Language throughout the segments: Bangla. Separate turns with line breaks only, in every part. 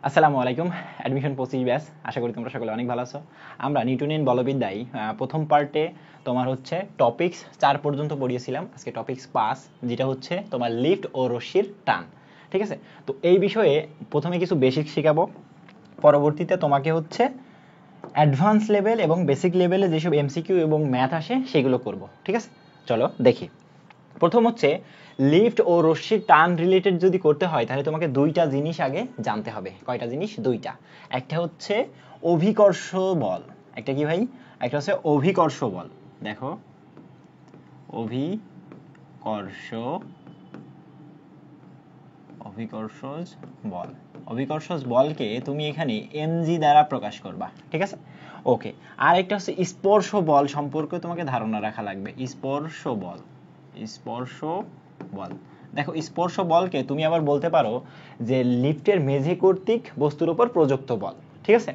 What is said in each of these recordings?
আসসালামু আলাইকুম। অ্যাডমিশন 25 ব্যাচ, আশা করি তোমরা সকলে অনেক ভালো আছো। আমরা নিউটনিয়ান বলবিদ্যায় প্রথম পার্টে তোমার হচ্ছে টপিক্স 4 পর্যন্ত পড়িয়েছিলাম। আজকে টপিক্স 5, যেটা হচ্ছে তোমার লিফট ও রশ্মির টান। ঠিক আছে, তো এই বিষয়ে প্রথমে কিছু বেসিক শেখাবো, পরবর্তীতে তোমাকে হচ্ছে অ্যাডভান্স লেভেল এবং বেসিক লেভেলে যেসব এমসিকিউ এবং ম্যাথ আসে সেগুলো করব। ঠিক আছে, চলো দেখি। প্রথম হচ্ছে লিফট ও রশ্মির টান রিলেটেড যদি করতে হয় তাহলে তোমাকে দুইটা জিনিস আগে জানতে হবে। কয়টা জিনিস? দুইটা। একটা হচ্ছে অভিকর্ষ বল, একটা কি ভাই? একটা হচ্ছে অভিকর্ষ বল। দেখো, অভিকর্ষ অভিকর্ষজ বল। অভিকর্ষজ বলকে তুমি এখানে এমজি দ্বারা প্রকাশ করবা। ঠিক আছে, ওকে। আর একটা হচ্ছে স্পর্শ বল সম্পর্কে তোমাকে ধারণা রাখা লাগবে। স্পর্শ বল, স্পর্শ বল। দেখো, স্পর্শ বলকে তুমি আবার বলতে পারো যে লিফটের মেঝে কর্তৃক বস্তুর উপর প্রযুক্ত বল। ঠিক আছে,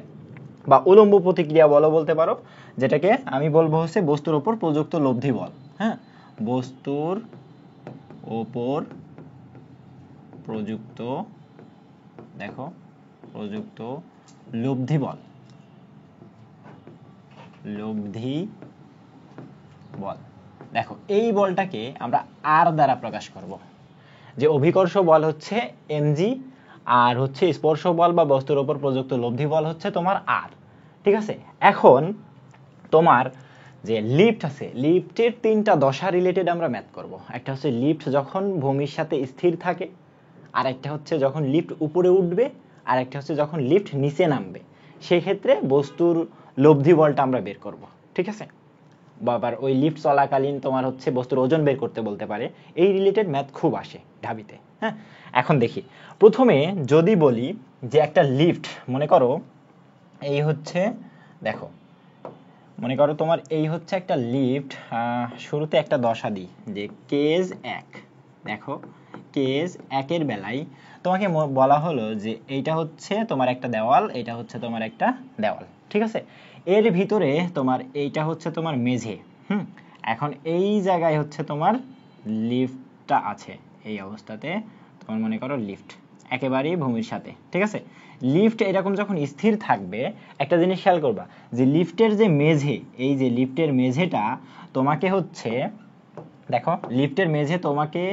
বা উলম্ব প্রতিক্রিয়া বলও বলতে পারো, যেটাকে আমি বলবো হচ্ছে বস্তুর উপর প্রযুক্ত লব্ধি বল। হ্যাঁ, বস্তুর উপর প্রযুক্ত, দেখো, প্রযুক্ত লব্ধি বল, লব্ধি বল। দেখো, এই বলটাকে আমরা আর দ্বারা প্রকাশ করব। যে অভিকর্ষ বল হচ্ছে এমজি, আর হচ্ছে স্পর্শ বল বা বস্তুর উপর প্রযুক্ত লব্ধি বল হচ্ছে তোমার আর। ঠিক আছে, এখন তোমার যে লিফট আছে, লিফটের তিনটা দশা রিলেটেড আমরা ম্যাথ করব। একটা হচ্ছে লিফট যখন ভূমির সাথে স্থির থাকে, আর একটা হচ্ছে যখন লিফট উপরে উঠবে, আর একটা হচ্ছে যখন লিফট নিচে নামবে। সেই ক্ষেত্রে বস্তুর লব্ধি বলটা আমরা বের করব। ঠিক আছে, বা আবার ওই লিফট চলাকালীন তোমার হচ্ছে বস্তুর ওজন বের করতে বলতে পারে। এই রিলেটেড ম্যাথ খুব আসে ঢাবিতে। হ্যাঁ, এখন দেখি। প্রথমে যদি বলি যে একটা লিফট, মনে করো এই হচ্ছে, দেখো, মনে করো তোমার এই হচ্ছে একটা লিফট। শুরুতে একটা দশা দিই যে কেজ 1। দেখো, কেজ 1 এর বেলায় তোমাকে বলা হলো যে এইটা হচ্ছে তোমার একটা দেওয়াল, এটা হচ্ছে তোমার একটা দেওয়াল। ঠিক আছে, এর ভিতরে তোমার এইটা হচ্ছে তোমার মেঝে। এখন এই জায়গায় হচ্ছে তোমার লিফটটা আছে। এই অবস্থাতে তোমার মনে করো লিফট একেবারেই ভূমির সাথে। ঠিক আছে, লিফট এরকম যখন স্থির থাকবে, একটা জিনিস খেয়াল করবা যে লিফটের যে মেঝে, এই যে লিফটের মেঝেটা তোমাকে হচ্ছে, দেখো, লিফটের মেঝে তোমাকে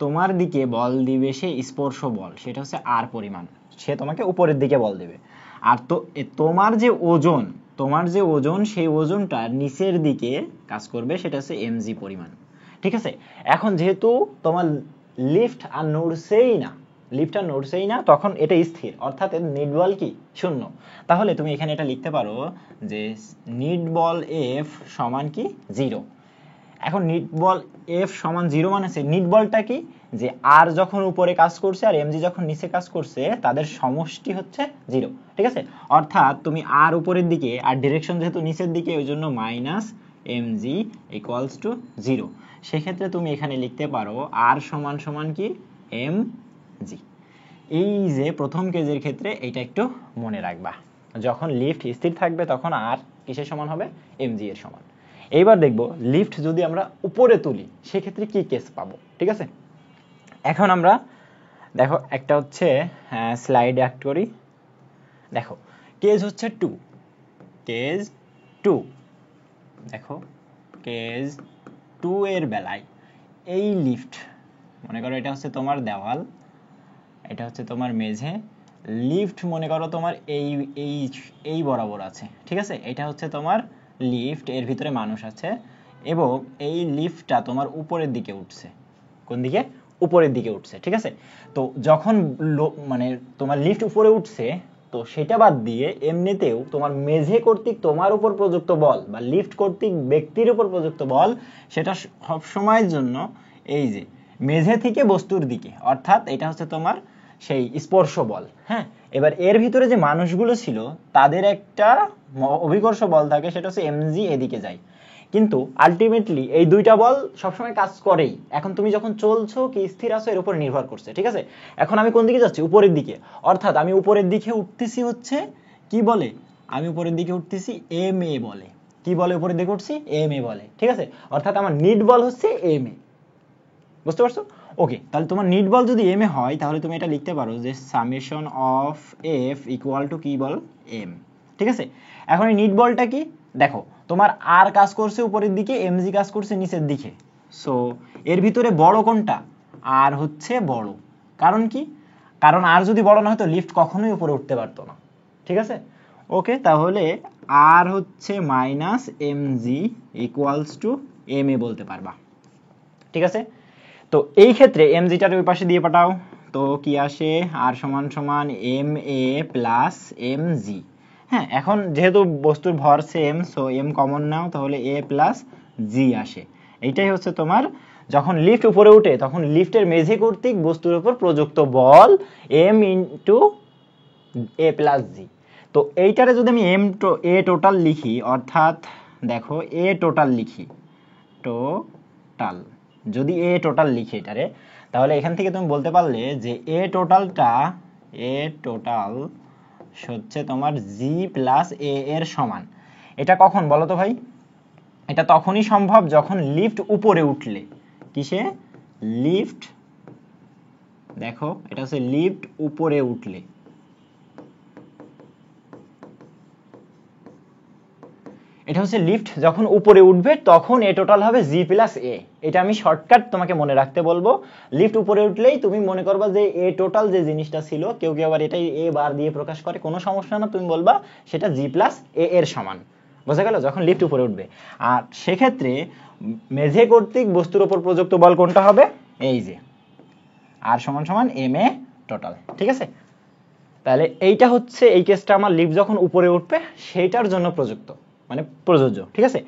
তোমার দিকে বল দিবে, সে স্পর্শ বল, সেটা হচ্ছে আর পরিমাণ। সে তোমাকে উপরের দিকে বল দেবে। আর তো তোমার যে ওজন, তোমার যে ওজন, সেই ওজনটা নিচের দিকে কাজ করবে, সেটা হচ্ছে এমজি পরিমাণ। ঠিক আছে, এখন যেহেতু তোমার লিফট আর নড়ছেই না, লিফট আর নড়ছেই না, তখন এটা স্থির, অর্থাৎ এর নিট বল কি? শূন্য। তাহলে তুমি এখানে এটা লিখতে পারো যে নিট বল এফ সমান কি? 0। এখন নিট বল এফ সমান 0 মানে নিট বলটা কি? যে আর যখন উপরে কাজ করছে আর এমজি যখন নিচে কাজ করছে, তাদের সমষ্টি হচ্ছে 0। ঠিক আছে, অর্থাৎ তুমি আর উপরের দিকে আর ডিরেকশন যেহেতু নিচের দিকে, ওই জন্য মাইনাস এমজি ইকুয়ালস টু 0। সেক্ষেত্রে তুমি এখানে লিখতে পারো আর সমান সমান কি? এমজি। এই যে প্রথম কেজের ক্ষেত্রে এইটা একটু মনে রাখবা, যখন লিফট স্থির থাকবে তখন আর কিসের সমান হবে? এমজি এর সমান। এইবার দেখব লিফট যদি আমরা উপরে তুলি সেক্ষেত্রে কি কেস পাবো। ঠিক আছে, এখন আমরা দেখো একটা হচ্ছে স্লাইড অ্যাক্ট করি। দেখো, কেজ হচ্ছে 2, কেজ 2। দেখো, কেজ 2 এর বেলায় এই লিফট, মনে করো এটা হচ্ছে তোমার দেওয়াল, এটা হচ্ছে তোমার মেঝে। লিফট মনে করো তোমার এই এই এই বরাবর আছে। ঠিক আছে, এটা হচ্ছে তোমার লিফট, এর ভিতরে মানুষ আছে, এবং এই লিফটটা তোমার উপরের দিকে উঠছে। কোন দিকে? উপরের দিকে উঠছে। ঠিক আছে, তো যখন মানে তোমার লিফট উপরে উঠছে, তো সেটা বাদ দিয়ে এমনিতেও তোমার মেঝে কর্তৃক তোমার উপর প্রযুক্ত বল বা লিফট কর্তৃক ব্যক্তির উপর প্রযুক্ত বল, সেটা সব সময়ের জন্য এই যে মেঝে থেকে বস্তুর দিকে, অর্থাৎ এটা হচ্ছে তোমার সেই স্পর্শ বল। হ্যাঁ, এবার এর ভিতরে যে মানুষগুলো ছিল তাদের একটা অভিকর্ষ বল থাকে, সেটা হচ্ছে এমজি, এদিকে যায়। কিন্তু আলটিমেটলি এই দুইটা বল সবসময় কাজ করেই। এখন তুমি যখন চলছো কি স্থির আছো এর উপর নির্ভর করছে। ঠিক আছে, এখন আমি কোন দিকে যাচ্ছি? উপরের দিকে, অর্থাৎ আমি উপরের দিকে উঠতেছি হচ্ছে কি বলে? আমি উপরের দিকে উঠতেছি এম এ বলে। কি বলে উপরের দিকে উঠছি? এম এ বলে। ঠিক আছে, অর্থাৎ আমার নিট বল হচ্ছে এম এ। বুঝতে পারছো? ওকে, তাহলে তোমার নিট বল যদি এম এ হয় তাহলে তুমি এটা লিখতে পারো যে summation of F equal to কি বল এম। ঠিক আছে, এখন এই নিট বলটা কি দেখো, তোমার আর কাজ করছে উপরের দিকে, এমজি কাজ করছে নিচের দিকে। সো এর ভিতরে বড় কোনটা? আর হচ্ছে বড়। কারণ কি? কারণ আর যদি বড় না হতো লিফট কখনোই উপরে উঠতে পারতো না। ঠিক আছে, ওকে, তাহলে আর হচ্ছে minus MG equals to M A বলতে পারবা। ঠিক আছে, তো এই ক্ষেত্রে এমজিটার ওই পাশে দিয়ে পাঠাও, তো কি আসে? আর সমান সমান M A plus M G. হ্যাঁ, এখন যেহেতু বস্তুর ভর সেম, সো এম কমন নাও, তাহলে এ প্লাস জি আসে। এইটাই হচ্ছে তোমার যখন লিফট উপরে উঠে তখন লিফটের মেঝে কর্তৃক বস্তুর উপর প্রযুক্ত বল এম ইন্টু এ প্লাস জি। তো এইটারে যদি আমি এ টোটাল লিখি, অর্থাৎ দেখো এ টোটাল লিখি, টোটাল যদি এ টোটাল লিখি এটারে, তাহলে এখান থেকে তুমি বলতে পারলে যে এ টোটাল হচ্ছে তোমার জি প্লাস এ এর সমান। এটা কখন বলো তো ভাই? এটা তখনই সম্ভব যখন লিফট উপরে উঠলে। কিসে? লিফট, দেখো এটা হচ্ছে লিফট উপরে উঠলে। এটা হচ্ছে লিফট যখন উপরে উঠবে তখন এ টোটাল হবে জি প্লাস এ। এটা আমি শর্টকাট তোমাকে মনে রাখতে বলবো। লিফট উপরে উঠলেই তুমি মনে করবা যে এ টোটাল যে জিনিসটা ছিল, কেউ কেউ আবার এটাই এ বার দিয়ে প্রকাশ করে, কোনো সমস্যা না, তুমি বলবা সেটা জি প্লাস এ এর সমান। বোঝা গেল? যখন লিফট উপরে উঠবে। আর সেক্ষেত্রে মেঝে কর্তৃক বস্তুর উপর প্রযুক্ত বল কোনটা হবে? এই যে আর সমান সমান এম এ টোটাল। ঠিক আছে, তাহলে এইটা হচ্ছে এই কেসটা আমার লিফট যখন উপরে উঠবে সেইটার জন্য প্রযুক্ত, মানে প্রযোজ্য। ঠিক আছে,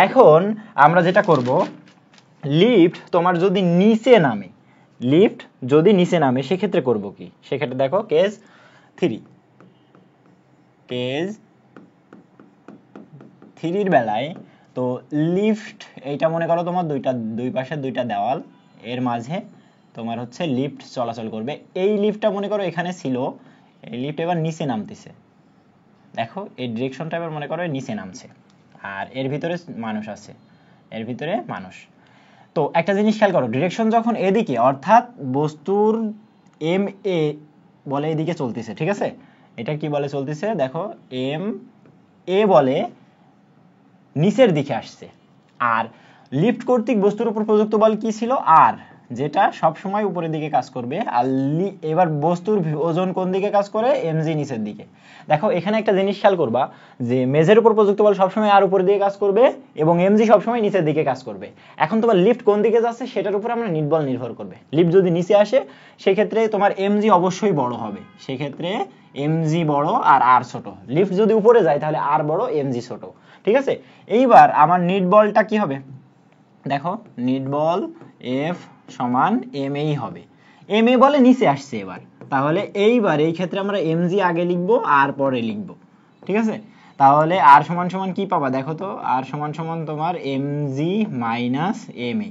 এখন আমরা যেটা করব, লিফট তোমার যদি নিচে নামে, লিফট যদি নিচে নামে সেক্ষেত্রে করব কি? সেক্ষেত্রে দেখো কেস 3 এর বেলায় তো লিফট এইটা মনে করো তোমার দুই পাশে দুইটা দেওয়াল, এর মাঝে তোমার হচ্ছে লিফট চলাচল করবে। এই লিফটটা মনে করো এখানে ছিল, এই লিফট এবার নিচে নামতেছে। দেখো এই ডিরেকশনটা এবার মনে করো নিচে নামছে, আর এর ভিতরে মানুষ আছে, এর ভিতরে মানুষ। তো একটা জিনিস খেয়াল করো, ডিরেকশন যখন এদিকে, অর্থাৎ বস্তুর এম এ বলে এদিকে চলতেছে। ঠিক আছে, এটা কি বলে চলতেছে? দেখো এম এ বলে নিচের দিকে আসছে। আর লিফট কর্তৃক বস্তুর উপর প্রযুক্ত বল কি ছিল? আর, যেটা সব সময় উপরের দিকে কাজ করবে। আর এবার বস্তুর ওজন কোন দিকে কাজ করে? এমজি নিচের দিকে। দেখো এখানে একটা জিনিস খেয়াল করবা যে মেঝের উপর প্রযুক্ত বল সবসময় আর উপরের দিকে কাজ করবে এবং এমজি সবসময় নিচের দিকে কাজ করবে। এখন তোমার লিফট কোন দিকে যাচ্ছে সেটার উপর আমরা নিট বল নির্ভর করবে। লিফট যদি নিচে আসে সেক্ষেত্রে তোমার এমজি অবশ্যই বড় হবে, সেক্ষেত্রে এমজি বড় আর আর ছোট। লিফট যদি উপরে যায় তাহলে আর বড়, এমজি ছোট। ঠিক আছে, এইবার আমার নিট বলটা কি হবে? দেখো নিট বল এফ সমান এম এই হবে। এম এ বলে নিচে আসছে এবার, তাহলে এইবার এই ক্ষেত্রে আমরা এমজি আগে লিখবো আর পরে লিখবো। ঠিক আছে, তাহলে আর সমান সমান কি পাবা? দেখো তো আর সমান সমান তোমার এমজি মাইনাস এম এ।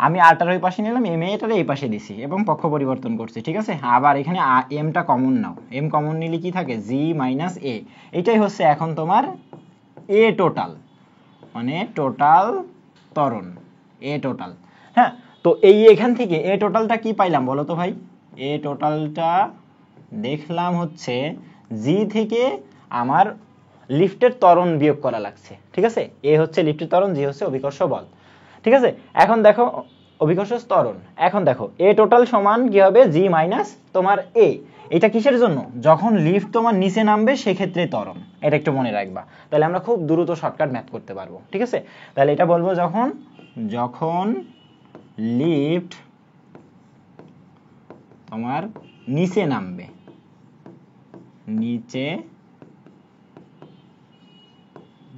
আমি আরটার ওই পাশে নিলাম, এম এটার এই পাশে দিছি এবং পক্ষ পরিবর্তন করছি। ঠিক আছে, আবার এখানে এমটা কমন নাও, এম কমন নিলে কি থাকে? জি মাইনাস এ। এটাই হচ্ছে এখন তোমার এ টোটাল, মানে টোটাল ত্বরণ, এ টোটাল। হ্যাঁ, তো এই এখান থেকে এ টোটালটা কি পাইলাম বলো তো ভাই? এ টোটালটা দেখলাম হচ্ছে জি থেকে আমার লিফটের ত্বরণ বিয়োগ করা লাগছে। ঠিক আছে, এ হচ্ছে লিফটের ত্বরণ, জি হচ্ছে অভিকর্ষ বল। ঠিক আছে, এখন দেখো অভিকর্ষ ত্বরণ, এখন দেখো এ টোটাল সমান কি হবে? জি মাইনাস তোমার এ। এটা কিসের জন্য? যখন লিফট তোমার নিচে নামবে সেক্ষেত্রে ত্বরণ। এটা একটু মনে রাখবা, তাহলে আমরা খুব দ্রুত শর্টকাট ম্যাথ করতে পারবো। ঠিক আছে, তাহলে এটা বলবো যখন লিফট তোমার নিচে নামবে,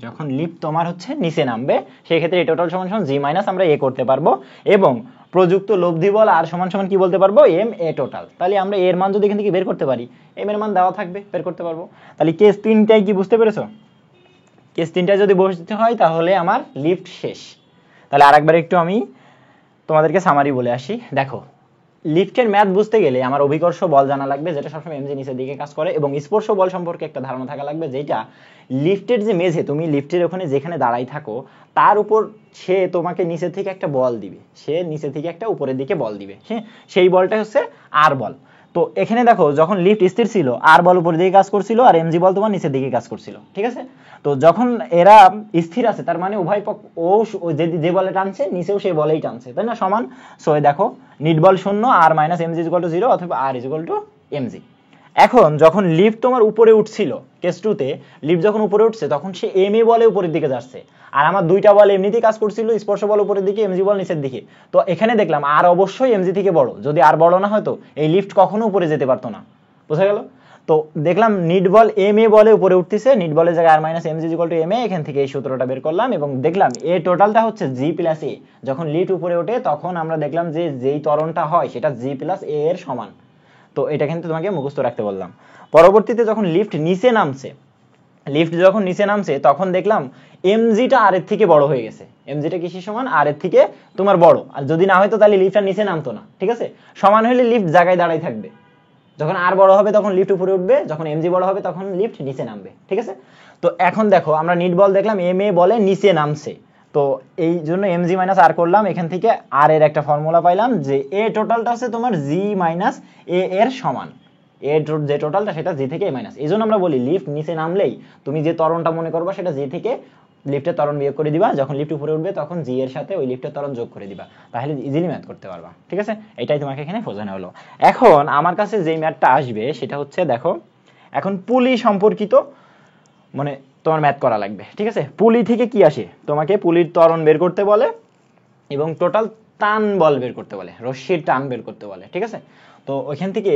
যখন লিফট তোমার হচ্ছে নিচে নামবে সেক্ষেত্রে এ টোটাল সমান সমান জি মাইনাস আমরা এ করতে পারবো এবং প্রযুক্ত লব্ধি বল আর সমান সমান কি বলতে পারবো? M A total. তাহলে আমরা এর মান যদি এখান থেকে বের করতে পারি, এম এর মান দেওয়া থাকবে, বের করতে পারবো। তাহলে কেস 3টাই কি বুঝতে পেরেছো? কেস 3টায় যদি বসতে হয় তাহলে আমার লিফট শেষ। তাহলে আরেকবার একটু আমি তোমাদেরকে সামারি বলে আসি। দেখো লিফটের ম্যাথ বুঝতে গেলে আমার অভিকর্ষ বল জানা লাগবে, যেটা সবসময় এমজি নিচের দিকে কাজ করে, এবং স্পর্শ বল সম্পর্কে একটা ধারণা থাকা লাগবে, যেটা লিফটের যে মেঝে, তুমি লিফটের ওখানে যেখানে দাঁড়াই থাকো তার উপর সে তোমাকে নিচে থেকে একটা বল দিবে, সে নিচে থেকে একটা উপরের দিকে বল দিবে, হ্যাঁ, সেই বলটা হচ্ছে আর বল। তো এখানে দেখো যখন লিফট স্থির ছিল আর বল উপরের দিকে কাজ করছিল আর এমজি বল তোমার নিচের দিকে কাজ করছিল, ঠিক আছে। তো যখন এরা স্থির আছে তার মানে উভয় পক্ষ ও যে বলে টানছে নিচেও সেই বলেই টানছে, তাই না, সমান। সো দেখো নিট বল 0 R minus mg is equal to 0 অথবা R is equal to mg. এখন যখন লিফট তোমার উপরে উঠছিল কেস 2 তে, লিফট যখন উপরে উঠছে তখন সে এম এ বলে উপরের দিকে যাচ্ছে, আর আমার দুইটা বল এমনিতেই কাজ করছিল, স্পর্শ বল উপরের দিকে, এমজি বল নিচের দিকে। তো এখানে দেখলাম আর অবশ্যই এমজি থেকে বড়, যদি আর বড় না হতো এই লিফট কখনো উপরে যেতে পারতো না, বোঝা গেল। তো দেখলাম নিট বল এম এ বলে উপরে উঠতেছে, নিট বলের জায়গায় আর minus MG equal to M A, এখান থেকে এই সূত্রটা বের করলাম এবং দেখলাম এ টোটালটা হচ্ছে জি প্লাস এ। যখন লিফট উপরে ওঠে তখন আমরা দেখলাম যে যেই ত্বরণটা হয় সেটা জি প্লাস এ এর সমান। তো এটা কিন্তু তোমাকে মুখস্থ রাখতে বললাম। পরবর্তীতে যখন লিফট নিচে নামছে তখন দেখলাম এমজিটা আর এর থেকে বড় হয়ে গেছে, এমজিটা কিসের সমান, আর এর থেকে তোমার বড়, আর যদি না হয়তো তাহলে লিফটটা নিচে নামতো না, ঠিক আছে। সমান হলে লিফট জায়গায় দাঁড়াই থাকবে, যখন আর বড় হবে তখন লিফট উপরে উঠবে, যখন এমজি বড় হবে তখন লিফট নিচে নামবে, ঠিক আছে। তো এখন দেখো আমরা নিট বল দেখলাম এম এ বলে নিচে নামছে, তো এই জন্য এমজি মাইনাস আর করলাম, এখান থেকে আর এর একটা ফর্মুলা পাইলাম যে এ টোটালটা হচ্ছে তোমার জি মাইনাস এ এর সমান, এর যে টোটালটা সেটা জি থেকে এ মাইনাস। এই জন্য আমরা বলি লিফট নিচে নামলেই তুমি যে ত্বরণটা মনে করবা সেটা জি থেকে লিফটের ত্বরণ বিয়োগ করে দিবা, যখন লিফট উপরে উঠবে তখন জি এর সাথে ওই লিফটের ত্বরণ যোগ করে দিবা, তাহলে ইজিলি ম্যাথ করতে পারবা, ঠিক আছে। এটাই তোমাকে এখানে বোঝানো হলো। এখন আমার কাছে যেই ম্যাথটা আসবে সেটা হচ্ছে দেখো এখন পুলি সম্পর্কিত মানে তোমার ম্যাথ করা লাগবে, ঠিক আছে। পুলি থেকে কি আসে, তোমাকে পুলির ত্বরণ বের করতে বলে এবং টোটাল টান বল বের করতে বলে, রশ্মির টান বের করতে বলে, ঠিক আছে। তো ওইখান থেকে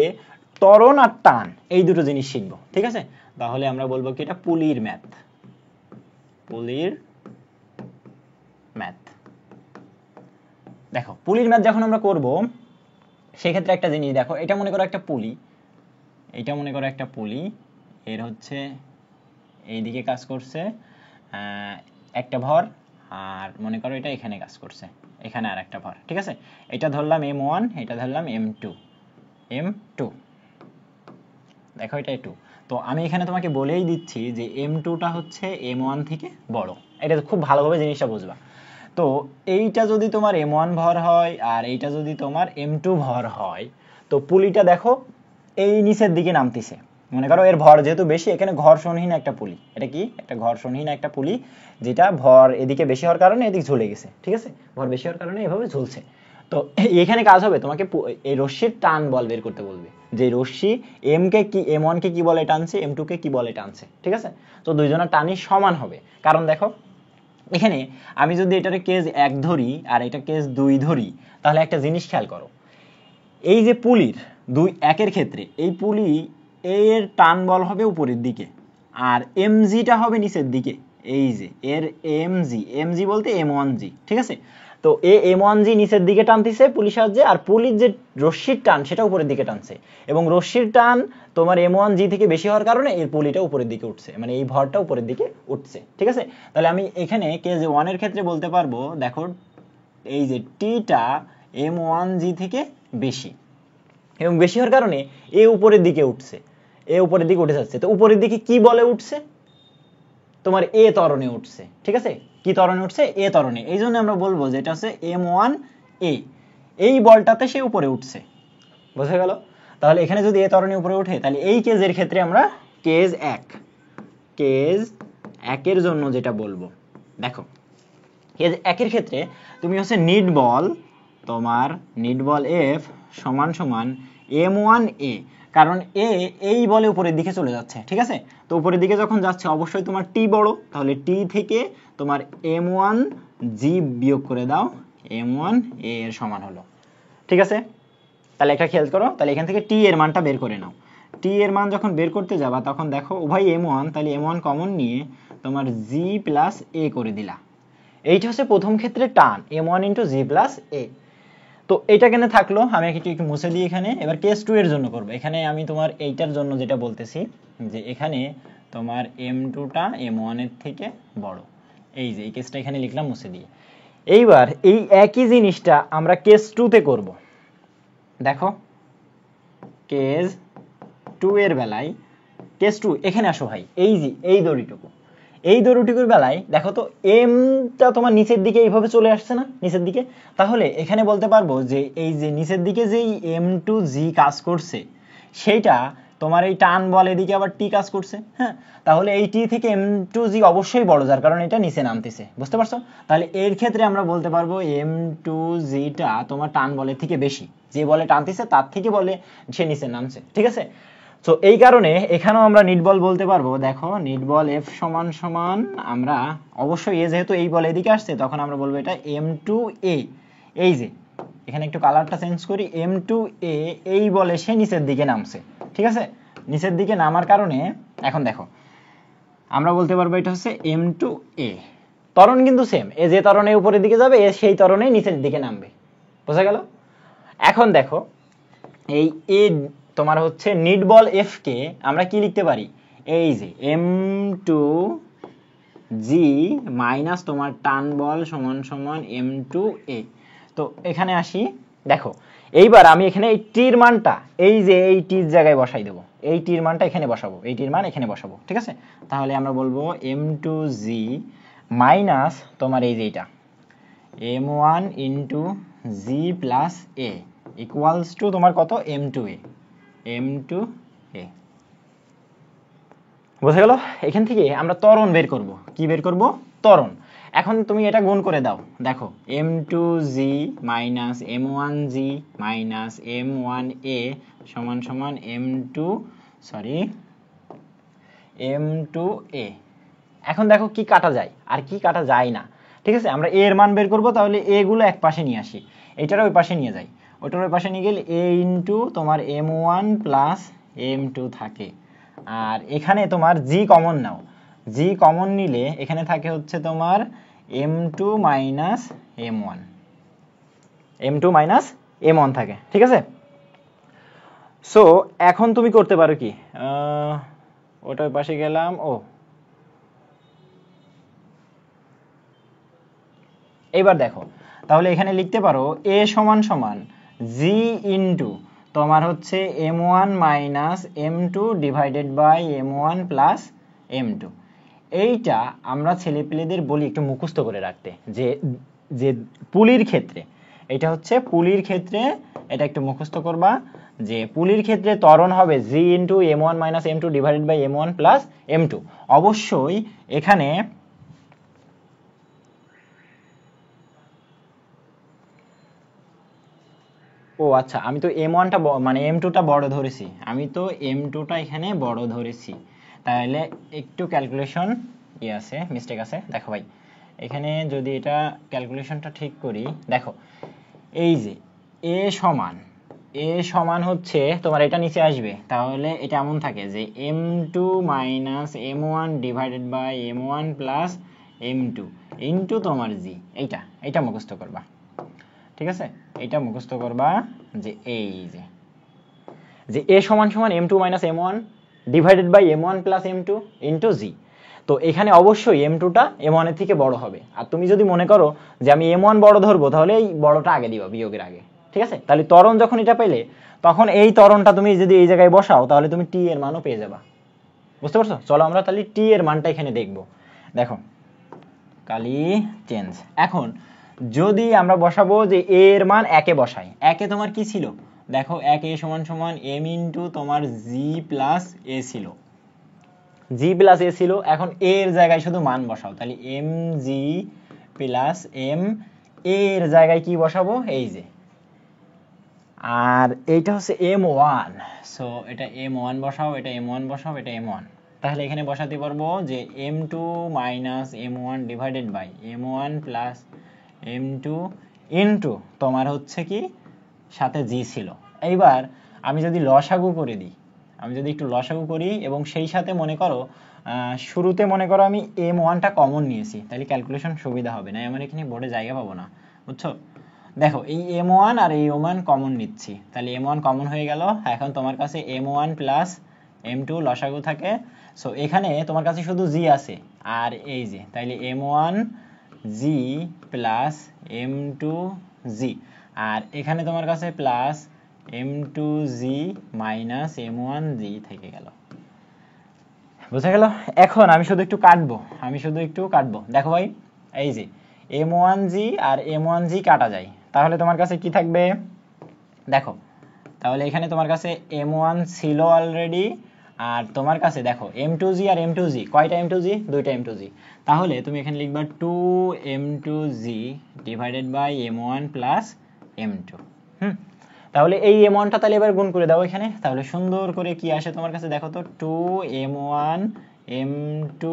ত্বরণ আর টান এই দুটো জিনিস শিখবো, ঠিক আছে। তাহলে আমরা বলবো কি এটা পুলির ম্যাথ, পুলির ম্যাথ। দেখো পুলির ম্যাথ যখন আমরা করব সেক্ষেত্রে একটা জিনিস দেখো, এটা মনে করো একটা পুলি, এটা মনে করো একটা পুলি, এর হচ্ছে এইদিকে কাজ করছে একটা ভর, আর মনে করো এটা এখানে কাজ করছে, এখানে আর একটা ভর, ঠিক আছে। এটা ধরলাম m1, এটা ধরলাম m2, দেখো এটা 2। তো আমি এখানে তোমাকে বলেই দিচ্ছি যে m2টা হচ্ছে m1 থেকে বড়, এটা খুব ভালোভাবে জিনিসটা বুঝবা। তো এইটা যদি তোমার m1 ভর হয় আর এইটা যদি তোমার m2 ভর হয়, তো পুলিটা দেখো এই নিচের দিকে নামতেছে, মনে করো এর ভর যেহেতু বেশি, এখানে ঘর্ষণহীন একটা পুলি, এটা কি একটা ঘর্ষণহীন একটা পুলি, যেটা ভর এদিকে বেশি হওয়ার কারণে এদিকে ঝুলে গেছে, ঠিক আছে, ভর বেশি হওয়ার কারণে এভাবে ঝুলছে। তো এখানে কাজ হবে তোমাকে এই রশ্মির টান বল বের করতে বলবে, যে রশ্মি এম কে কি m1 কে কি বলে টানছে, m2 কে কি বলে টানছে, ঠিক আছে। তো দুইজনের টানই সমান হবে, কারণ দেখো এখানে আমি যদি এটারে কেস 1 ধরি আর এটা কেস 2 ধরি, তাহলে একটা জিনিস খেয়াল করো, এই যে পুলির 1 ক্ষেত্রে এই পুলি এর টান বল হবে উপরের দিকে আর এমজিটা হবে নিচের দিকে, এই যে এর এমজি বলতে m1g, ঠিক আছে। তো m1g নিচের দিকে টানতেছে পুলির সাহায্যে, আর পুলির যে রশ্মির টান সেটা উপরের দিকে টানছে, এবং রশ্মির টান তোমার m1g থেকে বেশি হওয়ার কারণে এর পুলিটা উপরের দিকে উঠছে, মানে এই ভরটা উপরের দিকে উঠছে, ঠিক আছে। তাহলে আমি এখানে কেস 1 এর ক্ষেত্রে বলতে পারবো দেখো এই যে টিটা m1g থেকে বেশি, এবং বেশি হওয়ার কারণে এ উপরের দিকে উঠছে, এ উপরের দিকে উঠে যাচ্ছে। তো উপরের দিকে কি বলে উঠছে, তোমার এ ত্বরণে উঠছে, ঠিক আছে। কি ত্বরণে উঠছে, এ ত্বরণে, এই জন্য আমরা বলবো যে এটা হচ্ছে m1a, এই বলটাতে সে উপরে উঠছে, বোঝা গেল। তাহলে এখানে যদি এ ত্বরণে উপরে উঠে, তাহলে এই কেজের ক্ষেত্রে আমরা কেজ 1 এর জন্য যেটা বলবো, দেখো কেজ 1 এর ক্ষেত্রে তুমি হচ্ছে নিট বল, তোমার নিট বল F সমান সমান m1a, কারণ এ এই বলে উপরের দিকে চলে যাচ্ছে, ঠিক আছে। তো উপরের দিকে যখন যাচ্ছে অবশ্যই তোমার টি বড়, তাহলে টি থেকে তোমার m1g বিয়োগ করে দাও, m1a এর সমান হলো, ঠিক আছে। তাহলে একটা খেয়াল করো, তাহলে এখান থেকে টি এর মানটা বের করে নাও, টি এর মান যখন বের করতে যাবা তখন দেখো উভয় m1, তাহলে m1 কমন নিয়ে তোমার g প্লাস a করে দিলা, এইটা হচ্ছে প্রথম ক্ষেত্রে টান m1 * g প্লাস a। তো এটা কেন থাকলো, আমি একটু মুছে দিই এখানে। এবার কেস 2 এর জন্য করব, এখানে আমি তোমার এইটার জন্য যেটা বলতেছি যে এখানে তোমার m2টা m1 এর থেকে বড়, এই যে এই কেসটা এখানে লিখলাম মুছে দিয়ে। এইবার এই একই জিনিসটা আমরা কেস 2 তে করব, দেখো কেস 2 এর বেলায়, কেস 2 এখানে আসো ভাই, এই যে এই দড়িটুকুর বেলায় দেখো তো এমটা তোমার নিচের দিকে এইভাবে চলে আসছে না, নিচের দিকে। তাহলে এখানে বলতে পারবো যে এই যে নিচের দিকে যেই M2G কাজ করছে সেইটা তোমার এই টান বল এদিকে আবার টি কাজ করছে। হ্যাঁ, তাহলে এই টি থেকে M2G অবশ্যই বড়, যার কারণে এটা নিচে নামতেছে, বুঝতে পারছো? তাহলে এর ক্ষেত্রে আমরা বলতে পারবো M2G-টা তোমার টান বলের থেকে বেশি, যে বলে টানতেছে তার থেকে বলে সে নিচে নামছে, ঠিক আছে? তো এই কারণে এখানেও আমরা নিট বল বলতে পারবো। দেখো নিট বল F সমান সমান আমরা অবশ্যই এ যেহেতু এই বল এদিকে আসছে তখন আমরা বলবো এটা M2A। এই যে এখানে একটু কালারটা চেঞ্জ করি, M2A এই বলে সে নিচের দিকে নামছে, ঠিক আছে? নিচের দিকে নামার কারণে এখন দেখো আমরা বলতে পারবো এটা হচ্ছে M2A। ত্বরণ কিন্তু সেম, এ যে ত্বরণে উপরের দিকে যাবে এ সেই ত্বরণে নিচের দিকে নামবে, বোঝা গেল? এখন দেখো এই এ তোমার হচ্ছে নিট বল F কে আমরা কি লিখতে পারি, এই যে M2G মাইনাস তোমার টান বল সমান সমান M2A। তো এখানে আসি, দেখো এইবার আমি এখানে এই টির মানটা এই যে এই টির জায়গায় বসাই দেবো, এই টির মানটা এখানে বসাবো, এই টির মান এখানে বসাবো, ঠিক আছে? তাহলে আমরা বলবো M2G মাইনাস তোমার এই যে এটা M1 into G plus A equals to তোমার কত, M2A। বুঝা গেল? এখান থেকে আমরা ত্বরণ বের করব। কি বের করব? ত্বরণ। এখন তুমি এটা গুণ করে দাও, দেখো M2G minus M1G minus M1A সমান সমান M2A। এখন দেখো কি কাটা যায় আর কি কাটা যায় না, ঠিক আছে? আমরা এর মান বের করব, তাহলে এ গুলো এক পাশে নিয়ে আসি, এটার ওই পাশে নিয়ে যাই, ওটার ওই পাশে নিয়ে গেলে A ইন্টু তোমার M1 প্লাস M2 থাকে। আর এখানে তোমার G কমন নাও, G কমন নিলে এখানে থাকে হচ্ছে তোমার M2 মাইনাস M1 থাকে, ঠিক আছে? সো এখন তুমি করতে পারো কি, ওটার পাশে গেলাম, এবার দেখো তাহলে এখানে লিখতে পারো A সমান সমান G ইন্টু তোমার হচ্ছে M1 minus M2 divided by M1 plus M2। এইটা আমরা ছেলেপেলেদের বলি একটু মুখস্থ করে রাখতে, যে যে পুলির ক্ষেত্রে, এটা হচ্ছে পুলির ক্ষেত্রে, এটা একটু মুখস্থ করবা যে পুলির ক্ষেত্রে ত্বরণ হবে G into M1 minus M2 divided by M1 plus M2। অবশ্যই এখানে আচ্ছা, আমি তো M1টা মানে M2টা বড় ধরেছি, M2টা এখানে বড় ধরেছি, তাহলে একটু ক্যালকুলেশন আছে, মিস্টেক আছে। দেখো ভাই এখানে যদি এটা ক্যালকুলেশনটা ঠিক করি, দেখো এই যে A সমান হচ্ছে তোমার এটা নিচে আসবে, তাহলে এটা এমন থাকে যে M2 minus M1 divided by M1 plus M2 into তোমার G। এইটা মুখস্থ করবা, ঠিক আছে? এটা মুখস্থ করবা যে এই যে A সমান সমান M2 minus M1 divided by M1 plus M2 into G। তো এখানে অবশ্যই M2টা M1 এর থেকে বড় হবে। আর তুমি যদি মনে করো যে আমি M1 বড় ধরবো, তাহলে এই বড়টা আগে দিবা বিয়োগের আগে, ঠিক আছে? তাহলে ত্বরণ যখন এটা পেলে তখন এই ত্বরণটা তুমি যদি এই জায়গায় বসাও তাহলে তুমি T এর মানও পেয়ে যাবা, বুঝতে পারছো? চলো আমরা তাহলে T এর মানটা এখানে দেখবো। দেখো কালি চেঞ্জ। এখন যদি আমরা বসাবো যে A এর মান 1 এ বসাই, 1 এ তোমার কি ছিল, দেখো 1 A সমান সমান M ইন্টু তোমার G প্লাস A ছিল, G প্লাস A ছিল। এখন A এর জায়গায় শুধু মান বসাও, তাহলে MG প্লাস M A এর জায়গায় কি বসাবো, এই যে, আর এইটা হচ্ছে M1, সো এটা M1 বসাও, এটা M1 বসাও, এটা M1। তাহলে এখানে বসাতে পারবো যে M2 minus M1 divided by M1 plus M2 into তোমার হচ্ছে কি সাথে G ছিল। এইবার আমি যদি লসাগু করে দিই, আমি যদি একটু লসাগু করি এবং সেই সাথে মনে করো শুরুতে মনে করো আমি M1টা কমন নিয়েছি, তাহলে ক্যালকুলেশন সুবিধা হবে না, আমার এখানে বোর্ডে জায়গা পাবো না, বুঝছো? দেখো এই M1 আর এই M1 কমন নিচ্ছি, তাহলে M1 কমন হয়ে গেল। এখন তোমার কাছে M1 প্লাস M2 লসাগু থাকে, সো এখানে তোমার কাছে শুধু G আছে আর এই যে, তাইলে M1 G plus M2 G, আর এখানে তোমার কাছে প্লাস m2g মাইনাস m1g থেকে গেল। বুঝা গেল? এখন আমি শুধু একটু কাটবো, দেখো ভাই এই যে m1g আর m1g কাটা যায়, তাহলে তোমার কাছে কি থাকবে দেখো, তাহলে এখানে তোমার কাছে m1 ছিল অলরেডি, আর তোমার কাছে দেখো m2g আর m2g, কয়টা m2g? দুইটা m2g, তাহলে তুমি এখানে লিখবা 2m2g divided by m1 plus m2। তাহলে এই m1টা তাহলে এবার গুণ করে দাও এখানে, তাহলে সুন্দর করে কি আসে তোমার কাছে দেখো তো, 2m1 m2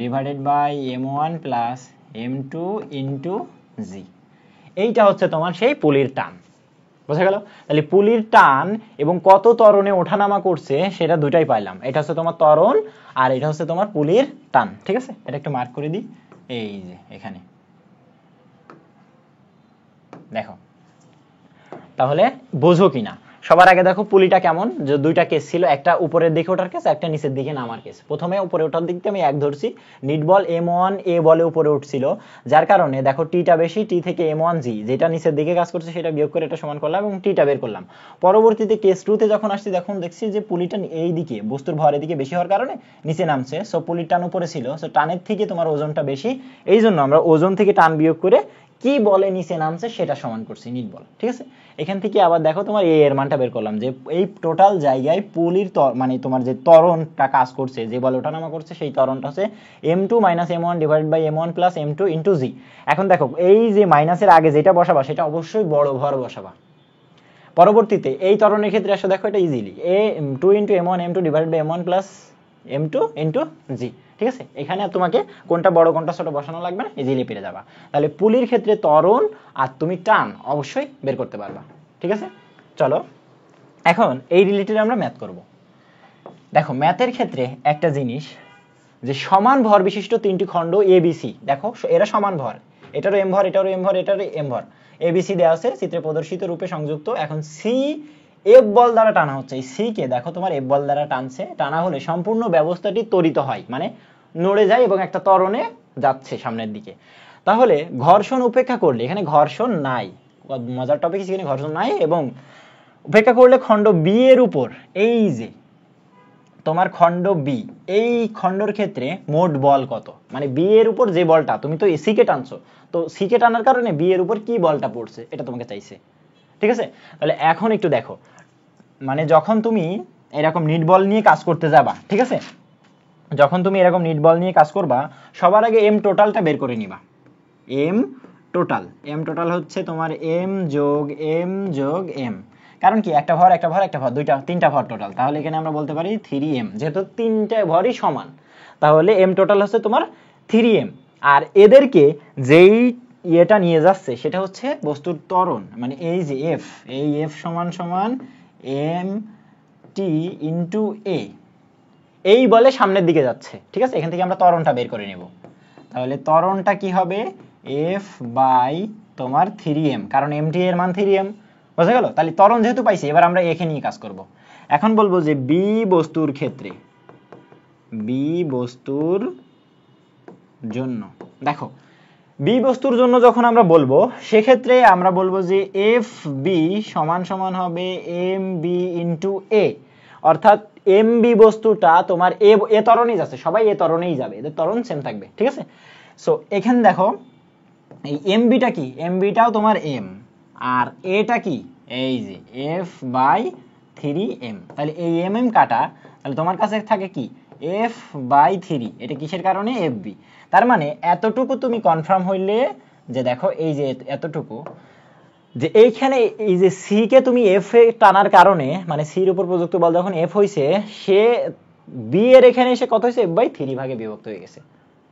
divided by m1 plus m2 into g। এইটা হচ্ছে তোমার সেই পুলির টান। বুঝা গেল? তাহলে পুলির টান এবং কত ত্বরণে ওঠানামা করছে সেটা দুটাই পাইলাম, এটা হচ্ছে তোমার ত্বরণ আর এটা হচ্ছে তোমার পুলির টান। ঠিক আছে, এটা একটু মার্ক করে দিই, এই যে এখানে দেখো, তাহলে বোঝো কিনা। সবার আগে দেখো পুলিটা কেমন, যে দুইটা কেস ছিল, একটা উপরের দিকে ওঠার কেস, একটা নিচের দিকে নামার কেস। প্রথমে উপরে ওঠার দিক থেকে আমি 1 ধরছি, নিট বল m1 a বলে উপরে উঠছিল, যার কারণে দেখো টিটা বেশি, টি থেকে m1g যেটা নিচের দিকে কাজ করছে সেটা বিয়োগ করে এটা সমান করলাম এবং টিটা বের করলাম। পরবর্তীতে কেস 2 তে যখন আসছি দেখছি যে পুলিটা এই দিকে বস্তুর ভরের দিকে বেশি হওয়ার কারণে নিচে নামছে, সো পুলির টান উপরে ছিল, সো টানের থেকে তোমার ওজনটা বেশি, এই জন্য আমরা ওজন থেকে টান বিয়োগ করে কি বলে নিচে নামছে সেটা সমান করছি নিট বল। ঠিক আছে, এখান থেকে আবার দেখো তোমার এ এর মানটা বের করলাম, যে এই টোটাল জায়গায় পুলির মানে তোমার যে ত্বরণটা কাজ করছে, যে বলে ওঠানামা করছে, সেই ত্বরণটা হচ্ছে m2 minus m1 divided by m1 plus m2 into g। এখন দেখো এই যে মাইনাসের আগে যেটা বসাবা সেটা অবশ্যই বড় ভর বসাবা। পরবর্তীতে এই ত্বরণের ক্ষেত্রে আসলে দেখো এটা easily a2 into m1 m2 divided by m1 plus m2 into g। ঠিক আছে, এখানে তোমাকে কোনটা বড় কোনটা ছোট বসানো লাগবে না, ইজিলি পেরে যাবা। তাহলে পুলির ক্ষেত্রে ত্বরণ আর তুমি টান অবশ্যই বের করতে পারবা। ঠিক আছে, চলো এখন এই রিলেটেড আমরা ম্যাথ করব। দেখো ম্যাথের ক্ষেত্রে একটা জিনিস, যে সমান ভর বিশিষ্ট তিনটি খণ্ড এ বি সি, দেখো এরা সমান ভর, এটারও এম ভর, এটারও এম ভর, এটারও এম ভর, এ বি সি দেওয়া আছে চিত্রে প্রদর্শিত রূপে সংযুক্ত। এখন সি এফ বল দ্বারা টানা হচ্ছে, এই সি কে দেখো তোমার এফ বল দ্বারা টানছে, টানা হলে সম্পূর্ণ ব্যবস্থাটি ত্বরিত হয়, মানে নড়ে যায় এবং একটা ত্বরণে যাচ্ছে সামনের দিকে। তাহলে ঘর্ষণ উপেক্ষা করলে, এখানে ঘর্ষণ নাই, মজার টপিক এখানে ঘর্ষণ নাই, এবং উপেক্ষা করলে খণ্ড বি এর উপর, এই যে তোমার খণ্ড বি, এই খণ্ডর ক্ষেত্রে মোট বল কত, মানে বি এর উপর যে বলটা, তুমি তো সি কে টানছো, তো সি কে টানার কারণে বি এর উপর কি বলটা পড়ছে এটা তোমাকে চাইছে। ঠিক আছে, তাহলে এখন একটু দেখো, মানে যখন তুমি এরকম নিট বল নিয়ে কাজ করতে যাবা, ঠিক আছে, যখন তুমি এরকম নিট বল নিয়ে কাজ করবা, সবার আগে এম টোটালটা বের করে নিবা। এম টোটাল হচ্ছে তোমার এম যোগ এম, কারণ কি একটা ভর একটা ভর একটা ভর, তিনটা ভর টোটাল, তাহলে এখানে আমরা বলতে পারি 3m, যেহেতু তিনটা ভরই সমান, তাহলে এম টোটাল হচ্ছে তোমার 3m। আর এদেরকে যেই ইয়েটা নিয়ে যাচ্ছে সেটা হচ্ছে বস্তুর ত্বরণ, মানে এই যে এফ, এই এফ সমান সমান এম টি ইন্টু এ, এই বলে সামনের দিকে যাচ্ছে। ঠিক আছে, এখান থেকে আমরা ত্বরণটা বের করে নেব। তাহলে ত্বরণটা কি হবে, এফ বাই তোমার 3m, কারণ এমটি এর মান 3m। বুঝা গেল? তাহলে ত্বরণ যেহেতু পাইছি, এবার আমরা একে নিয়ে কাজ করব। এখন বলবো যে বি বস্তুর ক্ষেত্রে, বি বস্তুর জন্য, দেখো বি বস্তুর জন্য যখন আমরা বলবো, সেক্ষেত্রে আমরা বলবো যে এফ বি সমান সমান হবে এম বি ইন্টু এ, অর্থাৎ এম বি বস্তুটা তোমার এ ত্বরণেই যাচ্ছে, সবাই এ ত্বরণেই যাবে, এদের ত্বরণ সেম থাকবে। ঠিক আছে, সো এখানে দেখো এই এম বিটা কি, এম বিটাও তোমার এম, আর এটা কি, এই যে এফ বাই 3m, তাহলে এই এম এম কাটা, তাহলে তোমার কাছে থাকে কি এফ বাই 3, এটা কিসের কারণে, এফ বি। তার মানে এতটুকু তুমি কনফার্ম হইলে যে দেখো এই যে এতটুকু, যে এইখানে এই যে সি কে তুমি এফ এ টানার কারণে, মানে সির উপর প্রযুক্ত বল যখন এফ হইছে, সে বি এর এখানে এসে কত হয়েছে, এফ বাই 3 ভাগে বিভক্ত হয়ে গেছে।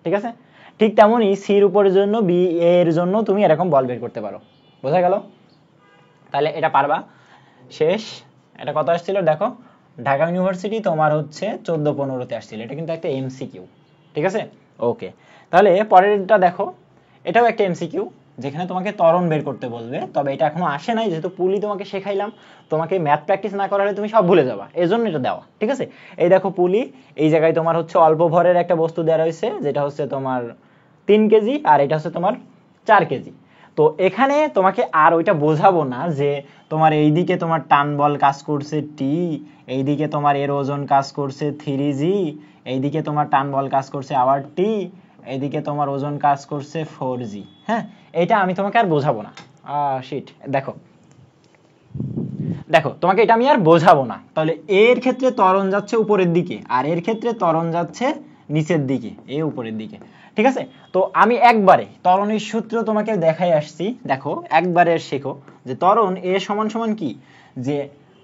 ঠিক আছে, ঠিক তেমনই সির উপরের জন্য বি এর জন্য তুমি এরকম বল বের করতে পারো। বোঝা গেল? তাহলে এটা পারবা। শেষ, এটা কত আসছিল দেখো, ঢাকা ইউনিভার্সিটি তোমার হচ্ছে 14-15-তে আসছিল, এটা কিন্তু একটা এমসিকিউ। ঠিক আছে, ওকে, তাহলে পরেরটা দেখো, এটাও একটা এমসিকিউ, যেখানে তোমাকে ত্বরণ বের করতে বলবে, তবে এটা এখনো আসে নাই, যেহেতু পুলি তোমাকে শেখাইলাম, তোমাকে ম্যাথ প্র্যাকটিস না করালে তুমি সব ভুলে যাবা, এজন্য এটা দেওয়া। ঠিক আছে, এই দেখো পুলি, এই জায়গায় তোমার হচ্ছে অল্প ভরের একটা বস্তু দেওয়া রয়েছে, যেটা হচ্ছে তোমার 3 কেজি, আর এটা হচ্ছে তোমার 4 কেজি। তো এখানে তোমাকে আর ওইটা বোঝাবো না যে তোমার এইদিকে তোমার টান বল কাজ করছে টি, এইদিকে তোমার এর ওজন কাজ করছে 3g, এইদিকে তোমার টান বল কাজ করছে আবার টি, এইদিকে তোমার ওজন কাজ করছে 4g। হ্যাঁ, এটা আমি তোমাকে আর বোঝাবো না। শিট, দেখো দেখো তোমাকে এটা আমি আর বোঝাবো না। তাহলে এর ক্ষেত্রে ত্বরণ যাচ্ছে উপরের দিকে, আর এর ক্ষেত্রে ত্বরণ যাচ্ছে নিচের দিকে, এ উপরের দিকে। ঠিক আছে, তো আমি একবারে ত্বরণের সূত্র তোমাকে দেখাই আসছি। দেখো একবারে শেখো যে ত্বরণ এ সমান সমান কি, যে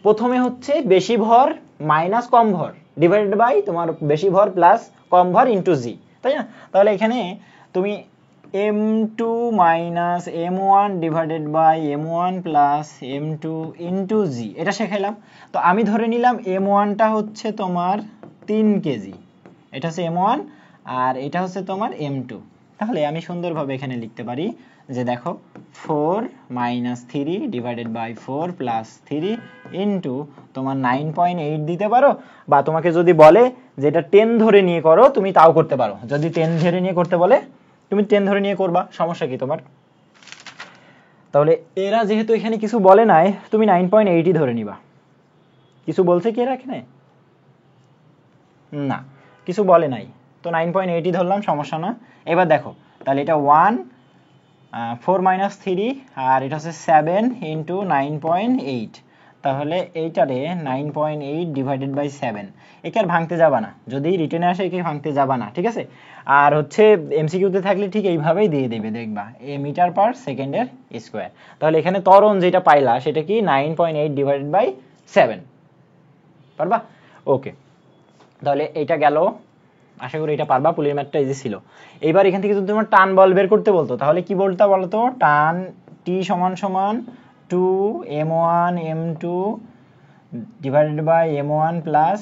প্রথমে হচ্ছে বেশি ভর মাইনাস কম ভর ডিভাইডেড বাই তোমার বেশি ভর প্লাস কম ভর ইন্টু জি, তাই না? তাহলে এখানে তুমি m2 minus m1 divided by m1 plus m2 into G, এটা শেখাইলাম। তো আমি ধরে নিলাম m1টা হচ্ছে তোমার 3 কেজি, এটা হচ্ছে m1, আর এটা হচ্ছে তোমার m2। তাহলে আমি সুন্দরভাবে এখানে লিখতে পারি যে দেখো 4 minus 3 divided by 4 plus 3 into তোমার 9.8 দিতে পারো, বা তোমাকে যদি বলে যে এটা 10 ধরে নিয়ে করো তুমি তাও করতে পারো। যদি 10 ধরে নিয়ে করতে বলে তুমি 10 ধরে নিয়ে করবা, সমস্যা কি তোমার? তাহলে এরা যেহেতু এখানে কিছু বলে নাই, তুমি 9.8 ধরে নিবা। কিছু বলছে কি এরা এখানে? না, কিছু বলে নাই, তো 9.8 ধরলাম, সমস্যা না। এবার দেখো তাহলে এটা 1 4 মাইনাস 3 আর এটা হচ্ছে 7 ইন্টু 9.8, তাহলে এইটারে 9.8 ডিভাইডেড বাই 7, একে আর ভাঙতে যাবা না, যদি রিটেনে আসে একে ভাঙতে যাবা না, ঠিক আছে? আর হচ্ছে এমসিকিউতে থাকলে ঠিক এইভাবেই দিয়ে দেবে, দেখবা এ মিটার পার সেকেন্ডের স্কোয়ার। তাহলে এখানে ত্বরণ যেটা পাইলা সেটা কি 9.8 ডিভাইডেড বাই 7, পারবা? ওকে, তাহলে এইটা গেল, আশা করি এটা পারবা, পুলির ম্যাথটা ইজি ছিল। এইবার এখান থেকে যদি তোমার টান বল বের করতে বলতো তাহলে কি বলতা বলতো? টান টি সমান সমান 2m1 m2 divided by m1 plus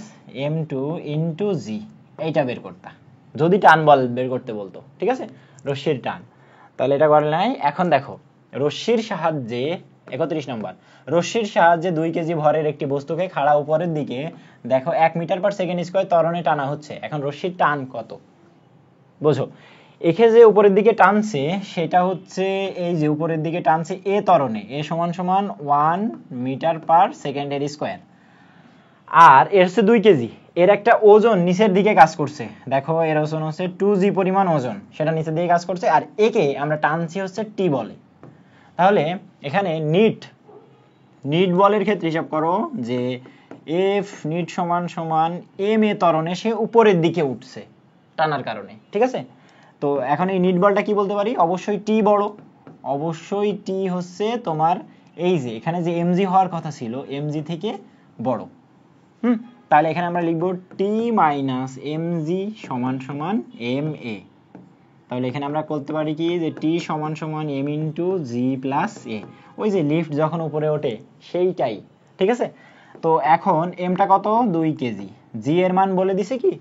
m2 into G, এইটা বের করতা যদি টান বল বের করতে বলতো, ঠিক আছে? রশ্মির টান। তাহলে এটা করলে নাই। এখন দেখো রশ্মির সাহায্যে 31 নম্বর, রশ্মির সাহায্যে 2 কেজি ভরের একটি বস্তুকে খাড়া উপরের দিকে দেখো 1 মিটার পার সেকেন্ড স্কয়ার ত্বরণে টানা হচ্ছে। এখন রশ্মির টান কত বোঝো। একে যে উপরের দিকে টানছে সেটা হচ্ছে এই যে উপরের দিকে টানছে এ ত্বরণে, এ সমান সমান 1 মিটার পার সেকেন্ডের স্কয়ার, আর এর হচ্ছে 2 কেজি। এর একটা ওজন নিচের দিকে কাজ করছে, দেখো এর ওজন হচ্ছে 2g পরিমাণ ওজন, সেটা নিচের দিকে কাজ করছে, আর একে আমরা টানছি হচ্ছে টি বলে। তাহলে এখানে নিট বলের ক্ষেত্রে হিসাব করো যে এফ নিট সমান সমান এম এ ত্বরণে সে উপরের দিকে উঠছে টানার কারণে, ঠিক আছে? তো এখন এই নিট বলটা কি বলতে পারি? অবশ্যই টি বড়, অবশ্যই টি হচ্ছে তোমার এই যে এখানে যে এমজি হওয়ার কথা ছিল এমজি থেকে বড়। তাহলে এখানে আমরা লিখবো টি মাইনাস এমজি সমান সমান এম এ। তাহলে এখানে আমরা করতে পারি কি যে টি সমান সমান এম ইন্টু জি প্লাস এ, ওই যে লিফট যখন উপরে ওঠে সেইটাই, ঠিক আছে? তো এখন এমটা কত? 2 কেজি। জি এর মান বলে দিছে কি?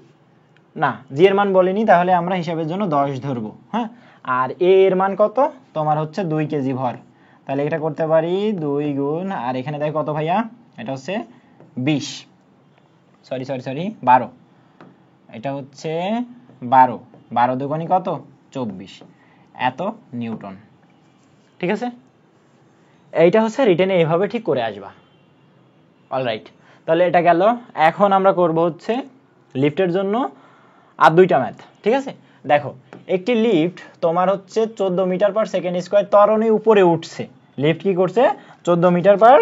না, জি এর মান বলেনি, তাহলে আমরা হিসাবের জন্য 10 ধরবো। হ্যাঁ, আর এ এর মান কত? তোমার হচ্ছে 2 কেজি ভর। তাহলে এটা করতে পারি 2 গুণ, আর এখানে দেখো কত ভাইয়া? এটা হচ্ছে 20, সরি 12, এটা হচ্ছে 12, 12 দুগুণী কত? 24, এত নিউটন, ঠিক আছে? এইটা হচ্ছে রিটেনে এইভাবে ঠিক করে আসবা। অলরাইট, তাহলে এটা গেল। এখন আমরা করব হচ্ছে লিফটের জন্য আর 2টা ম্যাথ, ঠিক আছে? দেখো একটি লিফট তোমার হচ্ছে 14 মিটার পার সেকেন্ড স্কয়ার ত্বরণে উপরে উঠছে। লিফট কি করছে? 14 মিটার পার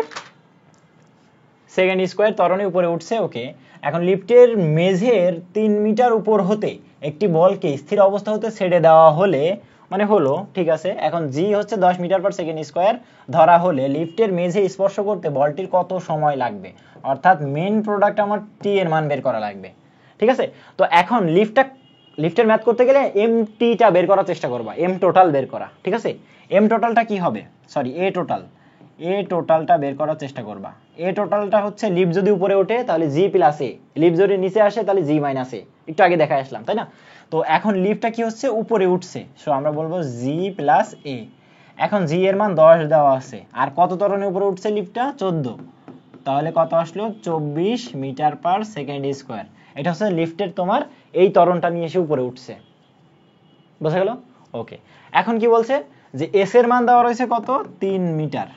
সেকেন্ড স্কয়ার ত্বরণে উপরে উঠছে, ওকে। এখন লিফটের মেঝের 3 মিটার উপর হতে একটি বলকে স্থির অবস্থা হতে ছেড়ে দেওয়া হলে, মানে হলো, ঠিক আছে? এখন জি হচ্ছে 10 মিটার পার সেকেন্ড স্কয়ার ধরা হলে লিফটের মেঝে স্পর্শ করতে বলটির কত সময় লাগবে? অর্থাৎ মেন প্রোডাক্ট আমার টি এর মান বের করা লাগবে, ঠিক আছে? তো এখন লিফটের ম্যাথ করতে গেলে এম টিটা বের করার চেষ্টা করবা, এম টোটাল বের করা, ঠিক আছে? এম টোটালটা কি হবে? সরি, এ টোটালটা বের করার চেষ্টা করবা। এ টোটালটা হচ্ছে লিফট যদি উপরে ওঠে তাহলে জি প্লাস এ, লিফট যদি নিচে আসে তাহলে জি মাইনাস এ, একটু আগে দেখায় আসলাম, তাই না? তো এখন লিফটটা কি হচ্ছে? উপরে উঠছে, সো আমরা বলবো জি প্লাস এ। এখন জি এর মান 10 দেওয়া আছে, আর কত ত্বরণে উপরে উঠছে লিফটটা? 14, তাহলে কত আসলো? 24 মিটার পার সেকেন্ড স্কয়ার। এটা হচ্ছে লিফটের তোমার এই ত্বরণটা নিয়ে এসে উপরে উঠছে, বোঝা গেল? ওকে। এখন কি বলছে? যে এস এর মান দেওয়া রয়েছে কত 3 মিটার।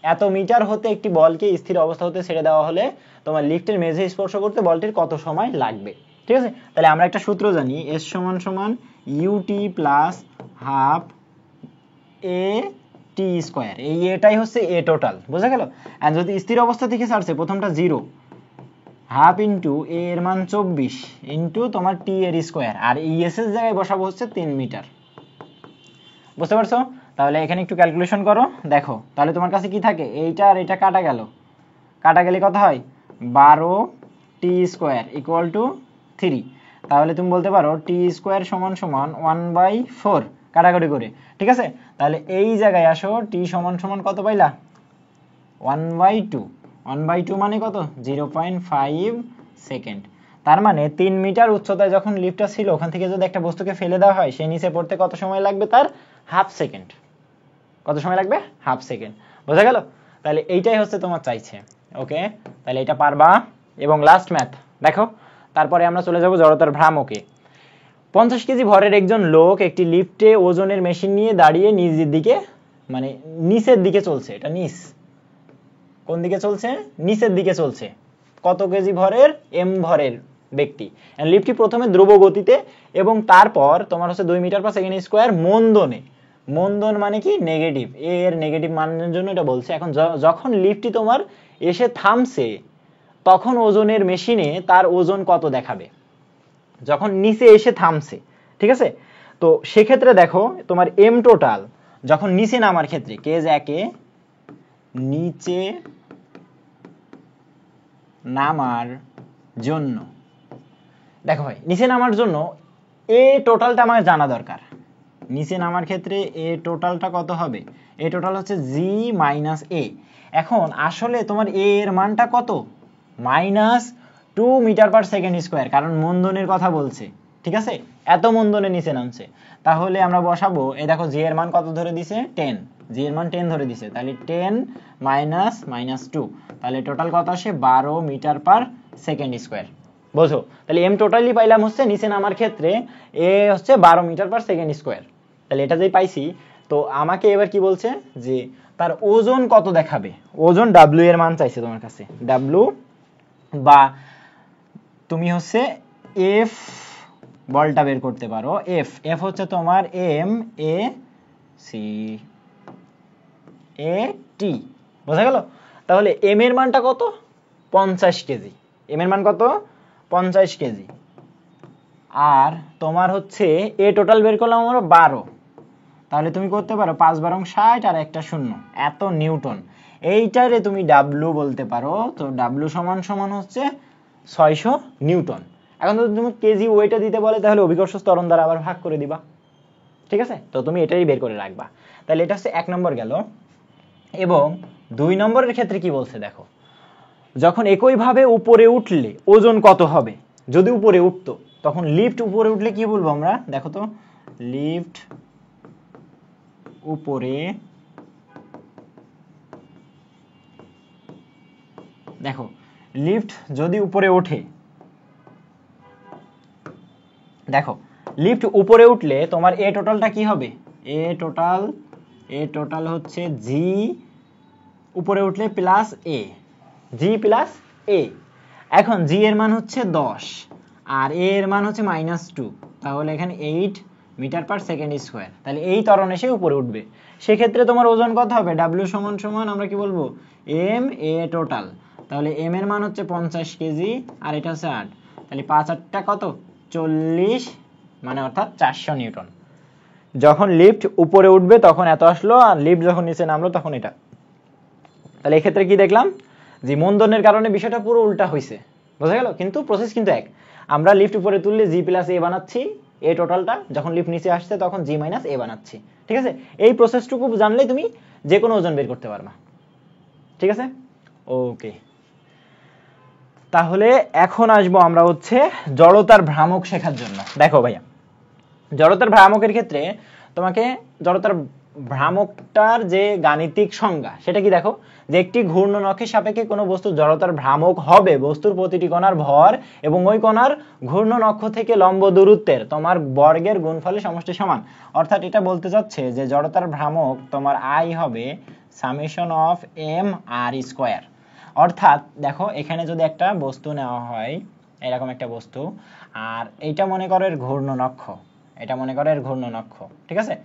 এত মিটার হতে একটি বলকে স্থির অবস্থা হতে ছেড়ে দেওয়া হলে তোমার লিফটের মেঝে স্পর্শ করতে বলটির কত সময় লাগবে। ঠিক আছে, তাহলে আমরা একটা সূত্র জানি, এস সমান সমান ইউটি প্লাস হাফ এ টি স্কোয়ার। এই এটাই হচ্ছে এ টোটাল, বোঝা গেল। আর যদি স্থির অবস্থা থেকে ছাড়ছে প্রথমটা 0, হাফ ইন্টু এ এর মান 24 ইন্টু তোমার টি এর স্কোয়ার, আর ইএস এর জায়গায় বসাবো হচ্ছে 3 মিটার। বুঝতে পারছো? তাহলে এখানে একটু ক্যালকুলেশন করো, দেখো তাহলে তোমার কাছে কি থাকে, এইটা আর এটা কাটা গেল, কাটা গেলে কত হয় 12 টি স্কোয়ার ইকুয়াল টু 3। তাহলে তুমি বলতে পারো টি স্কোয়ার সমান সমান 1/4 কাটাকাটি করে। ঠিক আছে, তাহলে এই জায়গায় আসো, টি সমান সমান কত পাইলা 1/2। 1/2 মানে কত 0.5 সেকেন্ড। তার মানে 3 মিটার উচ্চতায় যখন লিফটটা ছিল ওখান থেকে যদি একটা বস্তুকে ফেলে দেওয়া হয়, সে নিচে পড়তে কত সময় লাগবে, তার হাফ সেকেন্ড। কত সময় লাগবে, হাফ সেকেন্ড। বোঝা গেল? তাহলে এইটাই হচ্ছে তোমার চাইছে। ওকে, তাহলে এটা পারবা। এবং লাস্ট ম্যাথ দেখো, তারপরে আমরা চলে যাব জড়তার ভ্রামকে। 50 কেজি ভরের একজন লোক একটি লিফটে ওজনের মেশিন নিয়ে দাঁড়িয়ে নিজের দিকে, মানে নিচের দিকে চলছে। এটা নিচ, কোন দিকে চলছে, নিচের দিকে চলছে। কত কেজি ভরের, এম ভরের ব্যক্তি। লিফটটি প্রথমে ধ্রুব গতিতে এবং তারপর তোমার হচ্ছে 2 মিটার পার সেকেন্ড স্কোয়ার মন্দনে। মন্দন মানে কি, নেগেটিভ, এর নেগেটিভ মানের জন্য এটা বলছে। এখন যখন লিফটটি তোমার এসে থামছে তখন ওজনের মেশিনে তার ওজন কত দেখাবে, যখন নিচে এসে থামছে। ঠিক আছে, তো সেক্ষেত্রে দেখো তোমার এম টোটাল যখন নিচে নামার ক্ষেত্রে, কেজ 1-এ নিচে নামার জন্য, দেখো ভাই নিচে নামার জন্য এ টোটালটা আমার জানা দরকার। নিচে নামার ক্ষেত্রে এ টোটালটা কত হবে, এ টোটাল হচ্ছে জি মাইনাস এ। এখন আসলে তোমার এ এর মানটা কত, -2 মিটার পার সেকেন্ড স্কোয়ার, কারণ মন্দনের কথা বলছে। ঠিক আছে, এত মন্দনে নিচে নামছে। তাহলে আমরা বসাবো, এই দেখো জি এর মান কত ধরে দিছে 10, জি এর মান 10 ধরে দিছে, তাহলে 10 মাইনাস 2, তাহলে টোটাল কত আসে 12 মিটার পার সেকেন্ড স্কোয়ার। বোঝো? তাহলে এম টোটালি পাইলাম হচ্ছে নিচে নামার ক্ষেত্রে এ হচ্ছে 12 মিটার পার সেকেন্ড স্কোয়ার। তাহলে এটা যেই পাইছি, তো আমাকে এবার কি বলছে যে তার ওজন কত দেখাবে, ওজন ডাব্লিউ এর মান চাইছে তোমার কাছে। ডাব্লিউ বা তুমি হচ্ছে এফ বলটা বের করতে পারো। এফ, এফ হচ্ছে তোমার এম এ সি এ টি। বোঝা গেল? তাহলে এম এর মানটা কত 50 কেজি, এম এর মান কত 50 কেজি। আর তোমার হচ্ছে এ টোটাল বের করলাম আমরা 12, তাহলে তুমি করতে পারো 5 বারং 60 আর একটা 0, এত নিউটন। এইটারে তুমি ডাব্লু বলতে পারো। তো ডাব্লু সমান সমান হচ্ছে 600 নিউটন। এখন যদি তুমি কেজি ওয়েটে দিতে বলে তাহলে অভিকর্ষ ত্বরণ দ্বারা আবার ভাগ করে দিবা। ঠিক আছে, তো তুমি এটাই বের করে রাখবা। তাহলে এটা হচ্ছে 1 নম্বর গেল। এবং 2 নম্বরের ক্ষেত্রে কি বলছে দেখো, যখন একইভাবে উপরে উঠলে ওজন কত হবে। যদি উপরে উঠতো, তখন লিফট উপরে উঠলে কি বলবো আমরা, দেখো তো, লিফট উপরে, দেখো লিফট যদি উপরে ওঠে, দেখো লিফট উপরে উঠলে তোমার এ টোটালটা কি হবে, এ টোটাল হচ্ছে জি উপরে উঠলে প্লাস এ, জি প্লাস এ। এখন জি এর মান হচ্ছে 10 আর এ এর মান হচ্ছে -2, তাহলে এখানে 8 মিটার পার সেকেন্ড স্কোয়ার। তাহলে এই ত্বরণ এসে উপরে উঠবে। সেক্ষেত্রে তোমার ওজন কত হবে, ডাব্লিউ সমান সমান আমরা কি বলবো, এম এ টোটাল। তাহলে এম এর মান হচ্ছে 50 কেজি আর এটা হচ্ছে 8, তাহলে 5 8টা কত 40, মানে অর্থাৎ 400 নিউটন। যখন লিফট উপরে উঠবে তখন এত আসলো, আর লিফট যখন নিচে নামলো তখন এটা। তাহলে এক্ষেত্রে কি দেখলাম যে মন্দনের কারণে বিষয়টা পুরো উল্টা হয়েছে। বোঝা গেল? কিন্তু প্রসেস কিন্তু এক। আমরা লিফট উপরে তুললে জি প্লাস এ বানাচ্ছি এ টোটালটা, যখন লিফট নিচে আসছে তখন জি মাইনাস এ বানাচ্ছি। ঠিক আছে, এই প্রসেসটুকু জানলেই তুমি যে কোনো ওজন বের করতে পারবা। ঠিক আছে, ওকে। তাহলে এখন আসবো আমরা হচ্ছে জড়তার ভ্রামক শেখার জন্য। দেখো ভাইয়া, জড়তার ভ্রামকের ক্ষেত্রে তোমাকে জড়তার ভ্রামকটার যে গাণিতিক সংজ্ঞা সেটা কি দেখো, যে একটি ঘূর্ণনক্ষের সাপেক্ষে কোনো বস্তুর জড়তার ভ্রামক হবে বস্তুর প্রতিটি কণার ভর এবং ওই কণার ঘূর্ণনক্ষ থেকে লম্ব দূরত্বের তোমার বর্গের গুণফলের সমষ্টি সমান। অর্থাৎ এটা বলতে চাচ্ছে যে জড়তার ভ্রামক তোমার আই হবে summation of M R square. অর্থাৎ দেখো এখানে যদি একটা বস্তু নেওয়া হয়, এরকম একটা বস্তু, আর এইটা মনে করো এর ঘূর্ণনক্ষ, এটা মনে করো এর ঘূর্ণনক্ষ, ঠিক আছে।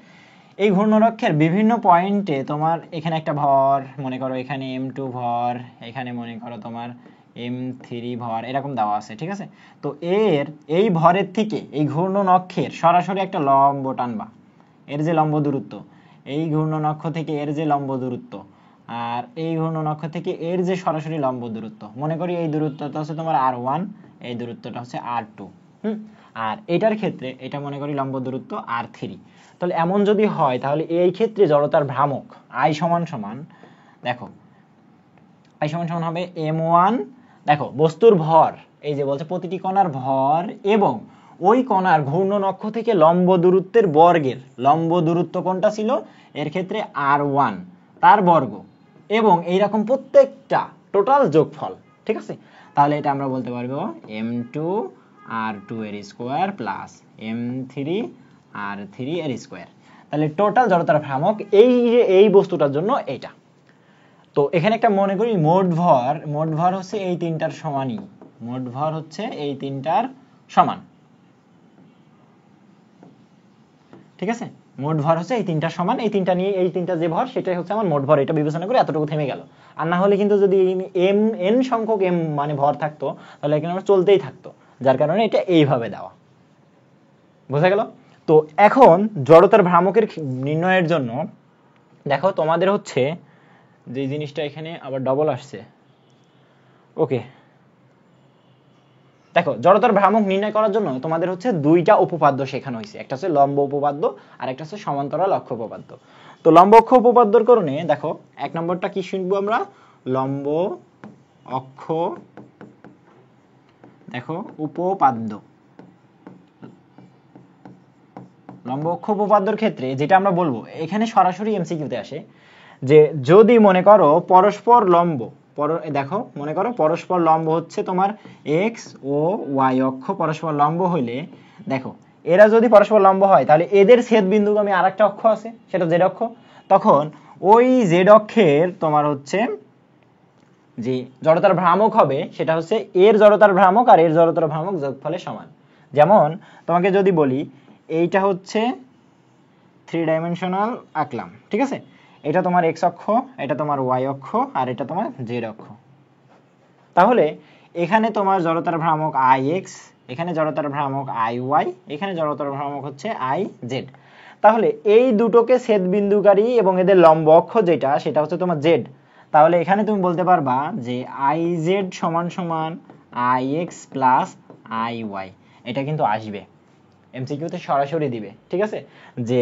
এই ঘূর্ণনক্ষের বিভিন্ন পয়েন্টে তোমার এখানে একটা ভর মনে করো, এখানে m2 ভর, এখানে মনে করো তোমার m3 ভর, এরকম দেওয়া আছে, ঠিক আছে। তো এর এই ভরের থেকে এই ঘূর্ণনক্ষের সরাসরি একটা লম্ব টানবা, এর যে লম্ব দূরত্ব, এই ঘূর্ণনক্ষ থেকে এর যে লম্ব দূরত্ব, আর এই ঘূর্ণনক্ষ থেকে এর যে সরাসরি লম্ব দূরত্ব, মনে করি এই দূরত্বটা হচ্ছে তোমার r1, এই দূরত্বটা হচ্ছে r2, আর এটার ক্ষেত্রে এটা মনে করি লম্ব দূরত্ব r3। তাহলে এমন যদি হয় তাহলে এই ক্ষেত্রে জড়তার ভ্রামক I সমান সমান, দেখো I সমান সমান হবে m1, দেখো বস্তুর ভর, এই যে বলছে প্রতিটি কণার ভর এবং ওই কণার ঘূর্ণনক্ষ থেকে লম্ব দূরত্বের বর্গের, লম্ব দূরত্ব কোনটা ছিল এর ক্ষেত্রে r1, তার বর্গ এবং এইরকম প্রত্যেকটা টোটাল যোগফল, ঠিক আছে। তাহলে এটা আমরা বলতে পারবো m2 r2 এর স্কোয়ার প্লাস m3 r3 এর স্কোয়ার। তাহলে টোটাল জড়তার ভ্রামক এই বস্তুটার জন্য এইটা। তো এখানে একটা মনে করি মোট ভর হচ্ছে এই তিনটার সমানই, মোট ভর হচ্ছে এই তিনটার সমান, ঠিক আছে। মোট ভর হচ্ছে এই তিনটার সমান, এই তিনটা নিয়ে এই তিনটা যে ভর সেটাই হচ্ছে আমার মোট ভর। এটা বিবেচনা করে এতটুকু থেমে গেল। আর না হলে কিন্তু যদি n সংখ্যক m মানে ভর থাকতো তাহলে এখানে আমরা চলতেই থাকতো, যার কারণে এটা এইভাবে দেওয়া। বোঝা গেল? তো এখন জড়তার ভ্রামকের নির্ণয়ের জন্য দেখো তোমাদের হচ্ছে যে জিনিসটা এখানে আবার ডবল আসছে, ওকে, দেখো জড়তার ভ্রামক নির্ণয় করার জন্য তোমাদের হচ্ছে দুইটা উপপাদ্য শেখানো হয়েছে, একটা হচ্ছে লম্ব উপপাদ্য আর একটা হচ্ছে সমান্তরাল অক্ষ উপপাদ্য। তো লম্ব অক্ষ উপপাদ্যর কারণে দেখো এক নম্বরটা কি শুনবো আমরা, লম্ব অক্ষ দেখো উপপাদ্য। লম্ব অক্ষ উপপাদ্যর ক্ষেত্রে যেটা আমরা বলবো এখানে সরাসরি এমসিকিউতে আসে যে যদি মনে করো পরস্পর লম্ব, দেখো মনে করো পরস্পর লম্ব হচ্ছে তোমার এক্স ও ওয়াই অক্ষ পরস্পর লম্ব হইলে, দেখো এরা যদি পরস্পর লম্ব হয় তাহলে এদের ছেদ বিন্দুগামী আরেকটা অক্ষ আছে সেটা জেড অক্ষ, তখন ওই জেড অক্ষের তোমার হচ্ছে যে জড়তার ভ্রামক হবে সেটা হচ্ছে এর জড়তার ভ্রামক আর এর জড়তার ভ্রামক যোগফলের সমান। যেমন তোমাকে যদি বলি এইটা হচ্ছে 3 ডাইমেনশনাল আঁকলাম, ঠিক আছে, এটা তোমার এক্স অক্ষ, এটা তোমার ওয়াই অক্ষ আর এটা তোমার জেড অক্ষ। তাহলে এখানে তোমার জড়তার ভ্রামক আই এক্স, এখানে জড়তার ভ্রামক আই ওয়াই, এখানে জড়তার ভ্রামক হচ্ছে আই জেড। তাহলে এই দুটোকে ছেদ বিন্দুকারী এবং এদের লম্ব অক্ষ যেটা সেটা হচ্ছে তোমার জেড। তাহলে এখানে তুমি বলতে পারবা যে আই জেড সমান সমান I X plus I Y. এটা কিন্তু আসবে এমসিকিউতে সরাসরি দিবে, ঠিক আছে, যে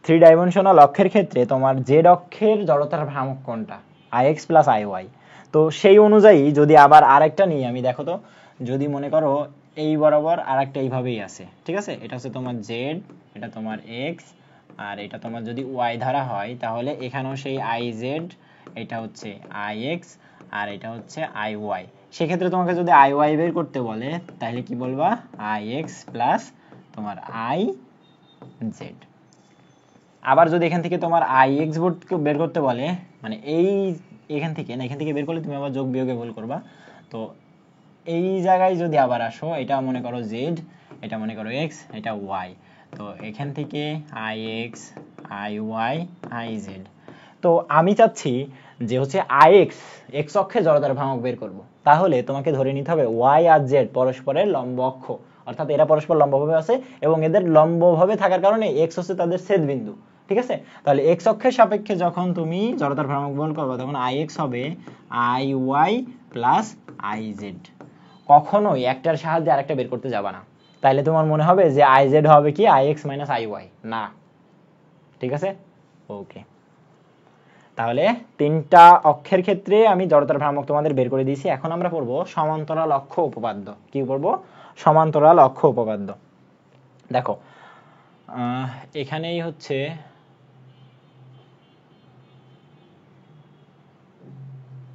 3 ডাইমেনশনাল অক্ষের ক্ষেত্রে তোমার জেড অক্ষের জড়তার ভ্রামক কোনটা, I X plus I Y. তো সেই অনুযায়ী যদি আবার আরেকটা নিই আমি, দেখো তো যদি মনে করো এই বরাবর আরেকটা এইভাবেই আছে, ঠিক আছে, এটা হচ্ছে তোমার জেড, এটা তোমার এক্স আর এটা তোমার যদি ওয়াই ধরা হয় তাহলে এখানেও সেই আই জেড, এটা হচ্ছে আই এক্স আর এটা হচ্ছে আই ওয়াই। সেক্ষেত্রে তোমাকে যদি আই ওয়াই বের করতে বলে তাহলে কি বলবা, আই এক্স প্লাস তোমার আই জেড। আবার যদি এখান থেকে তোমার আই এক্স বের করতে বলে, মানে এই এখান থেকে না, এখান থেকে বের করলে তুমি আবার যোগ বিয়োগে ভুল করবা। তো এই জায়গায় যদি আবার আসো, এটা মনে করো জেড, এটা মনে করো এক্স, এটা ওয়াই, তো এখান থেকে I X I Y I Z. তো আমি চাচ্ছি যে হচ্ছে আই এক্স, এক্স অক্ষে জড়তার ভ্রামক বের করব, তাহলে তোমাকে ধরে নিতে হবে ওয়াই আর জেড পরস্পরের লম্ব অক্ষ, অর্থাৎ এরা পরস্পর লম্বভাবে আছে এবং এদের লম্বভাবে থাকার কারণে এক্স হচ্ছে তাদের ছেদ বিন্দু, ঠিক আছে। তাহলে এক্স অক্ষের সাপেক্ষে যখন তুমি জড়তার ভ্রামক বের করবে তখন আই এক্স হবে I Y plus I Z. কখনোই একটার সাহায্যে আরেকটা বের করতে যাবা না, তাইলে তোমার মনে হবে যে আই জেড হবে কি I X minus I Y, না, ঠিক আছে, ওকে। তাহলে তিনটা অক্ষের ক্ষেত্রে আমি জড়তার ভ্রামক তোমাদের বের করে দিয়েছি। এখন আমরা পড়বো সমান্তরাল অক্ষ উপপাদ্য। কি পড়বো? সমান্তরাল অক্ষ উপপাদ্য। দেখো এখানেই হচ্ছে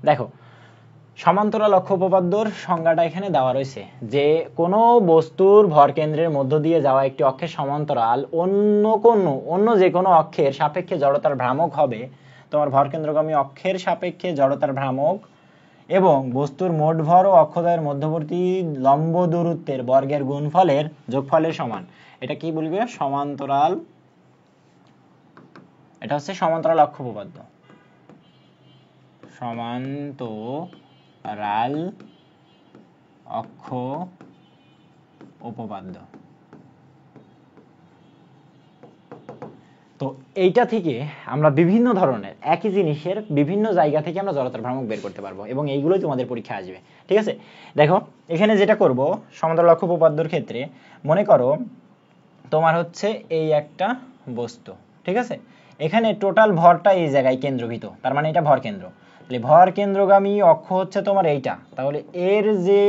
দেখো সমান্তরাল অক্ষ উপপাদ্যর সংজ্ঞাটা এখানে দেওয়া রয়েছে যে কোনো বস্তুর ভরকেন্দ্রের মধ্য দিয়ে যাওয়া একটি অক্ষের সমান্তরাল অন্য যে কোনো অক্ষের সাপেক্ষে জড়তার ভ্রামক হবে তোমার ভরকেন্দ্রগামী অক্ষের সাপেক্ষে জড়তার ভ্রামক এবং বস্তুর মোট ভর ও অক্ষদ্বয়ের মধ্যবর্তী লম্ব দূরত্বের বর্গের গুণফলের যোগফলের সমান। এটা কি বলবে? সমান্তরাল, এটা হচ্ছে সমান্তরাল অক্ষ উপপাদ্য। সমান্তরাল অক্ষ উপপাদ্য। তো এইটা থেকে আমরা বিভিন্ন ধরনের একই জিনিসের বিভিন্ন জায়গা থেকে আমরা জড়তার ভ্রামক বের করতে পারবো এবং এইগুলোই তোমাদের পরীক্ষায় আসবে। ঠিক আছে, দেখো এখানে যেটা করব সমান্তরাল অক্ষ উপপাদ্যর ক্ষেত্রে, মনে করো তোমার হচ্ছে এই একটা বস্তু, ঠিক আছে, এখানে টোটাল ভরটা এই জায়গায় কেন্দ্রভূত, তার মানে এটা ভর কেন্দ্র। তাহলে ভর কেন্দ্রগামী অক্ষ হচ্ছে তোমার এইটা, তাহলে এর যে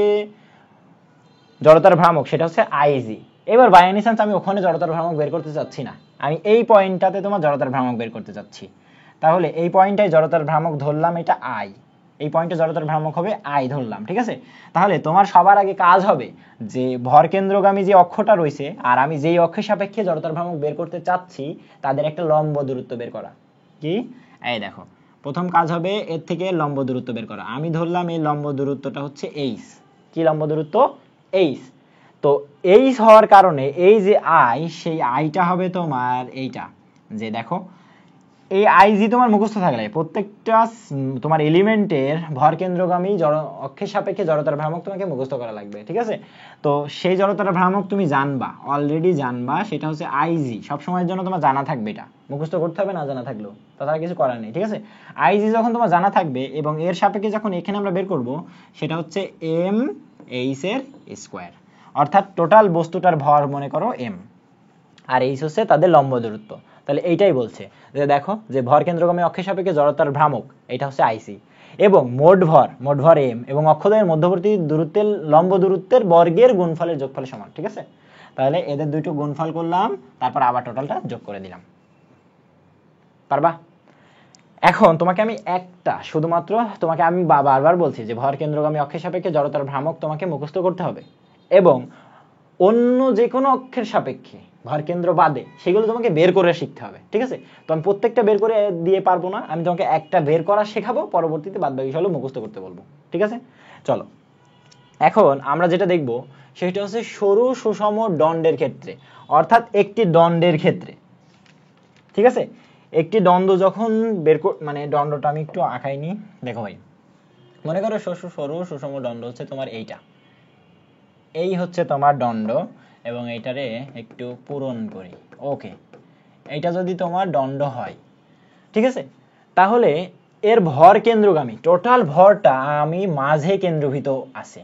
জড়তার ভ্রামক সেটা হচ্ছে আইজি। এবার বাই এনি চান্স আমি ওখানে জড়তার ভ্রামক বের করতে চাচ্ছি না, আমি এই পয়েন্টটাতে তোমার জড়তার ভ্রামক বের করতে চাচ্ছি, তাহলে এই পয়েন্টটায় জড়তার ভ্রামক ধরলাম এটা আই, এই পয়েন্টে জড়তার ভ্রামক হবে আই ধরলাম। ঠিক আছে, তাহলে তোমার সবার আগে কাজ হবে যে ভর কেন্দ্রগামী যে অক্ষটা রয়েছে আর আমি যেই অক্ষের সাপেক্ষে জড়তার ভ্রামক বের করতে চাচ্ছি তাদের একটা লম্ব দূরত্ব বের করা। কি? এই দেখো প্রথম কাজ হবে এর থেকে লম্ব দূরত্ব বের করা। আমি ধরলাম এই লম্ব দূরত্বটা হচ্ছে এইচ। কি লম্ব দূরত্ব? এইচ। তো এইচ হওয়ার কারণে এই যে আই, সেই আইটা হবে তোমার এইটা, যে দেখো এই আইজি তোমার মুখস্থ থাকলে প্রত্যেকটা তোমার এলিমেন্টের ভর কেন্দ্রগামী অক্ষের সাপেক্ষে জড়তার ভ্রামক তোমাকে মুখস্থ করা লাগবে। ঠিক আছে, তো সেই জড়তার ভ্রামক তুমি জানবা, অলরেডি জানবা, সেটা হচ্ছে আইজি। সবসময়ের জন্য তোমার জানা থাকবে, এটা মুখস্থ করতে হবে না জানা থাকলেও, তাছাড়া কিছু করার নেই। ঠিক আছে, আইজি যখন তোমার জানা থাকবে এবং এর সাপেক্ষে যখন এখানে আমরা বের করব সেটা হচ্ছে এম এইচ এর স্কোয়ার, অর্থাৎ টোটাল বস্তুটার ভর মনে করো এম, আর এইচ হচ্ছে তাদের লম্ব দূরত্ব। তাহলে এইটাই বলছে যে দেখো যে ভর কেন্দ্রগামী অক্ষের সাপেক্ষে জড়তার ভ্রামক এটা হচ্ছে আইসি এবং মোট ভর এম এবং অক্ষদ্বয়ের মধ্যবর্তী দূরত্বের লম্ব দূরত্বের বর্গের গুণফলের যোগফলের সমান। ঠিক আছে, তাহলে এদের দুটো গুণফল করলাম, তারপর আবার টোটালটা যোগ করে দিলাম। পারবা? এখন তোমাকে আমি একটা শুধুমাত্র তোমাকে আমি বারবার বলছি যে ভর কেন্দ্রগামী অক্ষের সাপেক্ষে জড়তার ভ্রামক তোমাকে মুখস্থ করতে হবে এবং অন্য যে কোনো অক্ষের সাপেক্ষে ভর কেন্দ্র বাদে সেগুলো তোমাকে বের করে শিখতে হবে। ঠিক আছে, তো আমি প্রত্যেকটা বের করে দিয়ে পারবো না, আমি তোমাকে একটা বের করা শেখাবো, পরবর্তীতে বাদ বাকি সব মুখস্থ করতে বলবো। ঠিক আছে, চলো এখন আমরা যেটা দেখবো সেটা হচ্ছে সরু সুষম দণ্ডের ক্ষেত্রে, অর্থাৎ একটি দণ্ডের ক্ষেত্রে। ঠিক আছে, একটি দণ্ড যখন মানে দণ্ডটা আমি একটু আঁকাইনি, দেখো ভাই, মনে করো সরু সুষম দণ্ড হচ্ছে তোমার এইটা, এই হচ্ছে তোমার দণ্ড এবং এইটারে একটু পূরণ করি। ওকে, এইটা যদি তোমার দণ্ড হয়, ঠিক আছে, তাহলে এর ভর কেন্দ্রগামী টোটাল ভরটা আমি মাঝে কেন্দ্রভূত আছে,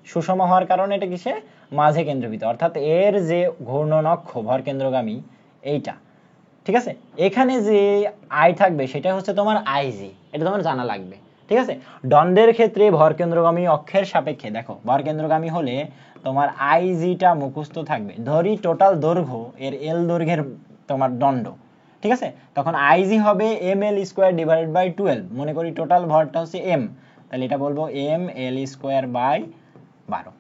সুষম হওয়ার কারণে এটা কিসে? মাঝে কেন্দ্রভূত, অর্থাৎ এর যে ঘূর্ণনক্ষ ভর কেন্দ্রগামী এইটা। ঠিক আছে, এখানে যে আই থাকবে সেটা হচ্ছে তোমার আইজি, এটা তোমার জানা লাগবে। ঠিক আছে, দণ্ডের ক্ষেত্রে ভর কেন্দ্রগামী অক্ষের সাপেক্ষে দেখো ভর কেন্দ্রগামী হলে তোমার আইজিটা মুখস্থ থাকবে। ধরি টোটাল দৈর্ঘ্য এর এল দৈর্ঘ্যের তোমার দণ্ড, ঠিক আছে, তখন আইজি হবে M L square divided by 12। মনে করি টোটাল ভরটা হচ্ছে এম, তাহলে এটা বলবো এম এল স্কোয়ার বাই 12।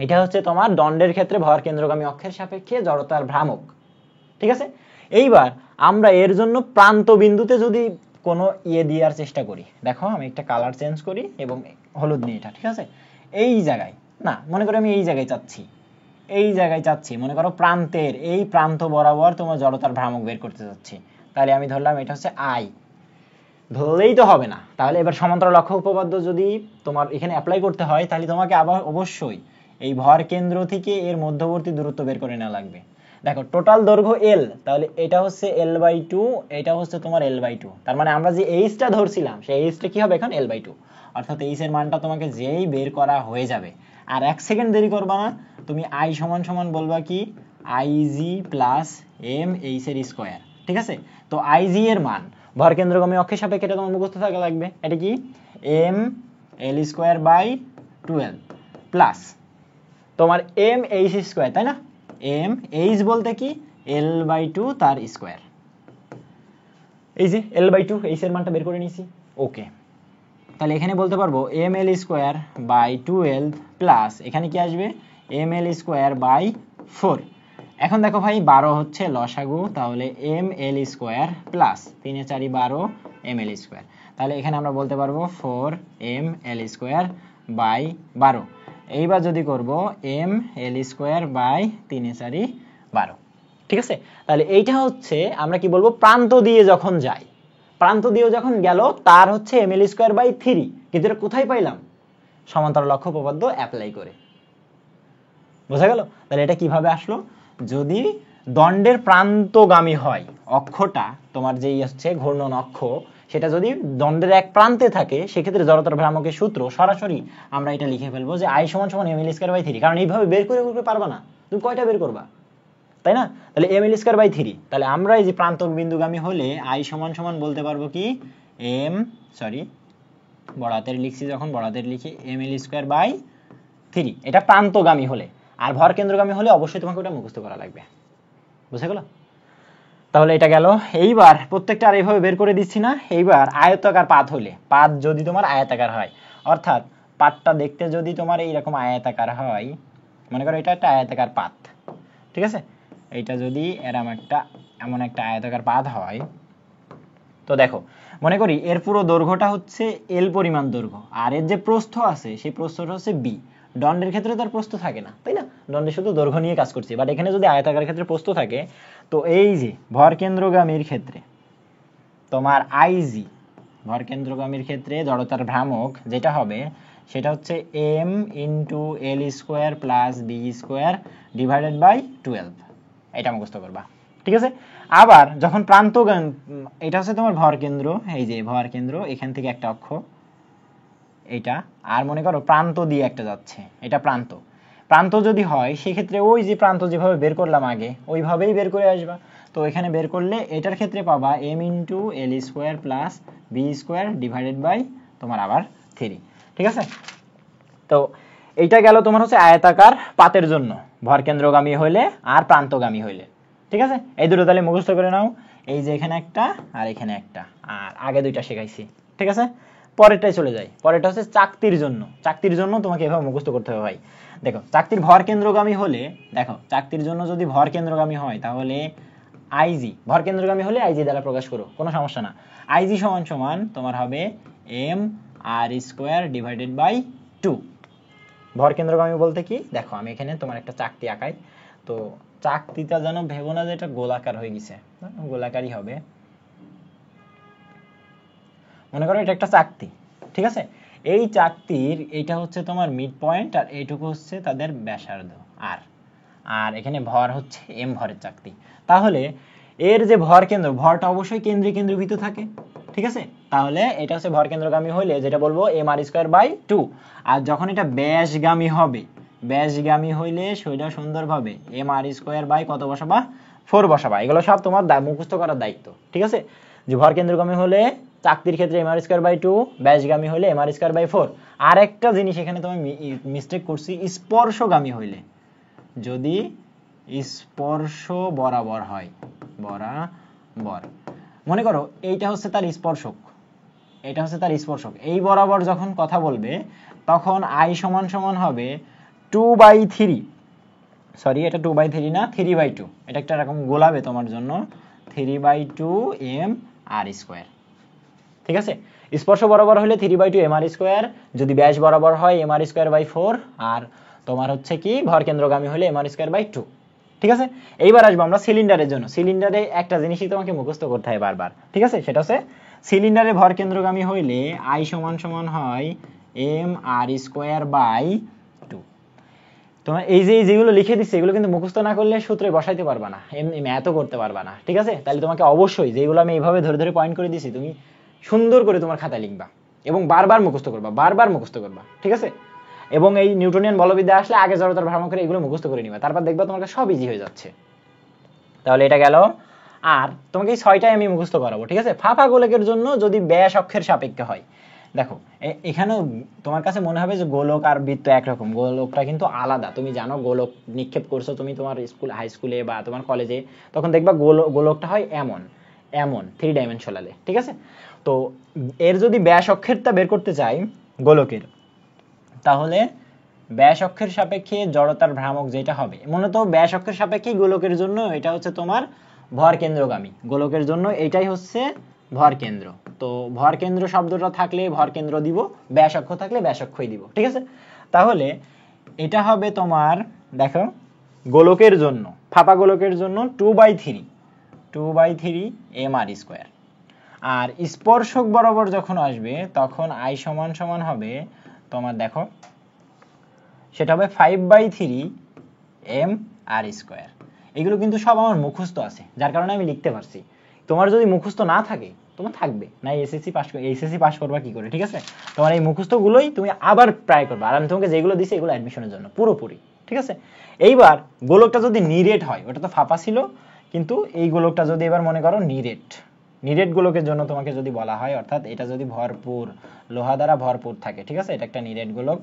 এটা হচ্ছে তোমার দণ্ডের ক্ষেত্রে ভর কেন্দ্রগামী অক্ষের সাপেক্ষে জড়তার ভ্রামক। ঠিক আছে, এইবার আমরা এর জন্য প্রান্ত বিন্দুতে যদি কোনো দেওয়ার চেষ্টা করি, দেখো আমি একটা কালার চেঞ্জ করি এবং হলুদ নিয়ে এটা। ঠিক আছে, এই জায়গায় না, মনে করো আমি এই জায়গায় চাচ্ছি, এই জায়গায় চাচ্ছি, মনে করো প্রান্তের এই প্রান্ত বরাবর তোমার জড়তার ভ্রামক বের করতে চাচ্ছি, তাহলে আমি ধরলাম এটা হচ্ছে আই। ধরলেই তো হবে না, তাহলে এবার সমান্তরাল অক্ষ উপপাদ্য যদি তোমার এখানে অ্যাপ্লাই করতে হয় তাহলে তোমাকে আবার অবশ্যই এই ভর কেন্দ্র থেকে এর মধ্যবর্তী দূরত্ব বের করে নেওয়া লাগবে। দেখো টোটাল দৈর্ঘ্য এল, তাহলে এটা হচ্ছে l/2, এটা হচ্ছে তোমার l/2, তার মানে আমরা যে এইচটা ধরছিলাম সেই এইচটা কি হবে এখন l/2, অর্থাৎ এইচ এর মানটা তোমাকে যেই বের করা হয়ে যাবে আর 1 সেকেন্ড দেরি করবা না, তুমি আই সমান সমান বলবা কি আইজি প্লাস এম এইচ এর স্কোয়ার। ঠিক আছে, তো আইজি এর মান ভর কেন্দ্রগামী অক্ষের সাপেক্ষে এটা তোমার মুখস্থ থাকা লাগবে, এটা কি M L square by 12 plus তোমার এম এইচ স্কোয়ার, তাই না, এম এইচ বলতে কি l/2 তার স্কোয়ার, এই যে l/2 এইচ এর মানটা বের করে নিয়েছি। ওকে, তাহলে এখানে বলতে পারবো ml স্কোয়ার বাই 12 প্লাস এখানে কি আসবে ml স্কোয়ার বাই 4। এখন দেখো ভাই 12 হচ্ছে লসাগু, তাহলে ml স্কোয়ার প্লাস 3 এ 4 12 ml স্কোয়ার। তাহলে এখানে আমরা বলতে পারবো 4 ml স্কোয়ার বাই 12। এইবার যদি করব ml স্কোয়ার বাই 3 এ 4 12, ঠিক আছে। তাহলে এইটা হচ্ছে আমরা কি বলবো প্রান্ত দিয়ে যখন যাই, প্রান্ত দিয়ে যখন গেল তার হচ্ছে ml স্কোয়ার বাই 3, কিন্তু এটা কোথায় পাইলাম সমান্তরাল অক্ষ উপপাদ্য অ্যাপ্লাই করে। বোঝা গেল? তাহলে এটা কিভাবে আসলো, যদি দণ্ডের প্রান্তগামী হয় অক্ষটা, তোমার যেই হচ্ছে ঘূর্ণন অক্ষ, সেটা যদি দণ্ডের এক প্রান্তে থাকে, সেক্ষেত্রে জড়তার ভ্রামকের সূত্র সরাসরি আমরা এটা লিখে ফেলবো যে I সমান সমান ml স্কয়ার বাই 3, কারণ এইভাবে বের করে করতে পারবা না, তুমি কয়টা বের করবা, তাই না? তাহলে ml স্কয়ার বাই 3, তাহলে আমরা এই যে প্রান্তক বিন্দুগামী হলে I সমান সমান বলতে পারবো কি বড় হাতের লিখছি, যখন বড় হাতের লিখি ml স্কয়ার বাই 3, এটা প্রান্তগামী হলে। আর ভর কেন্দ্রগামী হলে অবশ্যই তোমাকে ওটা মুখস্থ করা লাগবে। বুঝা গেল? তাহলে এটা গেল। এইবার প্রত্যেকটা আর এইভাবে বের করে দিচ্ছি না, এইবার আয়তাকার পাত হলে, পাত যদি তোমার আয়তাকার হয়, অর্থাৎ পাতটা দেখতে যদি তোমার এইরকম আয়তাকার হয়, মনে করো এটা একটা আয়তাকার পাত, ঠিক আছে, এইটা যদি এমন একটা আয়তাকার পাত হয়, তো দেখো মনে করি এর পুরো দৈর্ঘ্যটা হচ্ছে এল পরিমাণ দৈর্ঘ্য, আর এর যে প্রস্থ আছে সেই প্রস্থটা হচ্ছে বি। দণ্ডের ক্ষেত্রে তার প্রস্থ থাকে না, তাই না, দণ্ডে শুধু দৈর্ঘ্য নিয়ে কাজ করছি, বাট এখানে যদি আয়তাকার ক্ষেত্রে প্রস্থ থাকে, তো এই যে ভর কেন্দ্রগামীর ক্ষেত্রে তোমার আইজি, ভর কেন্দ্রগামীর ক্ষেত্রে জড়তার ভ্রামক যেটা হবে সেটা হচ্ছে m into L square plus B square divided by 12, এটা মুখস্থ করবা, ঠিক আছে। আবার যখন প্রান্তগামী, এটা হচ্ছে তোমার ভর কেন্দ্র, এই যে ভর কেন্দ্র, এখান থেকে একটা অক্ষ এটা, আর মনে করো প্রান্ত দিয়ে একটা যাচ্ছে, এটা প্রান্ত। প্রান্ত যদি হয় সেক্ষেত্রে ওই যে প্রান্ত যেভাবে বের করলাম আগে ওইভাবেই বের করে আসবা। তো এখানে বের করলে এটার ক্ষেত্রে পাবা m into L square plus B square divided by তোমার আবার 3, ঠিক আছে। তো এইটা গেল তোমার হচ্ছে আয়তাকার পাতের জন্য, ভর কেন্দ্রগামী হইলে আর প্রান্তগামী হইলে, ঠিক আছে। এই দুটো তাহলে মুখস্থ করে নাও, এই যে এখানে একটা আর এখানে একটা, আর আগে দুইটা শেখাইছি, ঠিক আছে। পরেরটাই চলে যাই, পরেরটা হচ্ছে চাকতির জন্য। চাকতির জন্য তোমাকে এভাবে মুখস্থ করতে হবে ভাই। দেখো চাকতির ভর কেন্দ্রগামী হলে, দেখো চাকতির জন্য যদি ভর কেন্দ্রগামী হয় তাহলে আইজি, ভর কেন্দ্রগামী হলে আইজি দ্বারা প্রকাশ করো, কোনো সমস্যা না। আইজি সমান সমান তোমার হবে M R square divided by 2। ভর কেন্দ্রগামী বলতে কি, দেখো আমি এখানে তোমার একটা চাকতি আঁকাই, তো চাকতিটা যেন ভেবো না যে এটা গোলাকার হয়ে গেছে, গোলাকারই হবে। মনে করো এটা একটা চাকতি, ঠিক আছে। এই চাকতির এইটা হচ্ছে তোমার মিড পয়েন্ট, আর এইটুকু হচ্ছে তাদের ব্যাসার্ধ আর, আর এখানে ভর হচ্ছে এম ভরের চাকতি। তাহলে এর যে ভর কেন্দ্র, ভরটা অবশ্যই কেন্দ্রে কেন্দ্রীভূত থাকে, ঠিক আছে। তাহলে এটা হচ্ছে ভর কেন্দ্রগামী হলে যেটা বলবো এম আর স্কোয়ার বাই 2, আর যখন এটা ব্যাসগামী হবে, ব্যাসগামী হইলে সেটা সুন্দরভাবে এম আর স্কোয়ার বাই কত বসাবা, 4 বসাবা। এগুলো সব তোমার মুখস্থ করার দায়িত্ব, ঠিক আছে। যে ভর কেন্দ্রগামী হলে চাকতির ক্ষেত্রে এম আর স্কোয়ার বাই 2, ব্যাসগামী হলে এম আর স্কোয়ার বাই 4। আর একটা জিনিস এখানে তুমি মিস্টেক করছি, স্পর্শগামী হইলে, যদি স্পর্শ বরাবর হয়, বরাবর, মনে করো এইটা হচ্ছে তার স্পর্শক, এটা হচ্ছে তার স্পর্শক, এই বরাবর যখন কথা বলবে তখন আই সমান সমান হবে 2/3, সরি এটা 2/3 না, 3/2, এটা একটা এরকম গোলাবে তোমার জন্য, 3/2 এম আর স্কোয়ার, ঠিক আছে। স্পর্শ বরাবর হলে 3/2 এম আর স্কোয়ার, যদি ব্যাস বরাবর হয় এম আর স্কোয়ার বাই 4, আর তোমার হচ্ছে কি ভর কেন্দ্রগামী হলে এম আর স্কোয়ার বাই 2, ঠিক আছে। এইবার আসবো আমরা সিলিন্ডারের জন্য। সিলিন্ডারে একটা জিনিসই তোমাকে মুখস্থ করতে হয় বারবার, ঠিক আছে, সেটা হচ্ছে সিলিন্ডারে ভর কেন্দ্রগামী হইলে আই সমান সমান হয় এম আর স্কোয়ার বাই 2। তোমার এই যে যেগুলো লিখে দিচ্ছে এগুলো কিন্তু মুখস্থ না করলে সূত্রে বসাইতে পারবা না, এমনি ম্যাথও করতে পারবা না, ঠিক আছে। তাহলে তোমাকে অবশ্যই যেগুলো আমি এইভাবে ধরে ধরে পয়েন্ট করে দিছি তুমি সুন্দর করে তোমার খাতায় লিখবা এবং বারবার মুখস্থ করবা, বারবার মুখস্থ করবা, ঠিক আছে। এবং এই নিউটনিয়ান বলবিদ্যা আসলে আগে জড়তার ভ্রামকের এগুলো মুখস্থ করে নিবা, তারপর দেখবা তোমার সব ইজি হয়ে যাচ্ছে। তাহলে এটা গেল। আর তোমাকে এই 6টাই আমি মুখস্থ করাবো, ঠিক আছে। ফাঁপা গোলকের জন্য যদি ব্যাস অক্ষের সাপেক্ষে হয়, দেখো এখানেও তোমার কাছে মনে হবে যে গোলক আর বৃত্ত একরকম, গোলকটা কিন্তু আলাদা। তুমি জানো গোলক নিক্ষেপ করছো তুমি তোমার স্কুল, হাই স্কুলে বা তোমার কলেজে, তখন দেখবা গোলকটা হয় এমন 3 ডাইমেনশনালে, ঠিক আছে। তো এর যদি ব্যাস অক্ষেরটা বের করতে চাই গোলকের, তাহলে ব্যাস অক্ষের সাপেক্ষে জড়তার ভ্রামক যেটা হবে, মূলত ব্যাস অক্ষের সাপেক্ষে গোলকের জন্য এটা হচ্ছে তোমার ভর কেন্দ্রগামী, গোলকের জন্য এটাই হচ্ছে ভর কেন্দ্র। তো ভর কেন্দ্র শব্দটা থাকলে ভর কেন্দ্র দিব, ব্যাস অক্ষ থাকলে ব্যাস অক্ষই দিব, ঠিক আছে। তাহলে এটা হবে তোমার, দেখো গোলকের জন্য, ফাঁপা গোলকের জন্য 2/3 mr²। আর স্পর্শক বরাবর যখন আসবে তখন I সমান সমান হবে তোমার, দেখো সেটা হবে 5/3 mr²। এগুলো কিন্তু সব আমার মুখস্থ আছে, যার কারণে আমি লিখতে পারছি। তোমার যদি মুখস্থ না থাকে, তোমার থাকবে না, এসএসসি পাস করবা কি করে, ঠিক আছে। তোমার এই মুখস্থগুলোই তুমি আবার ট্রাই করবা, আর আমি তোমাকে যেগুলো দিছি এগুলো অ্যাডমিশনের জন্য পুরোপুরি, ঠিক আছে। এইবার গোলকটা যদি নিরেট হয়, ওটা তো ফাঁপা ছিল, কিন্তু এই গোলকটা যদি এবার মনে করো নিরেট গোলকের জন্য তোমাকে যদি বলা হয়, অর্থাৎ এটা যদি ভরপুর লোহা দ্বারা ভরপুর থাকে, ঠিক আছে, এটা একটা নিরেট গোলক।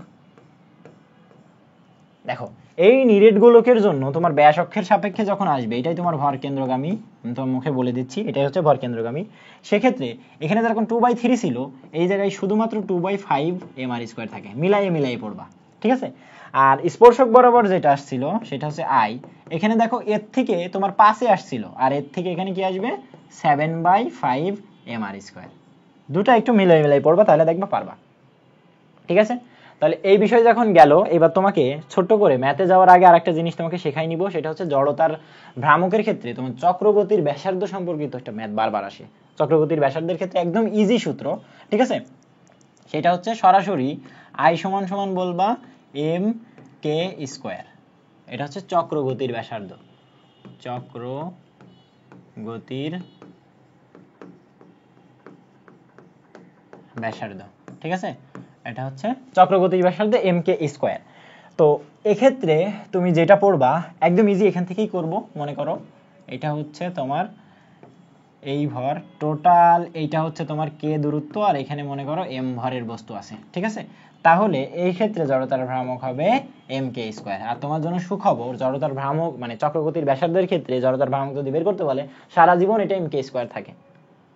দেখো এই নিরেট গোলকের জন্য তোমার ব্যাস অক্ষের সাপেক্ষে যখন আসবে, এটাই তোমার ভর কেন্দ্রগামী, আমি তোমার মুখে বলে দিচ্ছি এটাই হচ্ছে ভর কেন্দ্রগামী। সেক্ষেত্রে এখানে যেরকম 2/3 ছিল, এই জায়গায় শুধুমাত্র 2/5 mr² থাকে, মিলাইয়ে পড়বা, ঠিক আছে। আর স্পর্শক বরাবর যেটা আসছিল সেটা হচ্ছে I, এখানে দেখো এর থেকে তোমার পাশে আসছিল, আর এর থেকে এখানে কি আসবে 7/5 mr²। দুটো একটু মিলাই পড়বা, তাহলে দেখবা পারবা, ঠিক আছে। তাহলে এই বিষয় যখন গেল, এবার তোমাকে ছোট্ট করে ম্যাথে যাওয়ার আগে আরেকটা জিনিস তোমাকে শেখাই নিব, সেটা হচ্ছে জড়তার ভ্রামকের ক্ষেত্রে তোমার চক্রগতির ব্যাসার্ধ সম্পর্কিত একটা ম্যাথ বারবার আসে। চক্রগতির ব্যাসার্ধের ক্ষেত্রে একদম ইজি সূত্র, ঠিক আছে। সেটা হচ্ছে সরাসরি I সমান সমান বলবা mk²। এটা হচ্ছে চক্রগতির ব্যাসার্ধ, চক্রগতির ব্যাসার্ধ, ঠিক আছে। এটা হচ্ছে চক্রগতির ব্যাসার্ধ mk²। তো এক্ষেত্রে তুমি যেটা পড়বা একদম ইজি, এখান থেকেই করব। মনে করো এটা হচ্ছে তোমার এই ভর টোটাল, এইটা হচ্ছে তোমার k দূরত্ব, আর এখানে মনে করো m ভরের বস্তু আছে, ঠিক আছে। তাহলে এই ক্ষেত্রে জড়তার ভ্রামক হবে mk²। আর তোমার জন্য সুখবর, জড়তার ভ্রামক মানে চক্রগতির ব্যাসার্ধের ক্ষেত্রে জড়তার ভ্রামক যদি বের করতে বলে, সারা জীবন এটা mk² থাকে,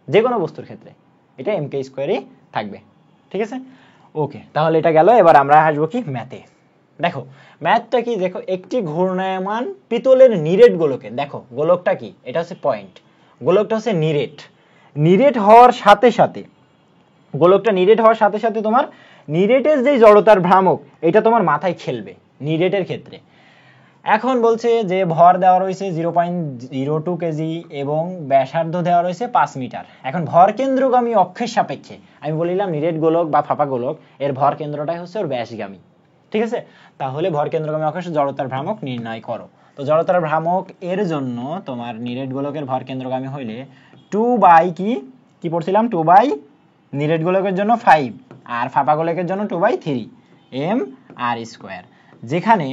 যে কোনো বস্তুর ক্ষেত্রে এটা mk²ই থাকবে, ঠিক আছে। ওকে, তাহলে এটা গেল। এবার আমরা আসবো কি ম্যাথে। দেখো ম্যাথটা কি, দেখো একটি ঘূর্ণায়মান পিতলের নিরেট গোলকে, দেখো গোলকটা কি, এটা হচ্ছে পয়েন্ট, গোলকটা হচ্ছে নিরেট হওয়ার সাথে সাথে, গোলকটা নিরেট হওয়ার সাথে সাথে তোমার নিরেটের যে জড়তার ভ্রামক, এটা তোমার মাথায় খেলবে নিরেটের ক্ষেত্রে। এখন বলছে যে ভর দেওয়া রয়েছে 0.02 কেজি এবং ব্যাসার্ধ দেওয়া রয়েছে 5 মিটার। এখন ভর কেন্দ্রগামী অক্ষের সাপেক্ষে আমি বলিলাম নিরেট গোলক বা ফাঁপা গোলক, এর ভর কেন্দ্রটাই হচ্ছে ওর ব্যাসগামী, ঠিক আছে। তাহলে ভর কেন্দ্রগামী অক্ষের জড়তার ভ্রামক নির্ণয় করো। তো জড়তার ভ্রামক এর জন্য তোমার নিরেট গোলকের ভর কেন্দ্রগামী হইলে 2 কি পড়ছিলাম, 2 নিরেট গোলকের জন্য 5 আর ফাঁপা গোলকের জন্য 2/3 mr²। যেখানে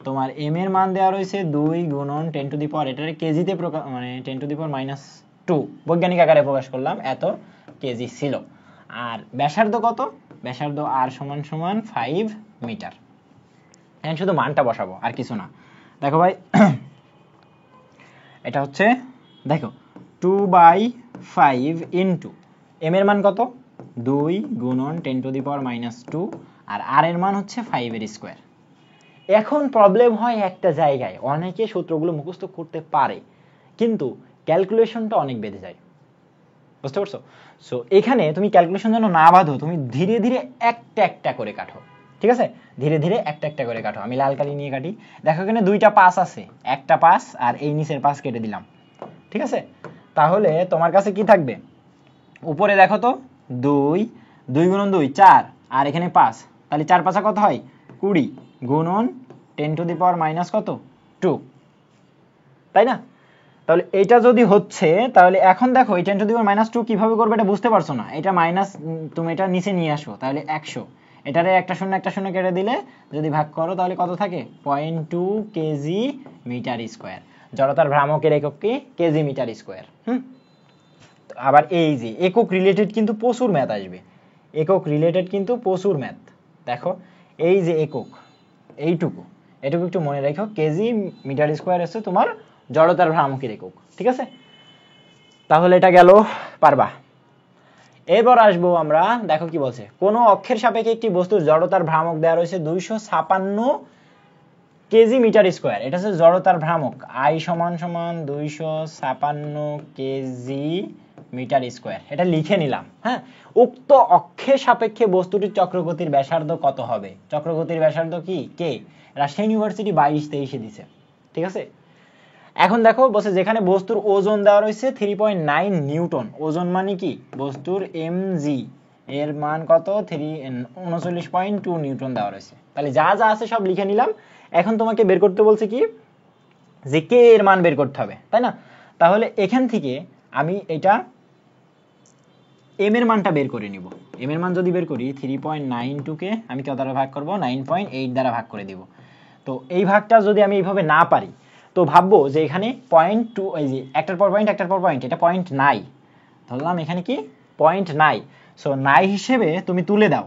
তোমার m এর মান দেওয়া রয়েছে 2 গুণন 10⁻, এটারে কেজিতে মানে 10⁻⁻2 বৈজ্ঞানিক আকারে প্রকাশ করলাম, এত কেজি ছিল। আর ব্যাসার্ধ কত, ব্যাসার্ধ r সমান সমান 5 মিটার। এখন শুধু মানটা বসাবো আর কিছু না। দেখো ভাই এটা হচ্ছে, দেখো 2/5 ইন্টু m এর মান কত, 2 গুণন 10⁻², আর r এর মান হচ্ছে 5 এর স্কয়ার। এখন প্রবলেম হয় একটা জায়গায়, অনেকে সূত্রগুলো মুখস্থ করতে পারে কিন্তু ক্যালকুলেশনটা অনেক বেড়ে যায়, বুঝতে পারছো। সো এখানে তুমি ক্যালকুলেশন যেন না বাঁধো, তুমি ধীরে ধীরে একটা করে কাটো, ঠিক আছে, ধীরে ধীরে একটা করে কাটো। আমি লাল কালি নিয়ে কাটি। দেখো এখানে দুইটা পাস আছে, একটা পাস আর এই নিচের পাস কেটে দিলাম, ঠিক আছে। তাহলে তোমার কাছে কি থাকবে, উপরে দেখো তো 2 গুণন 2 4, আর এখানে 5, তাহলে 4 5 কত হয় 20 গুণন 10⁻², তাই না। তাহলে এটা যদি হচ্ছে, তাহলে এখন দেখো এই 10⁻² কিভাবে করবে এটা বুঝতে পারছো না, এটা মাইনাস, তুমি এটা নিচে নিয়ে আসো, তাহলে 100, এটারে একটা শূন্য কেটে দিলে যদি ভাগ করো তাহলে কত থাকে 0.2 কেজি মিটার স্কয়ার। জড়তার ভ্রামকের একক কি, কেজি মিটার স্কয়ার। আবার এই যে একক রিলেটেড কিন্তু প্রচুর ম্যাথ আসবে, একক রিলেটেড কিন্তু প্রচুর ম্যাথ। দেখো এই যে একক, এটুকু একটু মনে রাখো, কেজি মিটার স্কয়ার হচ্ছে তোমার জড়তার ভ্রামকের একক, ঠিক আছে। তাহলে এটা গেল, পারবা। এরপর আসবো আমরা, দেখো কি বলছে, কোন অক্ষের সাপেক্ষে একটি বস্তুর জড়তার ভ্রামক দেওয়া রয়েছে 256 কেজি মিটার স্কোয়ার। এটা হচ্ছে জড়তার ভ্রামক, আই সমান সমান 256 কেজি মিটার স্কোয়ার। এটা লিখে নিলাম। হ্যাঁ, উক্ত অক্ষের সাপেক্ষে বস্তুটির চক্রগতির ব্যাসার্ধ কত হবে? চক্রগতির ব্যাসার্ধ কি কে? রাজশাহী ইউনিভার্সিটি 22-23 দিছে। ঠিক আছে, এখন দেখো বলছে যেখানে বস্তুর ওজন দেওয়া রয়েছে 3.9 নিউটন। ওজন মানে কি? বস্তুর এমজি এর মান কত? 39.2 নিউটন দেওয়া রয়েছে। তাহলে যা যা আছে সব লিখে নিলাম। এখন তোমাকে বের করতে বলছে কি, যে কে এর মান বের করতে হবে, তাই না? তাহলে এখান থেকে আমি এটা এম এর মানটা বের করে নিব। এম এর মান যদি বের করি 3.92 কে আমি কত দ্বারা ভাগ করব? 9.8 দ্বারা ভাগ করে দিব। তো এই ভাগটা যদি আমি এইভাবে না পারি, তো ভাববো যে এখানে 0.2, এই যে একটার পর পয়েন্ট একটার পর পয়েন্ট, এটা পয়েন্ট নাই, ধরলাম এখানে কি পয়েন্ট নাই। সো নাই হিসেবে তুমি তুলে দাও,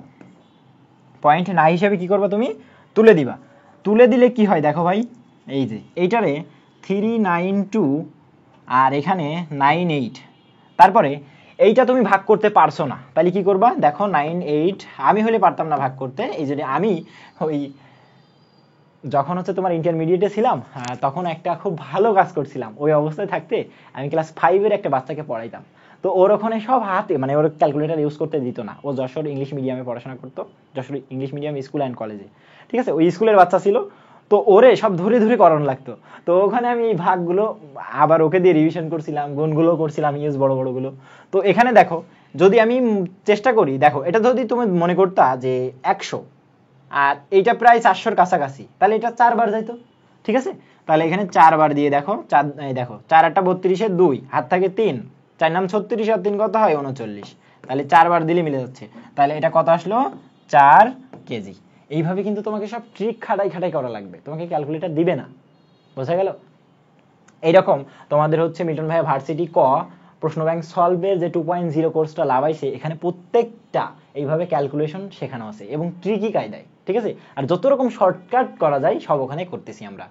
পয়েন্ট নাই হিসেবে কি করবা? তুমি তুলে দিবা। তুলে দিলে কি হয় দেখো ভাই, এই যে এইটারে 392 আর এখানে 98, তারপরে এইটা তুমি ভাগ করতে পারছো না, তাহলে কি করবা? দেখো 98, আমি হলে পারতাম না ভাগ করতে, এই জন্য আমি ওই যখন হচ্ছে তোমার ইন্টারমিডিয়েটে ছিলাম তখন একটা খুব ভালো কাজ করছিলাম। ওই অবস্থায় থাকতে আমি ক্লাস 5-এর একটা বাচ্চাকে পড়াইতাম। তো ওর ওখানে সব হাতে, মানে ওর ক্যালকুলেটর ইউজ করতে দিত না। ও যশোর ইংলিশ মিডিয়ামে পড়াশোনা করতো, Jessore English medium school and কলেজে। ঠিক আছে, ওই স্কুলের বাচ্চা ছিল। তো ওরে সব ধরে ধরে করানো লাগতো। তো ওখানে আমি এই ভাগগুলো আবার ওকে দিয়ে রিভিশন করছিলাম, গুণগুলো করছিলাম, ইউজ বড় বড়গুলো। তো এখানে দেখো যদি আমি চেষ্টা করি, দেখো এটা যদি তুমি মনে করতা যে 100 আর এইটা প্রায় 400-র কাছাকাছি, তাহলে এটা 4 বার যাইতো। ঠিক আছে, তাহলে এখানে 4 বার দিয়ে দেখো, দেখো 4 8 32 এর 2 হাত থাকে 3, 4 নাম 36 আর 3 কত হয়? 39। তাহলে 4 বার দিলে মিলে যাচ্ছে। তাহলে এটা কত আসলো? 4 কেজি। এইভাবে কিন্তু তোমাকে সব ট্রিক খাটাই খাটাই করা লাগবে, তোমাকে ক্যালকুলেটর দিবে না। বোঝা গেল? এইরকম তোমাদের হচ্ছে মিল্টন ভাইয়া ভার্সিটি ক প্রশ্ন ব্যাংক সলভের যে 2.0 কোর্সটা লাভাইছে, এখানে প্রত্যেকটা এইভাবে ক্যালকুলেশন শেখানো আছে এবং ট্রিকি কায়দায়। ঠিক আছে, আর যত রকম শর্টকাট করা যায় সব ওখানে করতেছি আমরা।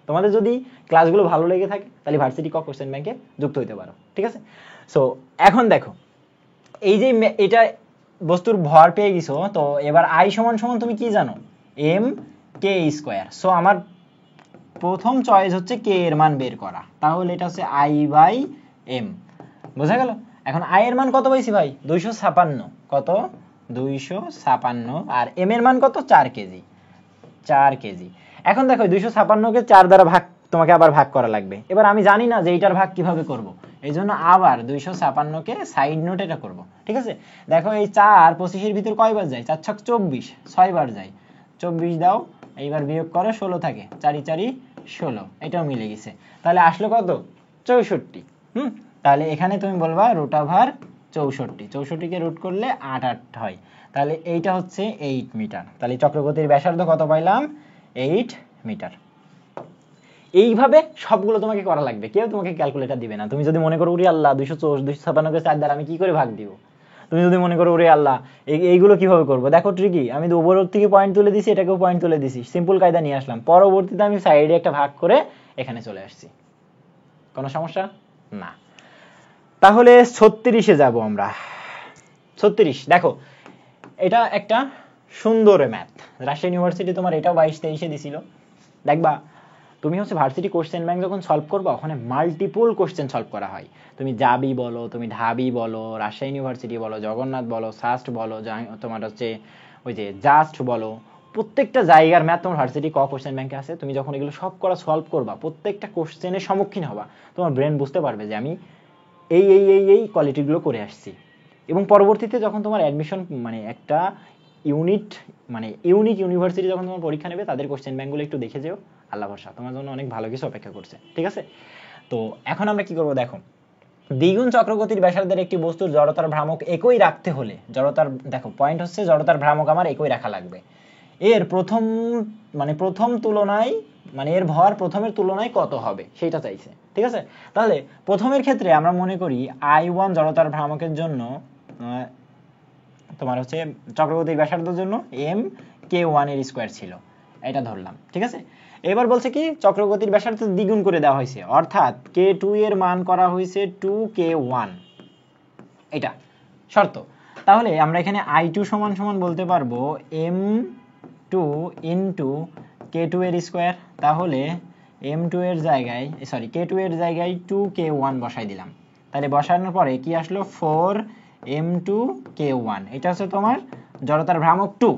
তোমাদের যদি ক্লাসগুলো ভালো লেগে থাকে তাহলে ভার্সিটি ক কোশ্চেন ব্যাংকে যুক্ত হইতে পারো। ঠিক আছে, সো এখন দেখো এই যে এটা বস্তুর ভর পেয়ে গেছো, তো এবার আই সমান সমান তুমি কি জানো? M K square. সো আমার প্রথম চয়েস হচ্ছে কে এর মান বের করা, তাহলে এটা হচ্ছে আই বাই এম। বোঝা গেল? এখন আই এর মান কত পাইছি ভাই? 256। কত? 256। আর এম এর মান কত? 4 কেজি। 4 কেজি। এখন দেখো 256 কে 4 দ্বারা ভাগ, তোমাকে আবার ভাগ করা লাগবে। এবার আমি জানি না যে এইটার ভাগ কিভাবে করব, এই জন্য আবার 256 কে সাইড নোট এটা করব। ঠিক আছে, দেখো এই 4 25-এর ভিতর কয়বার যায়? 4 ছক 24, 6 বার যায়। 24 দাও, এইবার বিয়োগ করে 16 থাকে, 4 4 16, এটাও মিলে গেছে। তাহলে আসলো কত? 64। তাহলে এখানে তুমি বলবা রুট ওভার 64। 64 কে রুট করলে 8 8 হয়। তাহলে এইটা হচ্ছে 8 মিটার। তাহলে চক্রগতির ব্যাসার্ধ কত পাইলাম? 8 মিটার। এইভাবে সবগুলো তোমাকে করা লাগবে, কেউ তোমাকে ক্যালকুলেটর দিবে না। তুমি যদি মনে করো উরি আল্লাহ 256 কে 4 দ্বারা আমি কি করে ভাগ দিব, তুমি যদি মনে করো উরি আল্লাহ এইগুলো কিভাবে করবো, দেখো ট্রিকি, আমি তো উপর থেকে পয়েন্ট তুলে দিছি, এটাকেও পয়েন্ট তুলে দিছি, সিম্পল কায়দা নিয়ে আসলাম, পরবর্তীতে আমি সাইডে একটা ভাগ করে এখানে চলে আসছি। কোনো সমস্যা না। তাহলে 36-এ যাব আমরা। 36 দেখো, এটা একটা সুন্দর ম্যাথ। রাজশাহী ইউনিভার্সিটি তোমার এটাও 22-23-এ দিছিল। দেখবা তুমি হচ্ছে ভার্সিটি কোশ্চেন ব্যাংক যখন সলভ করবা, ওখানে মাল্টিপল কোশ্চেন সলভ করা হয়। তুমি জাবি বলো, তুমি ঢাবি বলো, রাজশাহী ইউনিভার্সিটি বলো, জগন্নাথ বলো, সাস্ট বলো, তোমার হচ্ছে ওই যে জাস্ট বলো, প্রত্যেকটা জায়গার ম্যাথ তোমার ভার্সিটি ক কোশ্চেন ব্যাংকে আছে। তুমি যখন এগুলো সব করা সলভ করবা, প্রত্যেকটা কোশ্চেনের সম্মুখীন হবা, তোমার ব্রেন বুঝতে পারবে যে আমি এই এই এই এই কোয়ালিটিগুলো করে আসছি। এবং পরবর্তীতে যখন তোমার অ্যাডমিশন, মানে একটা ইউনিক ইউনিভার্সিটি যখন তোমার পরীক্ষা নেবে, তাদের কোশ্চেন ব্যাংকগুলো একটু দেখে যেও, আল্লাহ ভরসা, তোমার জন্য অনেক ভালো কিছু অপেক্ষা করছে। ঠিক আছে, তো এখন আমরা কি করবো দেখো, দ্বিগুণ চক্রগতির ব্যাসার্ধের একটি বস্তুর জড়তার ভ্রামক একই রাখতে হলে, জড়তার দেখো পয়েন্ট হচ্ছে জড়তার ভ্রামক আমার একই রাখা লাগবে। এর প্রথম তুলনায়, মানে এর ভর প্রথমের তুলনায় কত হবে সেটা চাইছে। ঠিক আছে, তাহলে প্রথমের ক্ষেত্রে আমরা মনে করি I1 জড়তার ভ্রামকের জন্য তোমার হচ্ছে চক্রগতির ব্যাসার্ধের জন্য mk1 এর স্কয়ার ছিল, এটা ধরলাম। ঠিক আছে, এবার বলছে কি চক্রগতির ব্যাসার্ধ দ্বিগুণ করে দেওয়া হয়েছে, অর্থাৎ k2 এর মান করা হয়েছে 2k1, এটা শর্ত। তাহলে আমরা এখানে I2 সমান সমান বলতে পারবো m2 ইন্টু k2 এর স্কোয়ার। তাহলে m2 এর জায়গায় সরি k2 এর জায়গায় 2k1 বসাই দিলাম। তাহলে বসানোর পরে কি আসলো 4m2k1। এটা হচ্ছে তোমার জড়তার ভ্রামক 2।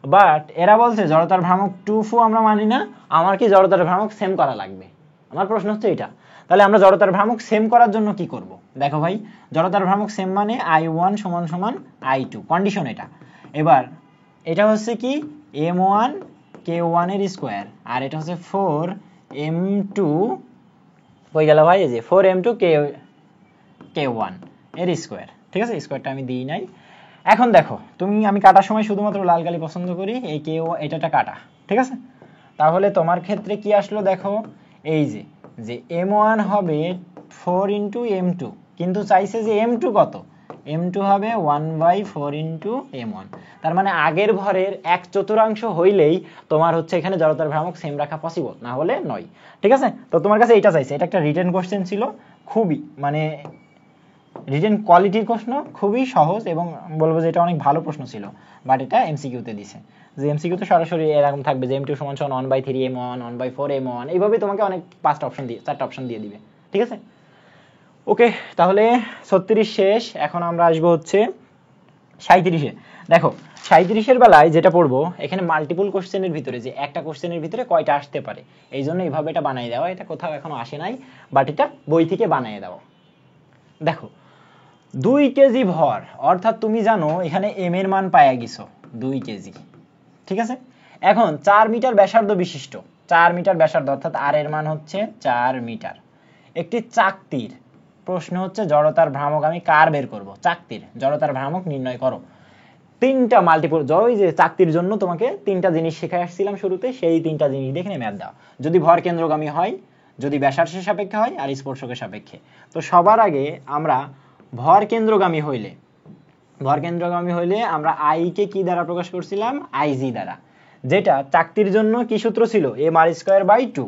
বাট এরা বলছে জড়তার ভ্রামক 2 আমরা মানি না, আমার কি জড়তার ভ্রামক সেম করা লাগবে। আমার প্রশ্ন হচ্ছে এটা। তাহলে আমরা জড়তার ভ্রামক সেম করার জন্য কি করব? দেখো ভাই, জড়তার ভ্রামক সেম মানে I1 সমান সমান I2, কন্ডিশন এটা। এবার এটা হচ্ছে কি m1 k1 এর স্কোয়ার, আর এটা হচ্ছে 4m2 হয়ে গেল ভাই, এই যে 4m2 k1 এর স্কোয়ার। ঠিক আছে, স্কোয়ারটা আমি দিই নাই। এখন দেখো আমি কাটার সময় শুধুমাত্র লাল কালি পছন্দ করি, এই এটা কাটা। ঠিক আছে, তাহলে তোমার ক্ষেত্রে কি আসলো দেখো, এই যে m1 হবে 4 ইন্টু m2, কিন্তু চাইছে যে m2 কত, m2 হবে 1/4 ইন্টু m1। তার মানে আগের ভরের 1/4 হইলেই তোমার হচ্ছে এখানে জড়তার ভ্রামক সেম রাখা পসিবল, না হলে নয়। ঠিক আছে, তো তোমার কাছে এটা চাইছে, এটা একটা রিটেন কোশ্চেন ছিল, খুবই মানে রিটেন কোয়ালিটির প্রশ্ন, খুবই সহজ এবং বলবো যে এটা অনেক ভালো প্রশ্ন ছিল। বাট এটা এমসিকিউতে দিছে, যে এমসিকিউতে সরাসরি এরকম থাকবে যে m2 সমান সমান 1/3 m1 1/4 m1, এইভাবে তোমাকে অনেক 5টা অপশন দিয়ে 4টা অপশন দিয়ে দিবে। ঠিক আছে, ওকে, তাহলে 36 শেষ। এখন আমরা আসবো হচ্ছে 37-এ। দেখো 37-এর বেলায় যেটা পড়বো, এখানে মাল্টিপল কোশ্চেনের ভিতরে যে একটা কোশ্চেনের ভিতরে কয়টা আসতে পারে, এই জন্য এইভাবে এটা বানিয়ে দেওয়া। এটা কোথাও এখনো আসে নাই, বাট এটা বই থেকে বানিয়ে দেওয়া। দেখো 2 কেজি ভর, অর্থাৎ তুমি জানো এখানে m এর মান পাইয়া গেছো 2 কেজি। ঠিক আছে, এখন 4 মিটার ব্যাসার্ধ বিশিষ্ট, 4 মিটার ব্যাসার্ধ অর্থাৎ r এর মান হচ্ছে 4 মিটার একটি চাকতির। প্রশ্ন হচ্ছে জড়তার ভ্রামক আমি কার বের করব, চাকতির জড়তার ভ্রামক নির্ণয় করো। তিনটা মাল্টিপল, ওই যে চাকতির জন্য তোমাকে 3টা জিনিস শেখাই আসছিলাম শুরুতে, সেই 3টা জিনিস দেখে ম্যাথ দাও। যদি ভর কেন্দ্রগামী হয়, যদি ব্যাসার্ধের সাপেক্ষে হয়, আর স্পর্শকের সাপেক্ষে। তো সবার আগে আমরা ভর কেন্দ্রগামী হইলে আমরা I কে কি দ্বারা প্রকাশ করছিলাম, IG দ্বারা, যেটা চাকতির জন্য কি সূত্র ছিল, mr²/2,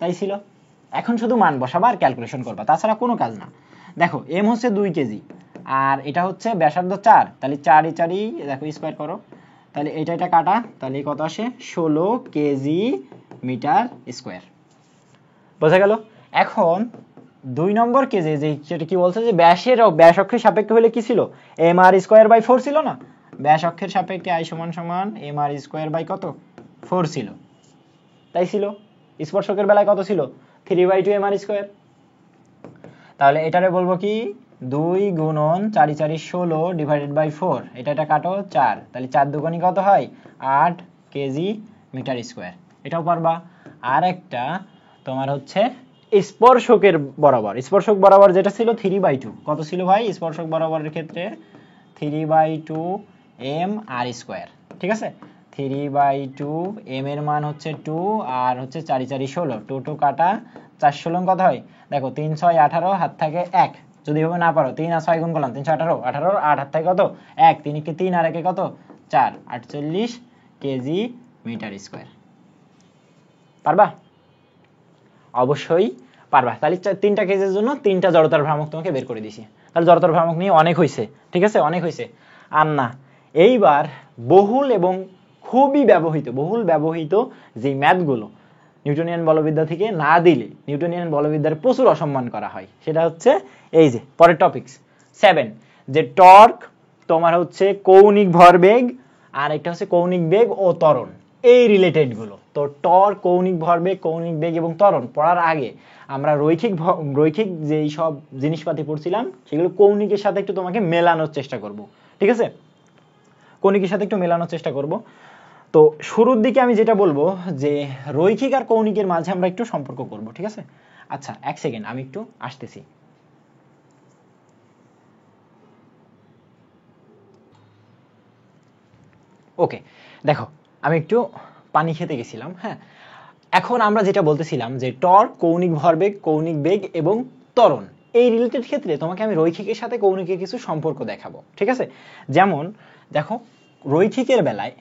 তাই ছিল। এখন শুধু মান বসাবা আর ক্যালকুলেশন করবা, তাছাড়া কোনো কাজ না। দেখো m হচ্ছে 2 কেজি আর এটা হচ্ছে ব্যাসার্ধ 4, তাহলে 4 দেখো স্কয়ার করো, তাহলে এটা কাটা, তাহলে কত আসে 16 কেজি মিটার স্কয়ার। বোঝা গেল? এখন 2 নম্বর কেজে যেটা কি বলছে যে ব্যাস অক্ষের সাপেক্ষে হলে কি ছিল, mr²/4 ছিল না, ব্যাস অক্ষের সাপেক্ষে I সমান সমান mr² কত 4 ছিল, তাই ছিল। স্পর্শকের বেলায় কত ছিল, 3/2 mr²। তাহলে এটারে বলবো কি 2 গুণন 4 4 16 ডিভাইডেড বাই 4, এটা কাটো 4, তাহলে 4 দুগুণী কত হয় 8 কেজি মিটার স্কয়ার। এটাও পারবা। আর একটা তোমার হচ্ছে স্পর্শকের বরাবর, স্পর্শক বরাবর যেটা ছিল 3/2, কত ছিল ভাই স্পর্শক বরাবরের ক্ষেত্রে 3/2 mr²। ঠিক আছে, 3/2 m এর মান হচ্ছে 2 আর হচ্ছে 4 4 16, 2 2 কাটা, 4 16 কত হয় দেখো 3 6 18, হাত থাকে 1, যদি এভাবে না পারো 3 আর 6 গুণ করলাম 3 6 18, 18 8 হাত থাকে কত 1, 3 কে 3 আর 1 কত 4, 48 কেজি মিটার স্কয়ার। পারবা? অবশ্যই পারবা। তাহলে 3টা কেজের জন্য 3টা জড়তার ভ্রামক তোমাকে বের করে দিছি। তাহলে জড়তার ভ্রামক নিয়ে অনেক হইছে, ঠিক আছে, অনেক হইছে। আর না, এইবার বহুল এবং খুবই বহুল ব্যবহৃত যে ম্যাথগুলো নিউটনিয়ান বলবিদ্যা থেকে না দিলে নিউটনিয়ান বলবিদ্যার প্রচুর অসম্মান করা হয়, সেটা হচ্ছে এই যে পরের টপিকস 7, যে টর্ক, তোমার হচ্ছে কৌণিক ভরবেগ, আর একটা হচ্ছে কৌণিক বেগ ও ত্বরণ, এই রিলেটেড গুলো। তো টর্ক, কৌণিক ভরবেগ, কৌণিক বেগ এবং ত্বরণ পড়ার আগে আমরা রৈখিক যেই সব জিনিসপাতি পড়ছিলাম সেগুলো কৌণিকের সাথে একটু তোমাকে মেলানোর চেষ্টা করব। ঠিক আছে, কৌণিকের সাথে একটু মেলানোর চেষ্টা করব। তো শুরুর দিকে আমি যেটা বলবো যে রৈখিক আর কৌণিকের মাঝে আমরা একটু সম্পর্ক করব। ঠিক আছে, আচ্ছা 1 সেকেন্ড, আমি একটু আসতেছি। ওকে, দেখো আমি একটু পানি খেতে গেছিলাম। হ্যাঁ, এখন আমরা যেটা বলতেছিলাম যে টর্ক, কৌণিক ভরবেগ, কৌণিক বেগ এবং ত্বরণ, এই রিলেটেড ক্ষেত্রে তোমাকে আমি রৈখিকের সাথে কৌণিকের কিছু সম্পর্ক দেখাবো। ঠিক আছে, যেমন দেখো রৈখিকের বেলায়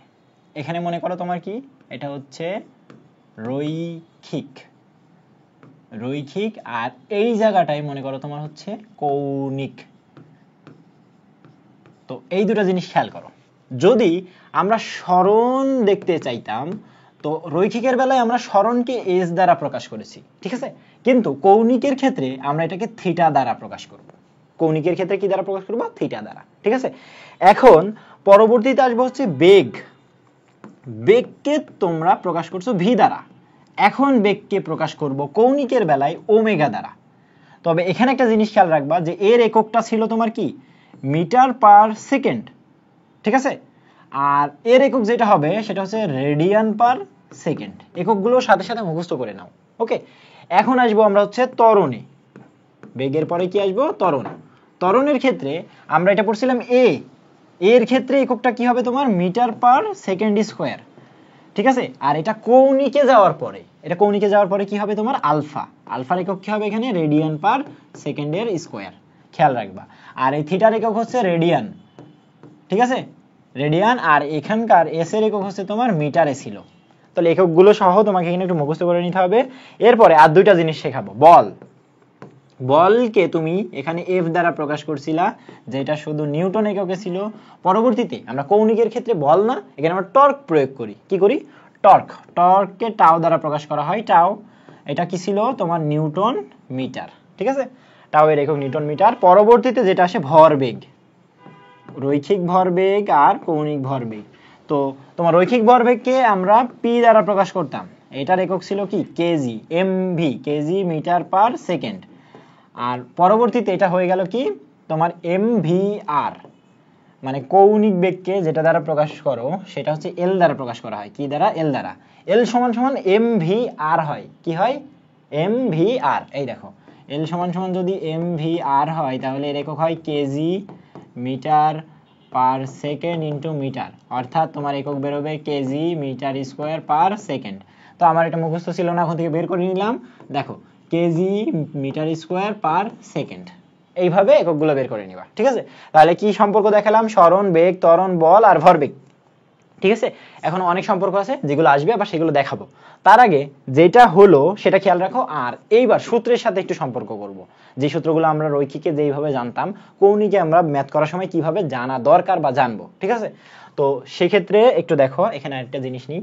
এখানে মনে করো তোমার কি, এটা হচ্ছে রৈখিক আর এই জায়গাটায় মনে করো তোমার হচ্ছে কৌণিক। তো এই দুটো জিনিস খেয়াল করো। যদি আমরা সরণ দেখতে চাইতাম, তো রৈখিকের বেলায় আমরা সরণকে এস দ্বারা প্রকাশ করেছি, ঠিক আছে, কিন্তু কৌণিকের ক্ষেত্রে আমরা এটাকে থিটা দ্বারা প্রকাশ করব। কৌণিকের ক্ষেত্রে কি দ্বারা প্রকাশ করব? থিটা দ্বারা, ঠিক আছে। এখন পরবর্তীতে আসবো হচ্ছে বেগ। বেগকে তোমরা প্রকাশ করছো ভি দ্বারা, এখন বেগকে প্রকাশ করব কৌণিকের বেলায় ওমেগা দ্বারা। তবে এখানে একটা জিনিস খেয়াল রাখবা যে এর এককটা ছিল তোমার কি মিটার পার সেকেন্ড, ঠিক আছে, আর এর একক যেটা হবে সেটা হচ্ছে রেডিয়ান পার সেকেন্ড। এককগুলো সাথে সাথে মুখস্থ করে নাও, ওকে। এখন আসবো আমরা হচ্ছে ত্বরণে। বেগের পরে কি আসবো? ত্বরণ। ত্বরণের ক্ষেত্রে আমরা এটা পড়ছিলাম এর ক্ষেত্রে এককটা কি হবে তোমার মিটার পার সেকেন্ড স্কোয়ার, ঠিক আছে। আর এটা কৌণিকে যাওয়ার পরে কি হবে তোমার আলফা। আলফার একক কি হবে এখানে? রেডিয়ান পার সেকেন্ডের স্কোয়ার, খেয়াল রাখবা। আর এই থিটার একক হচ্ছে রেডিয়ান, ঠিক আছে, রেডিয়ান। আর এখানকার এস এর একক হচ্ছে তোমার মিটারে ছিল। তাহলে এককগুলো সহ তোমাকে এখানে একটু মুখস্থ করে নিতে হবে। এরপরে আর দুইটা জিনিস শেখাবো। বলকে তুমি এখানে এফ দ্বারা প্রকাশ করছিলা, যেটা শুধু নিউটন এককে ছিল। পরবর্তীতে আমরা কৌণিকের ক্ষেত্রে বল না, এখানে আমরা টর্ক প্রয়োগ করি। কি করি? টর্ককে টাও দ্বারা প্রকাশ করা হয়। টাও এটা কি ছিল তোমার? নিউটন মিটার, ঠিক আছে। টাও এর একক নিউটন মিটার। পরবর্তীতে যেটা আসে ভরবেগ, রৈখিক ভরবেগ আর কৌণিক ভরবেগ। তো তোমার রৈখিক ভরবেগকে আমরা পি দ্বারা প্রকাশ করতাম, এটার একক ছিল কি? KG, MV, KG metre per second. আর পরবর্তীতে এটা হয়ে গেল কি তোমার এমভিআর, মানে কৌণিক বেগকে যেটা দ্বারা প্রকাশ করো সেটা হচ্ছে এল দ্বারা প্রকাশ করা হয়। কি দ্বারা? এল দ্বারা। এল সমান সমান এমভিআর হয়। কি হয়? এমভিআর। এই দেখো, এল সমান সমান যদি এমভিআর হয় তাহলে এর একক হয় kg metre per second into metre, অর্থাৎ তোমার একক বেরোবে kg metre square per second. তো আমার এটা মুখস্থ ছিল না, এখন থেকে বের করে নিলাম। দেখো, kg metre square per second, এইভাবে এককগুলো বের করে নিবা, ঠিক আছে। তাহলে কি সম্পর্ক দেখালাম? সরণ, বেগ, ত্বরণ, বল আর ভরবেগ, ঠিক আছে। এখন অনেক সম্পর্ক আছে যেগুলো আসবে, আবার সেগুলো দেখাবো। তার আগে যেটা হলো সেটা খেয়াল রাখো। আর এইবার সূত্রের সাথে একটু সম্পর্ক করব, যে সূত্রগুলো আমরা রৈখিকে যেইভাবে জানতাম, কৌণিকে আমরা ম্যাথ করার সময় কিভাবে জানা দরকার বা জানবো, ঠিক আছে। তো সেক্ষেত্রে একটু দেখো, এখানে আরেকটা জিনিস নিই,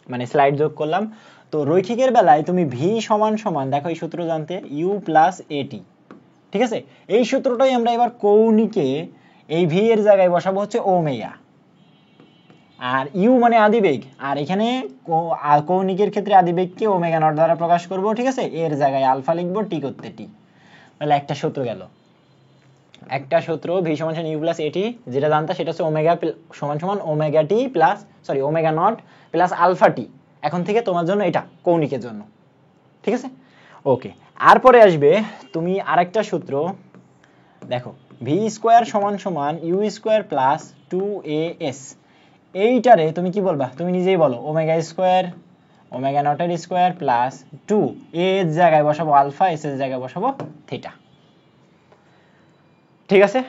মানে স্লাইড যোগ করলাম। তো রৈখিকের বেলায় তুমি ভি সমান সমান, দেখো এই সূত্র জানতে, ইউ প্লাস এটি, ঠিক আছে। এই সূত্রটাই আমরা এবার কৌণিকে এই ভি এর জায়গায় বসাবো হচ্ছে ওমেগা, আর ইউ মানে আদিবেগ, আর এখানে কৌণিকের ক্ষেত্রে আদিবেগকে ওমেগা নট দ্বারা প্রকাশ করব, ঠিক আছে। এর জায়গায় আলফা লিখবো, টি করতে টি। তাহলে একটা সূত্র গেল, একটা সূত্র ভি সমান সমান ইউ প্লাস এটি, যেটা জানতা সেটা হচ্ছে ওমেগা সমান সমান omega T plus omega naught plus alpha T. এখন থেকে তোমার জন্য এটা কৌণিকের জন্য, ঠিক আছে, ওকে। আর পরে আসবে তুমি আরেকটা সূত্র, দেখো ভি স্কোয়ার সমান সমান ইউ স্কোয়ার প্লাস 2as। এইটারে তুমি কি বলবা? তুমি নিজেই বলো, ওমেগা স্কোয়ার ওমেগা নটের স্কোয়ার প্লাস 2 এর জায়গায় বসাবো আলফা, এস এর জায়গায় বসাবো থিটা, ঠিক আছে,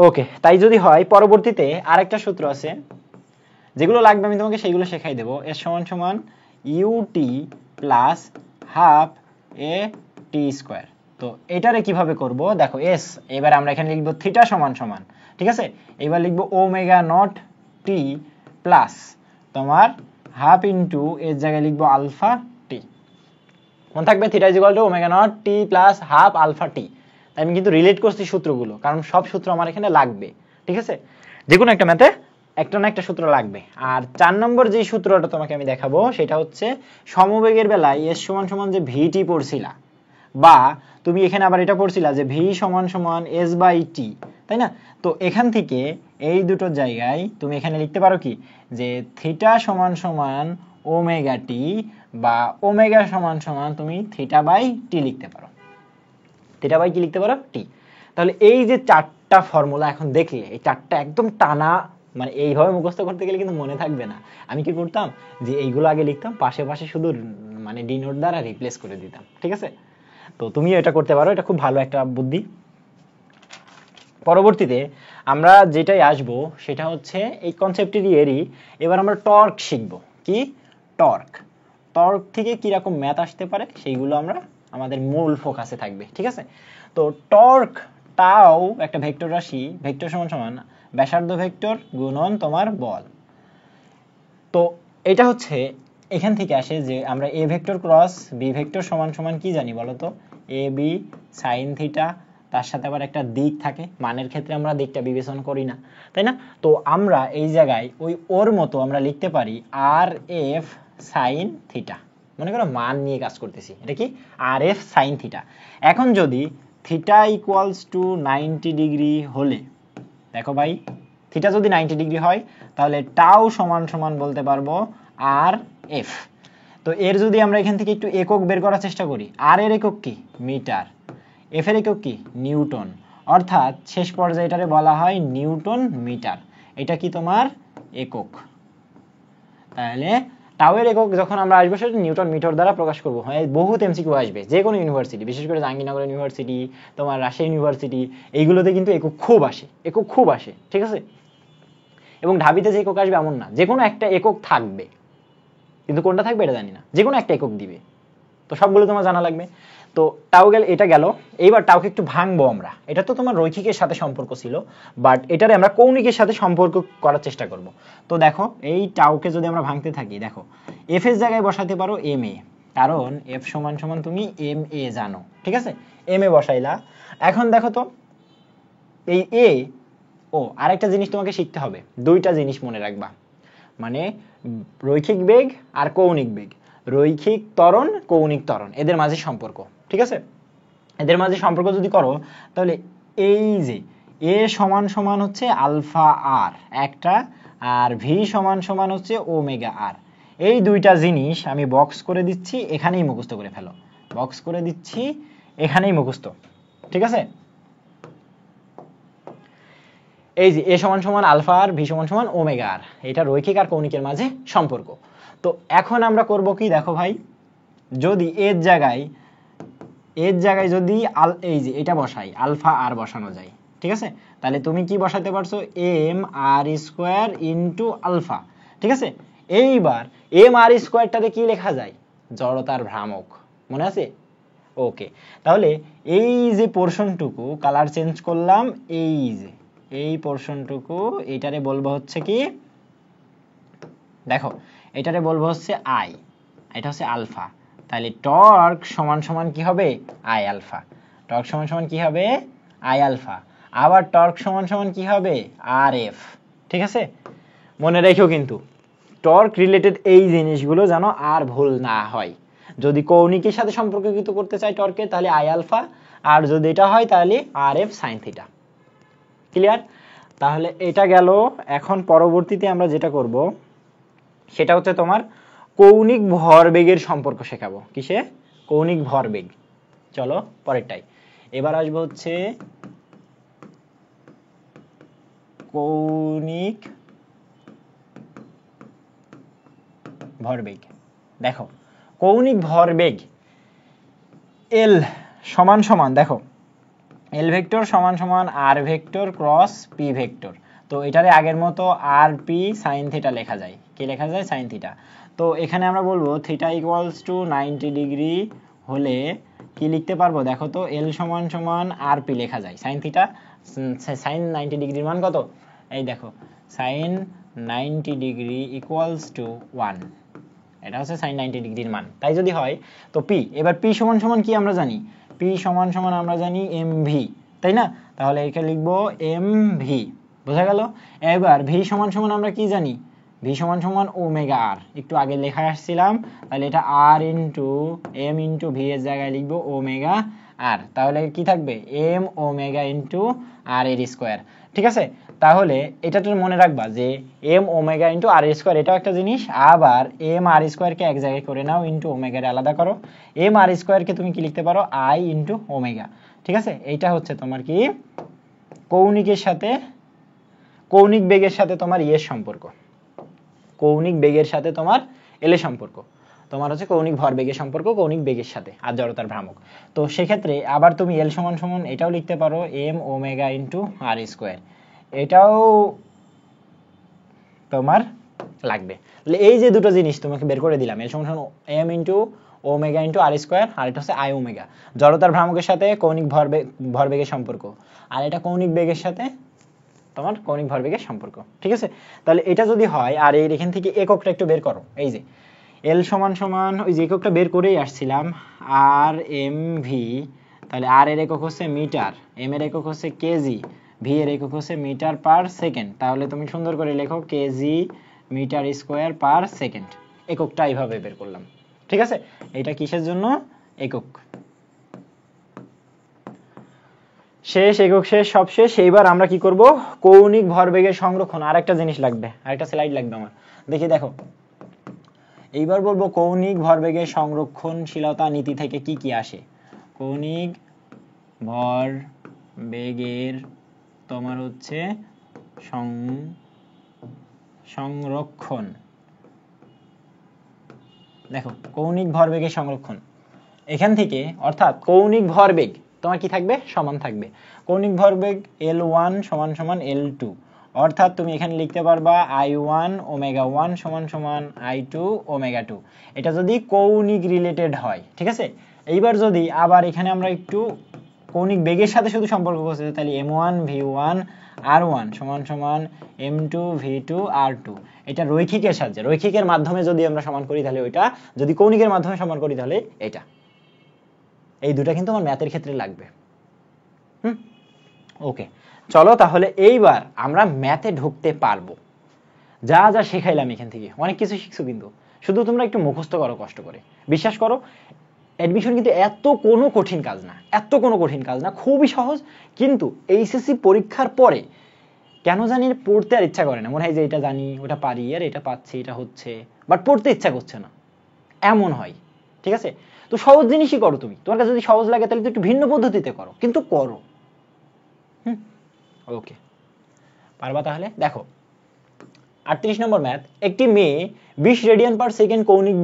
ওকে। তাই যদি হয়, পরবর্তীতে আরেকটা সূত্র আছে, যেগুলো লাগবে আমি তোমাকে সেইগুলো শেখাই দেবো। এস সমান সমান ইউটি প্লাস হাফ এ টি স্কোয়ার। তো এটারে কিভাবে করব? দেখো, এস এবার আমরা এখানে লিখবো থিটা সমান সমান, ঠিক আছে। এবার লিখবো ওমেগা নট টি প্লাস তোমার হাফ ইন্টু এর জায়গায় লিখবো আলফা টি। মনে থাকবে theta is equal to omega naught T plus half alpha T. আমি কিন্তু রিলেট করছি সূত্রগুলো, কারণ সব সূত্র আমার এখানে লাগবে, ঠিক আছে। যে কোনো একটা ম্যাথে একটা না একটা সূত্র লাগবে। আর 4 নম্বর যে সূত্রটা তোমাকে আমি দেখাবো সেটা হচ্ছে সমবেগের বেলায় এস সমান সমান যে ভিটি পড়ছিলা, বা তুমি এখানে আবার এটা পড়ছিলা যে ভি সমান সমান এস বাই টি, তাই না? তো এখান থেকে এই দুটো জায়গায় তুমি এখানে লিখতে পারো কি, যে থিটা সমান সমান ওমেগা টি, বা ওমেগা সমান সমান তুমি থিটা বাই টি লিখতে পারো। থিটা বাই কি লিখতে পারো? টি। তাহলে এই যে 4টা ফর্মুলা এখন দেখলে, এই 4টা একদম টানা, মানে এইভাবে মুখস্থ করতে গেলে কিন্তু মনে থাকবে না। আমি কি করতাম, যে এইগুলো আগে লিখতাম, পাশে পাশে শুধু মানে ডি নোট দ্বারা রিপ্লেস করে দিতাম, ঠিক আছে। তো তুমিও এটা করতে পারো, এটা খুব ভালো একটা বুদ্ধি। পরবর্তীতে আমরা যেটাই আসবো সেটা হচ্ছে এই কনসেপ্টেরই এরই, এবার আমরা টর্ক শিখবো। কি? টর্ক থেকে কিরকম ম্যাথ আসতে পারে সেইগুলো আমরা আমাদের মূল ফোকাসে থাকবে, ঠিক আছে। তো টর্ক টাও একটা ভেক্টর রাশি, ভেক্টর সমান সমান ব্যাসার্ধ ভেক্টর গুণন তোমার বল। তো এটা হচ্ছে এখান থেকে আসে যে আমরা A vector cross B vector সমান সমান কি জানি বলো তো, এ বি সাইন থিটা, তার সাথে আবার একটা দিক থাকে, মানের ক্ষেত্রে আমরা দিকটা বিবেচনা করি না, তাই না? তো আমরা এই জায়গায় ওই ওর মতো আমরা লিখতে পারি আর এফ সাইন থিটা। মনে করো মান নিয়ে কাজ করতেছি, এটা কি আর এফ সাইন থিটা। এখন যদি থিটা ইকুয়ালস টু 90 ডিগ্রি হলে, দেখো ভাই থিটা যদি 90 ডিগ্রি হয় তাহলে টাও সমান সমান বলতে পারবো আর এফ। তো এর যদি আমরা এখান থেকে একটু একক বের করার চেষ্টা করি, আর এর একক কি মিটার, এফ এর একক কি নিউটন, অর্থাৎ শেষ পর্যায়ে এটারে বলা হয় নিউটন মিটার। এটা কি তোমার একক। তাহলে টাও এর একক যখন আমরা আসবো সেটা নিউটন মিটার দ্বারা প্রকাশ করবো। হ্যাঁ, বহুত এমসিকিউ আসবে যে কোনো ইউনিভার্সিটি, বিশেষ করে জাহাঙ্গীরনগর ইউনিভার্সিটি, তোমার রাজশাহী ইউনিভার্সিটি, এইগুলোতে কিন্তু একক খুব আসে, ঠিক আছে? এবং ঢাবিতে যে একক আসবে এমন না, যে কোনো একটা একক থাকবে, কিন্তু কোনটা থাকবে এটা জানি না, যে কোনো একটা একক দিবে। তো সবগুলো তোমার জানা লাগবে। তো টাও গেল, এটা গেল। এইবার টাওকে একটু ভাঙবো আমরা। এটা তো তোমার রৈখিকের সাথে সম্পর্ক ছিল, বাট এটারে আমরা কৌণিকের সাথে সম্পর্ক করার চেষ্টা করব। তো দেখো এই টাওকে যদি আমরা ভাঙতে থাকি, দেখো এফ এর জায়গায় বসাতে পারো এম এ, কারণ এফ সমান সমান তুমি এম এ জানো, ঠিক আছে? M A বসাইলা। এখন দেখো তো এই এ ও আরেকটা জিনিস তোমাকে শিখতে হবে, দুইটা জিনিস মনে রাখবা, মানে রৈখিক বেগ আর কৌণিক বেগ, রৈখিক ত্বরণ কৌণিক ত্বরণ, এদের মাঝে সম্পর্ক, ঠিক আছে? এদের মাঝে সম্পর্ক যদি করো তাহলে এই যে এ সমান সমান হচ্ছে আলফা আর একটা, আর ভি সমান সমান হচ্ছে ওমেগা আর। এই দুইটা জিনিস আমি বক্স করে দিচ্ছি, এখানেই মুখস্থ করে ফেলো, বক্স করে দিচ্ছি এখানেই মুখস্থ, ঠিক আছে? এই যে এ সমান সমান আলফা আর ভি সমান সমান ওমেগা আর, এটা রৈখিক আর কৌণিকের মাঝে সম্পর্ক। তো এখন আমরা করব কি, দেখো ভাই যদি এর জায়গায় যদি এই যে এটা বসাই, আলফা আর বসানো যায়, ঠিক আছে? তাহলে তুমি কি বসাতে পারছো, M R square into alpha, ঠিক আছে? এইবার এম আর স্কোয়ারটাতে কি লেখা যায়, জড়তার ভ্রামক, মনে আছে? ওকে, তাহলে এই যে পোর্শনটুকু কালার চেঞ্জ করলাম, এই যে এই পোর্শনটুকু, এটারে বলবো হচ্ছে কি, দেখো এটারে বলবো হচ্ছে আই, এটা হচ্ছে আলফা। তাহলে টর্ক সমান সমান কি হবে, আই আলফা। টর্ক সমান সমান কি হবে, আই আলফা। আবার টর্ক সমান সমান কি হবে, আর এফ, ঠিক আছে? মনে রেখো কিন্তু টর্ক রিলেটেড এই জিনিসগুলো যেন আর ভুল না হয়। যদি কৌণিকের সাথে সম্পর্কিত করতে চাই টর্কে, তাহলে আই আলফা, আর যদি এটা হয় তাহলে আর এফ সাইন থিটা। ক্লিয়ার? তাহলে এটা গেল। এখন পরবর্তীতে আমরা যেটা করব সেটা হচ্ছে তোমার কৌণিক ভরবেগের সম্পর্ক শেখাবো। কিসে? কৌণিক ভরবেগ। চলো পরেরটাই। এবার আসবো হচ্ছে কৌণিক ভরবেগ। দেখো কৌণিক ভরবেগ এল সমান সমান, দেখো এল ভেক্টর সমান সমান আর ভেক্টর ক্রস পি ভেক্টর। তো এটারে আগের মতো আর পি সাইন থিটা লেখা যায়। কি লেখা যায়? Sine theta. তো এখানে আমরা বলবো থিটা ইকুয়ালস টু 90 ডিগ্রি হলে কি লিখতে পারবো, দেখো তো এল সমান সমান আর পি লেখা যায়। সাইন থিটা, সাইন 90 ডিগ্রির মান কত, এই দেখো সাইন 90 ডিগ্রি ইকুয়ালস টু 1, এটা হচ্ছে সাইন 90 ডিগ্রির মান। তাই যদি হয় তো পি, এবার পি সমান সমান কি আমরা জানি, পি সমান সমান আমরা জানি এম ভি, তাই না? তাহলে এখানে লিখবো এম ভি, বোঝা গেল? এবার ভি সমান সমান আমরা কি জানি, ভি সমান সমান ওমেগা আর, একটু আগে লেখা আসছিলাম। তাহলে এটা আর ইন্টু এম ইন্টু ভি এর জায়গায় লিখবো ওমেগা আর, তাহলে কি থাকবে এম ওমেগা ইন্টু আর এর স্কোয়ার, ঠিক আছে? তাহলে এটা তুমি মনে রাখবা যে এম ওমেগা ইন্টু আর স্কোয়ার, এটাও একটা জিনিস। আবার এম আর স্কোয়ারকে এক জায়গায় করে নাও, ইন্টু ওমেগার আলাদা করো। এম আর স্কোয়ারকে তুমি কি লিখতে পারো, আই ইন্টু ওমেগা, ঠিক আছে? এইটা হচ্ছে তোমার কি কৌণিকের সাথে, কৌণিক বেগের সাথে তোমার ইয়ের সম্পর্ক, কৌণিক বেগের সাথে তোমার এল এর সম্পর্ক, তোমার হচ্ছে কৌণিক ভরবেগের সম্পর্ক কৌণিক বেগের সাথে আর জড়তার ভ্রামক। তো সেক্ষেত্রে আবার তুমি এল সমান সমান এটাও লিখতে পারো এম ওমেগা ইন্টু আর স্কোয়ার, এটাও তোমার লাগবে। তাহলে এই যে দুটো জিনিস তোমাকে বের করে দিলাম, এল সমান সমান এম ইন্টু ওমেগা ইন্টু আর স্কোয়ার, আর এটা হচ্ছে আই ওমেগা, জড়তার ভ্রামকের সাথে কৌণিক ভরবেগের সম্পর্ক, আর এটা কৌণিক বেগের সাথে তোমার কৌণিক ভরবেগের সম্পর্ক, ঠিক আছে? তাহলে এটা যদি হয়, আর এর এখান থেকে এককটা একটু বের করো, এই যে এল সমান সমান ওই যে এককটা বের করেই আসছিলাম আর এম ভি, তাহলে আর এর একক হচ্ছে মিটার, এম এর একক হচ্ছে কেজি, ভি এর একক হচ্ছে মিটার পার সেকেন্ড। তাহলে তুমি সুন্দর করে লেখো KG metre square per second, এককটা এইভাবে বের করলাম, ঠিক আছে? এটা কিসের জন্য? একক। শেষ, একক শেষ, সব শেষ। এইবার আমরা কি করব? কৌণিক ভরবেগের সংরক্ষণ। আরেকটা জিনিস লাগবে, আরেকটা স্লাইড লাগবে আমার, দেখি দেখো। এইবার বলবো কৌণিক ভরবেগের সংরক্ষণশীলতা নীতি থেকে কি কি আসে। কৌণিক ভরবেগের তোমার হচ্ছে সংরক্ষণ। দেখো কৌণিক ভরবেগের সংরক্ষণ এখান থেকে, অর্থাৎ কৌণিক ভরবেগ তোমার কি থাকবে? সমান থাকবে। কৌণিক ভরবেগ L1 সমান সমান L2, অর্থাৎ তুমি এখানে লিখতে পারবা I1 ওমেগা 1 সমান সমান I2 ওমেগা 2, এটা যদি কৌণিক রিলেটেড হয়, ঠিক আছে? এইবার যদি আবার এখানে আমরা একটু কৌণিক বেগের সাথে শুধু সম্পর্ক করতে, তাহলে M1 V1 R1 সমান সমান M2 V2 R2, এটা রৈখিকের সাহায্যে, রৈখিকের মাধ্যমে যদি আমরা সমান করি তাহলে ওইটা, যদি কৌণিকের মাধ্যমে সমান করি তাহলে এটা। এই দুটা কিন্তু আমার ম্যাথের ক্ষেত্রে লাগবে। ওকে, চলো তাহলে এইবার আমরা ম্যাথে ঢুকতে পারবো। যা যা শেখাইলাম এখান থেকে অনেক কিছু শিখছো, কিন্তু শুধু তোমরা একটু মুখস্থ করো কষ্ট করে। বিশ্বাস করো, অ্যাডমিশন কিন্তু এত কোনো কঠিন কাজ না, এত কোনো কঠিন কাজ না, খুবই সহজ। কিন্তু এইচএসসি পরীক্ষার পরে কেন জানি পড়তে আর ইচ্ছা করে না, মনে হয় যে এটা জানি, ওটা পারি, আর এটা পাচ্ছি, এটা হচ্ছে, বাট পড়তে ইচ্ছা করছে না, এমন হয়, ঠিক আছে? তো সহজ জিনিসই করো তুমি, তোমার কাছে যদি সহজ লাগে তাহলে তো একটু ভিন্ন পদ্ধতিতে করো, কিন্তু করো। ওকে, পারবা তাহলে? দেখো 38 নম্বর ম্যাথ। একটি মেয়ে 20 রেডিয়ান পার সেকেন্ড কৌণিক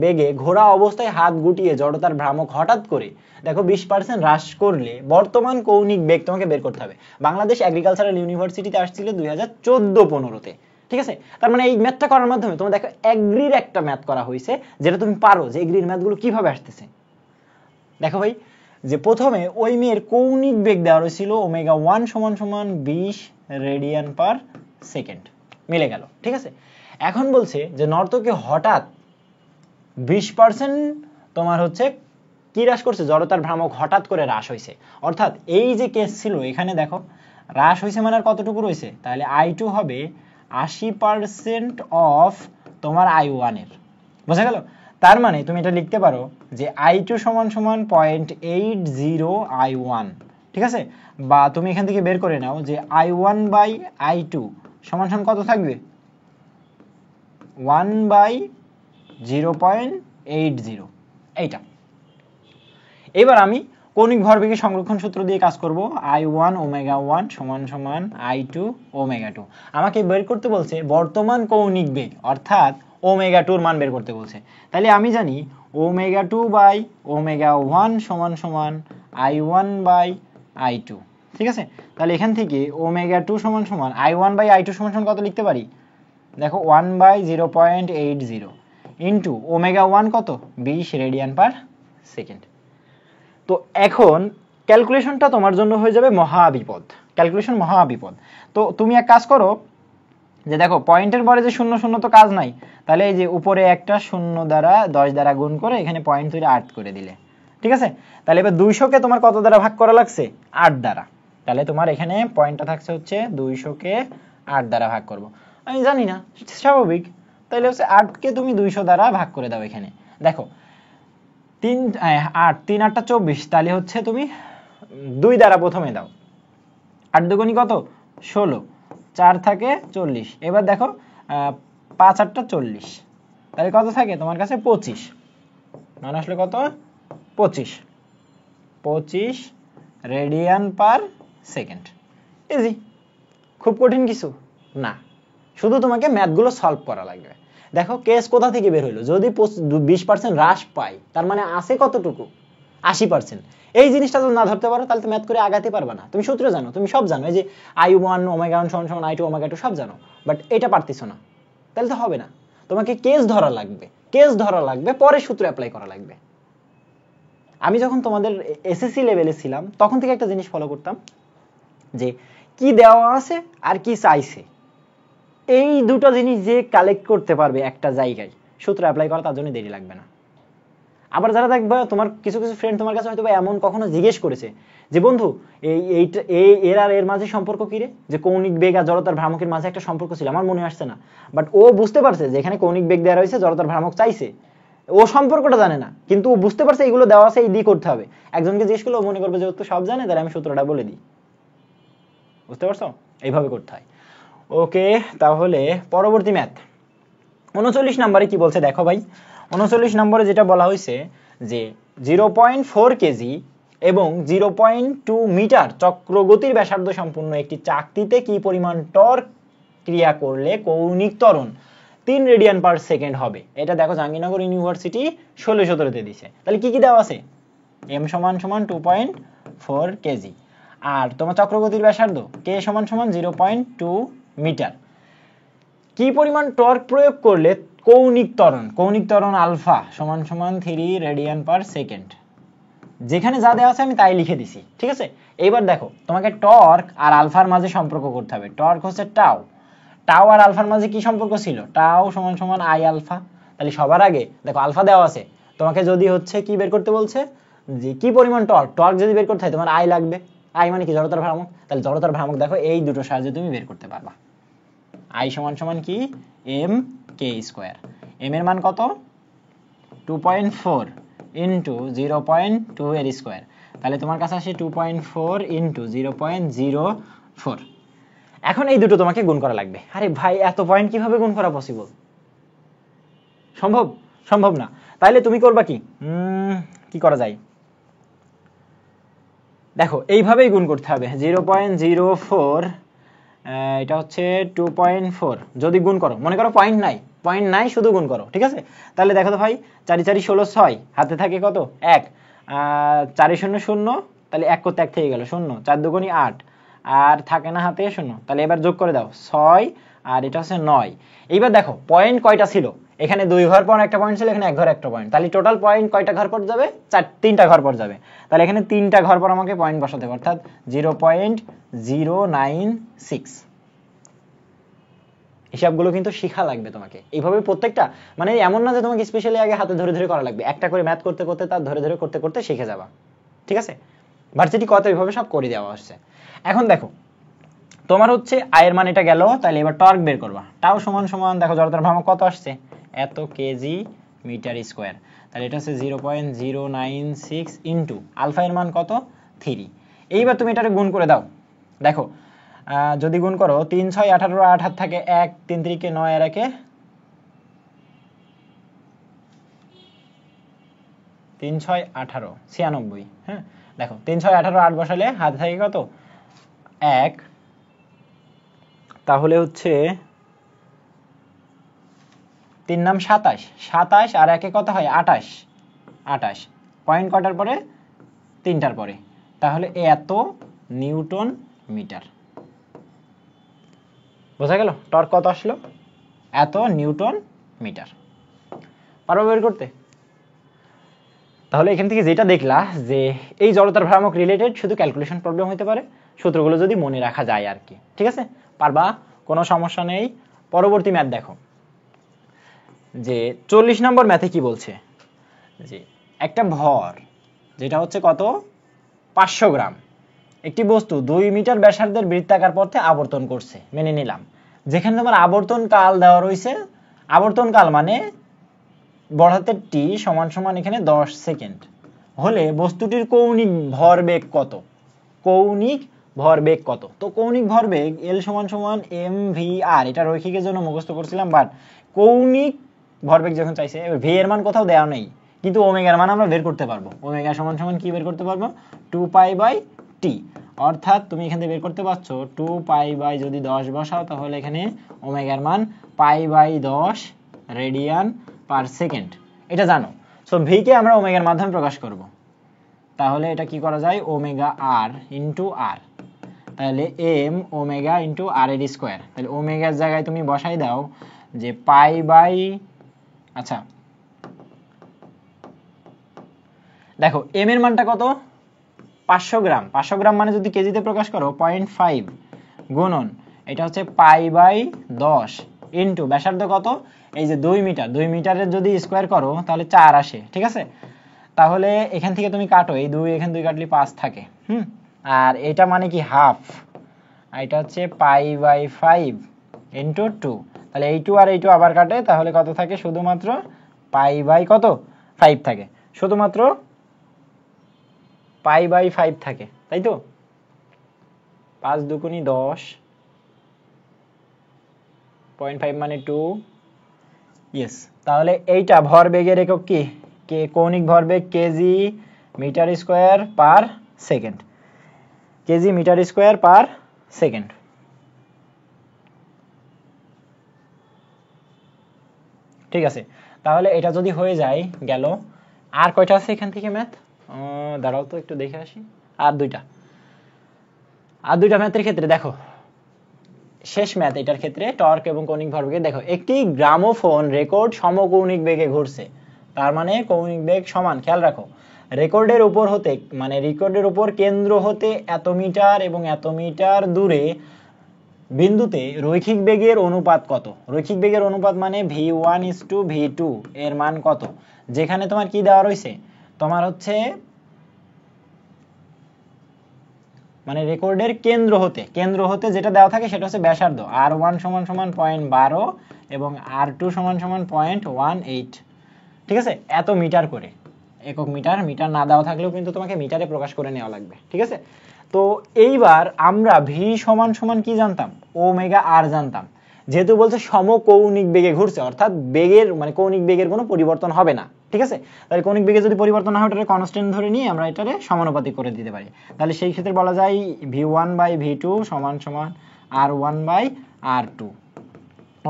বেগে ঘোরা অবস্থায় হাত গুটিয়ে জড়তার ভ্রামক হঠাৎ করে দেখো 20% হ্রাস করলে বর্তমান কৌণিক বেগ তোমাকে বের করতে হবে। বাংলাদেশ এগ্রিকালচারাল ইউনিভার্সিটিতে আসছিল 2014-15-তে, ঠিক আছে? তার মানে এই ম্যাথটা করার মাধ্যমে তোমার দেখো এগ্রির একটা ম্যাথ করা হয়েছে, যেটা তুমি পারো যে এগ্রির ম্যাথগুলো কিভাবে আসতেছে। দেখো ভাই, যে প্রথমে ওই মেয়ের কৌণিক বেগ দেওয়া হয়েছিল ওমেগা 1 সমান সমান 20 রেডিয়ান পার সেকেন্ড, মিলে গেল, ঠিক আছে? এখন বলছে যে নর্তকী হঠাৎ 20% তোমার হচ্ছে কি হ্রাস করছে? জড়তার ভ্রামক হঠাৎ করে হ্রাস হয়েছে, অর্থাৎ এই যে কেস ছিল এখানে দেখো হ্রাস হয়েছে মানে আর কতটুকু রয়েছে? তাহলে I2 হবে 80% অফ তোমার I1 এর, বোঝা গেল? তার মানে তুমি এটা লিখতে পারো যে I2 সমান সমান 0.80 I1, ঠিক আছে? বা তুমি এখান থেকে বের করে নাও যে I1 বাই I2 সমান সমান কত থাকবে? 1/0.80, এইটা। এবার আমি কৌণিক ভরবেগের সংরক্ষণ সূত্র দিয়ে কাজ করব। I1 ওমেগা 1 সমান সমান I2 ওমেগা 2। আমাকে বের করতে বলছে বর্তমান কৌণিক বেগ, অর্থাৎ ওমেগা 2 এর মান বের করতে বলছে। তাহলে আমি জানি ওমেগা 2 বাই ওমেগা 1 সমান সমান I1 বাই I2, ঠিক আছে? তাহলে এখান থেকে ওমেগা 2 সমান সমান I1 বাই I2 সমান সমান কত লিখতে পারি? দেখো 1/0.80 ইন্টু ওমেগা 1 কত? 20 রেডিয়ান পার সেকেন্ড। তো এখন ক্যালকুলেশনটা তোমার জন্য হয়ে যাবে মহাবিপদ, ক্যালকুলেশন মহাবিপদ। তো তুমি এক কাজ করো, যে দেখো পয়েন্টের পরে যে 0 0 তো কাজ নাই, তাহলে এই যে উপরে একটা 0 দ্বারা 10 দ্বারা গুণ করে এখানে পয়েন্ট তৈরি 8 করে দিলে, ঠিক আছে? তাহলে এবার 200 কে তোমার কত দ্বারা ভাগ করা লাগছে? 8 দ্বারা। তাহলে তোমার এখানে পয়েন্টটা থাকছে হচ্ছে 200 কে 8 দ্বারা ভাগ করব, আমি জানি না, স্বাভাবিক। তাহলে হচ্ছে 8 কে তুমি 200 দ্বারা ভাগ করে দাও। এখানে দেখো 3 8 3 8 24, তাহলে হচ্ছে তুমি 2 দ্বারা প্রথমে দাও, 8 দুগুণী কত? 16, 4 থাকে 40। এবার দেখো 5 8 40, তাহলে কত থাকে তোমার কাছে? 25, মান আসলে কত? 25 রেডিয়ান পার সেকেন্ড। ইজি, খুব কঠিন কিছু না, শুধু তোমাকে ম্যাথগুলো সলভ করা লাগবে। দেখো কেস কোথা থেকে বের হইলো? যদি 20% হ্রাস পায় তার মানে আছে কতটুকু? 80%। এই জিনিসটা যদি না ধরতে পারো তাহলে তো ম্যাথ করে আগাতে পারবে না। তুমি সূত্র জানো, তুমি সব জানো, এই যে I1 ওমেগা 1 সমান সমান I2 ওমেগা 2 সব জানো, বাট এটা পারতেছো না, তাহলে তো হবে না। তোমাকে কেস ধরা লাগবে, কেস ধরা লাগবে, পরে সূত্র অ্যাপ্লাই করা লাগবে। আমি যখন তোমাদের এসএসসি লেভেলে ছিলাম তখন থেকে একটা জিনিস ফলো করতাম, যে কি দেওয়া আছে আর কি চাইছে, এই দুটো জিনিস যে কালেক্ট করতে পারবে একটা জায়গায়, সূত্র অ্যাপ্লাই করা তার জন্য দেরি লাগবে না। আবার যারা দেখবে তোমার কিছু কিছু ফ্রেন্ড তোমার কাছে হয়তো এমন কখনো জিজ্ঞেস করেছে যে বন্ধু এর আর এর মাঝে সম্পর্ক কি রে, যে কৌণিক বেগ আর জড়তার ভ্রামকের মাঝে একটা সম্পর্ক ছিল, আমার মনে আসছে না, বাট ও বুঝতে পারছে যে এখানে কৌণিক বেগ দেওয়া রয়েছে, জড়তার ভ্রামক চাইছে, ও সম্পর্কটা জানে না কিন্তু ও বুঝতে পারছে এগুলো দেওয়া আছে, এই দিয়ে করতে হবে। একজনকে জিজ্ঞেস করলে ও মনে করবে যে ও তো সব জানে, তাহলে আমি সূত্রটা বলে দিই। বুঝতে পারছো? এইভাবে করতে হয়। ওকে, তাহলে পরবর্তী ম্যাথ 39 নম্বরে কি বলছে দেখো ভাই। 39 নম্বরে যেটা বলা হয়েছে যে 0.4 কেজি এবং 0.2 মিটার চক্রগতির ব্যাসার্ধ সম্পূর্ণ একটি চাকতিতে কি পরিমাণ টর্ক ক্রিয়া করলে কৌণিক ত্বরণ 3 রেডিয়ান পার সেকেন্ড হবে। এটা দেখো জাহাঙ্গীরনগর ইউনিভার্সিটি 16-17-তে দিছে। তাহলে কি কি দেওয়া আছে? m = 2.4 কেজি, আর তোমার চক্রগতির ব্যাসার্ধ k = 0.2 মিটার। কি পরিমাণ টর্ক প্রয়োগ করলে কৌণিক ত্বরণ আলফা = 3 রেডিয়ান পার সেকেন্ড। যেখানে যা দেওয়া আছে আমি তাই লিখে দিছি, ঠিক আছে। এইবার দেখো তোমাকে টর্ক আর আলফার মাঝে সম্পর্ক করতে হবে। টর্ক হচ্ছে টাও, টাও আর আলফার মাঝে কি সম্পর্ক ছিল? টাও = আই আলফা। তাহলে সবার আগে দেখো আলফা দেওয়া আছে, তোমাকে যদি হচ্ছে কি বের করতে বলছে যে কি পরিমাণ টর্ক যদি বের করতে হয় তোমার আই লাগবে। আই মানে কি? জড়তার ভ্রামক। তাহলে জড়তার ভ্রামক দেখো এই দুটো সাহায্যে তুমি বের করতে পারবা। আই = কি? mk²। m এর মান কত? 2.4 ইন্টু 0.2 এর স্কোয়ার। তাহলে তোমার কাছে আসে 2.4 ইন্টু 0.04। এখন এই দুটো তোমাকে গুণ করা লাগবে। আরে ভাই এত পয়েন্ট কিভাবে গুণ করা পসিবল? সম্ভব না। তাহলে তুমি করবা কি করা যায় দেখো, এইভাবেই গুণ করতে হবে। 0.04 এটা হচ্ছে 2.4 যদি গুণ করো, মনে করো পয়েন্ট নাই শুধু গুণ করো, ঠিক আছে। তাহলে দেখো তো ভাই 4 4 16 6, হাতে থাকে কত? 1, 4 0 0, তাহলে 1 করতে 1 থেকে গেল 0, 4 2 8, আর থাকে না হাতে 0। তাহলে এবার যোগ করে দাও 6, আর এটা হচ্ছে 9। এইবার দেখো পয়েন্ট কয়টা ছিল? এখানে 2 ঘর পর একটা পয়েন্ট ছিল, এখানে 1 ঘর একটা পয়েন্ট, তাহলে টোটাল পয়েন্ট কয়টা ঘর পর যাবে? 3টা ঘর পর যাবে। তাহলে এখানে 3টা ঘর পর আমাকে পয়েন্ট বসাতে হবে, অর্থাৎ 0.096। হিসাবগুলো কিন্তু শেখা লাগবে তোমাকে এইভাবে প্রত্যেকটা, মানে এমন না যে তোমাকে স্পেশালি আগে হাতে ধরে ধরে করা লাগবে, একটা করে ম্যাথ করতে করতে তার ধরে ধরে করতে করতে শিখে যাবা, ঠিক আছে। ভার্সিটি কত এইভাবে সব করে দেওয়া হচ্ছে। এখন দেখো তোমার হচ্ছে আয়ের মান এটা গেল, তাহলে এবার টর্ক বের করবা। টাও সমান দেখো জড়তার ভ্রামক কত আসছে? এত কেজি মিটার স্কোয়ার। তাহলে এটা হচ্ছে 0.096 ইন্টু আলফা এর মান কত? 3। এইবার তুমি এটাকে গুণ করে দাও। দেখো যদি গুণ করো 3 6 18, 8 হাত থাকে 1, 3 3 9, আর 1 3 6 18 96। হ্যাঁ দেখো 3 6 18, 8 বসালে হাতে থাকে কত? 1। তাহলে হচ্ছে 3 নাম 27, আর 1 কত হয়? 28। পয়েন্ট কটার পরে? 3টার পরে। তাহলে এত নিউটন মিটার। বোঝা গেল টর্ক কত আসলো? এত নিউটন মিটার। পারবে বের করতে? তাহলে এখান থেকে যেটা দেখলা যে এই জড়তার ভ্রামক রিলেটেড শুধু ক্যালকুলেশন প্রবলেম হতে পারে, সূত্রগুলো যদি মনে রাখা যায় আর কি, ঠিক আছে, পারবা, কোনো সমস্যা নেই। পরবর্তী ম্যাথ দেখো যে 40 নম্বর ম্যাথে কি বলছে যে একটা ভর যেটা হচ্ছে কত? 500 গ্রাম একটি বস্তু 2 মিটার ব্যাসার্ধের বৃত্তাকার পথে আবর্তন করছে, মেনে নিলাম। যেখানে তোমার আবর্তন কাল দেওয়া রয়েছে, আবর্তন কাল মানে বড়হাতে টি = এখানে 10 সেকেন্ড হলে বস্তুটির কৌণিক ভরবেগ কত? কৌণিক ভরবেগ কত? তো কৌণিক ভরবেগ L = mvr, এটা রৈখিকের জন্য মুখস্থ করছিলাম, বাট কৌণিক ভরবেগ যখন চাইছে, এবার ভি এর মান কোথাও দেওয়া নেই, কিন্তু ওমেগার মান আমরা বের করতে পারবো। ওমেগা = কি বের করতে পারবো? 2π/t, অর্থাৎ তুমি এখান থেকে বের করতে পারছো 2π/ যদি 10 বসাও তাহলে এখানে ওমেগার মান π/10 রেডিয়ান পার সেকেন্ড, এটা জানো। সো ভি কে আমরা ওমেগার মাধ্যমে প্রকাশ করব। তাহলে এটা কি করা যায়? ওমেগা আর ইন্টু আর, তাহলে এম ওমেগা ইন্টু আর এর স্কোয়ার। তাহলে ওমেগার জায়গায় তুমি বসাই দাও যে আচ্ছা দেখো এম এর মানটা কত? 500 গ্রাম। 500 গ্রাম মানে যদি কেজিতে প্রকাশ করো 0.5 গুণন এটা হচ্ছে π/10 ইন্টু ব্যাসার্ধ কত, এই যে 2 মিটার, 2 মিটারের যদি স্কোয়ার করো তাহলে 4 আসে, ঠিক আছে। তাহলে এখান থেকে তুমি কাটো, এই 2 এখান থেকে কাটলে 5 থাকে, আর এটা মানে কি হাফ, এটা হচ্ছে π/5 ইন্টু 2, তাহলে এই 2 আর এই 2 আবার কাটে, তাহলে কত থাকে, শুধুমাত্র π/কত 5 থাকে, শুধুমাত্র π/5 থাকে, তাই তো। 5 দুগুণী 10, 0.5 মানে 2, ইয়েস। তাহলে এইটা ভরবেগের একক কি, কৌণিক ভরবেগ kg metre square per second, kg metre square per second. ঠিক আছে, তাহলে এটা যদি হয়ে যায় গেল, আর কয়টা আছে এখান থেকে ম্যাথ, দাঁড়াও তো একটু দেখে আসি, আর দুইটা ম্যাথের ক্ষেত্রে দেখো, শেষ ম্যাথ এটার ক্ষেত্রে টর্ক এবং কৌণিক ভরবেগে দেখো, একটি গ্রামোফোন রেকর্ড সমকৌণিক বেগে ঘুরছে, তার মানে কৌণিক বেগ সমান, খেয়াল রাখো, রেকর্ডের উপর হতে মানে রেকর্ডের উপর কেন্দ্র হতে এত মিটার এবং এত মিটার দূরে বিন্দুতে রৈখিক বেগের অনুপাত কত, রৈখিক বেগের অনুপাত মানে v1:v2 এর মান কত, যেখানে তোমার কি দেওয়া রয়েছে, তোমার হচ্ছে মানে রেকর্ডের কেন্দ্র হতে যেটা দেওয়া থাকে সেটা হচ্ছে ব্যাসার্ধ r1 = 0.12 এবং r2 = 0.18, ঠিক আছে, এত মিটার করে, একক মিটার, মিটার না দেওয়া থাকলেও কিন্তু তোমাকে মিটারে প্রকাশ করে নেওয়া লাগবে, ঠিক আছে। তো এইবার আমরা v = কি জানতাম, ওমেগা r জানতাম, যেহেতু বলছে সমকৌণিক বেগে ঘুরছে, অর্থাৎ বেগের মানে কৌণিক বেগের কোনো পরিবর্তন হবে না, ঠিক আছে। তাহলে কৌণিক বেগে যদি পরিবর্তন না হয় ওটাকে কনস্ট্যান্ট ধরে নিয়ে আমরা এটারে সমানুপাতিক করে দিতে পারি, তাহলে সেই ক্ষেত্রে বলা যায় v1/v2 = r1/r2,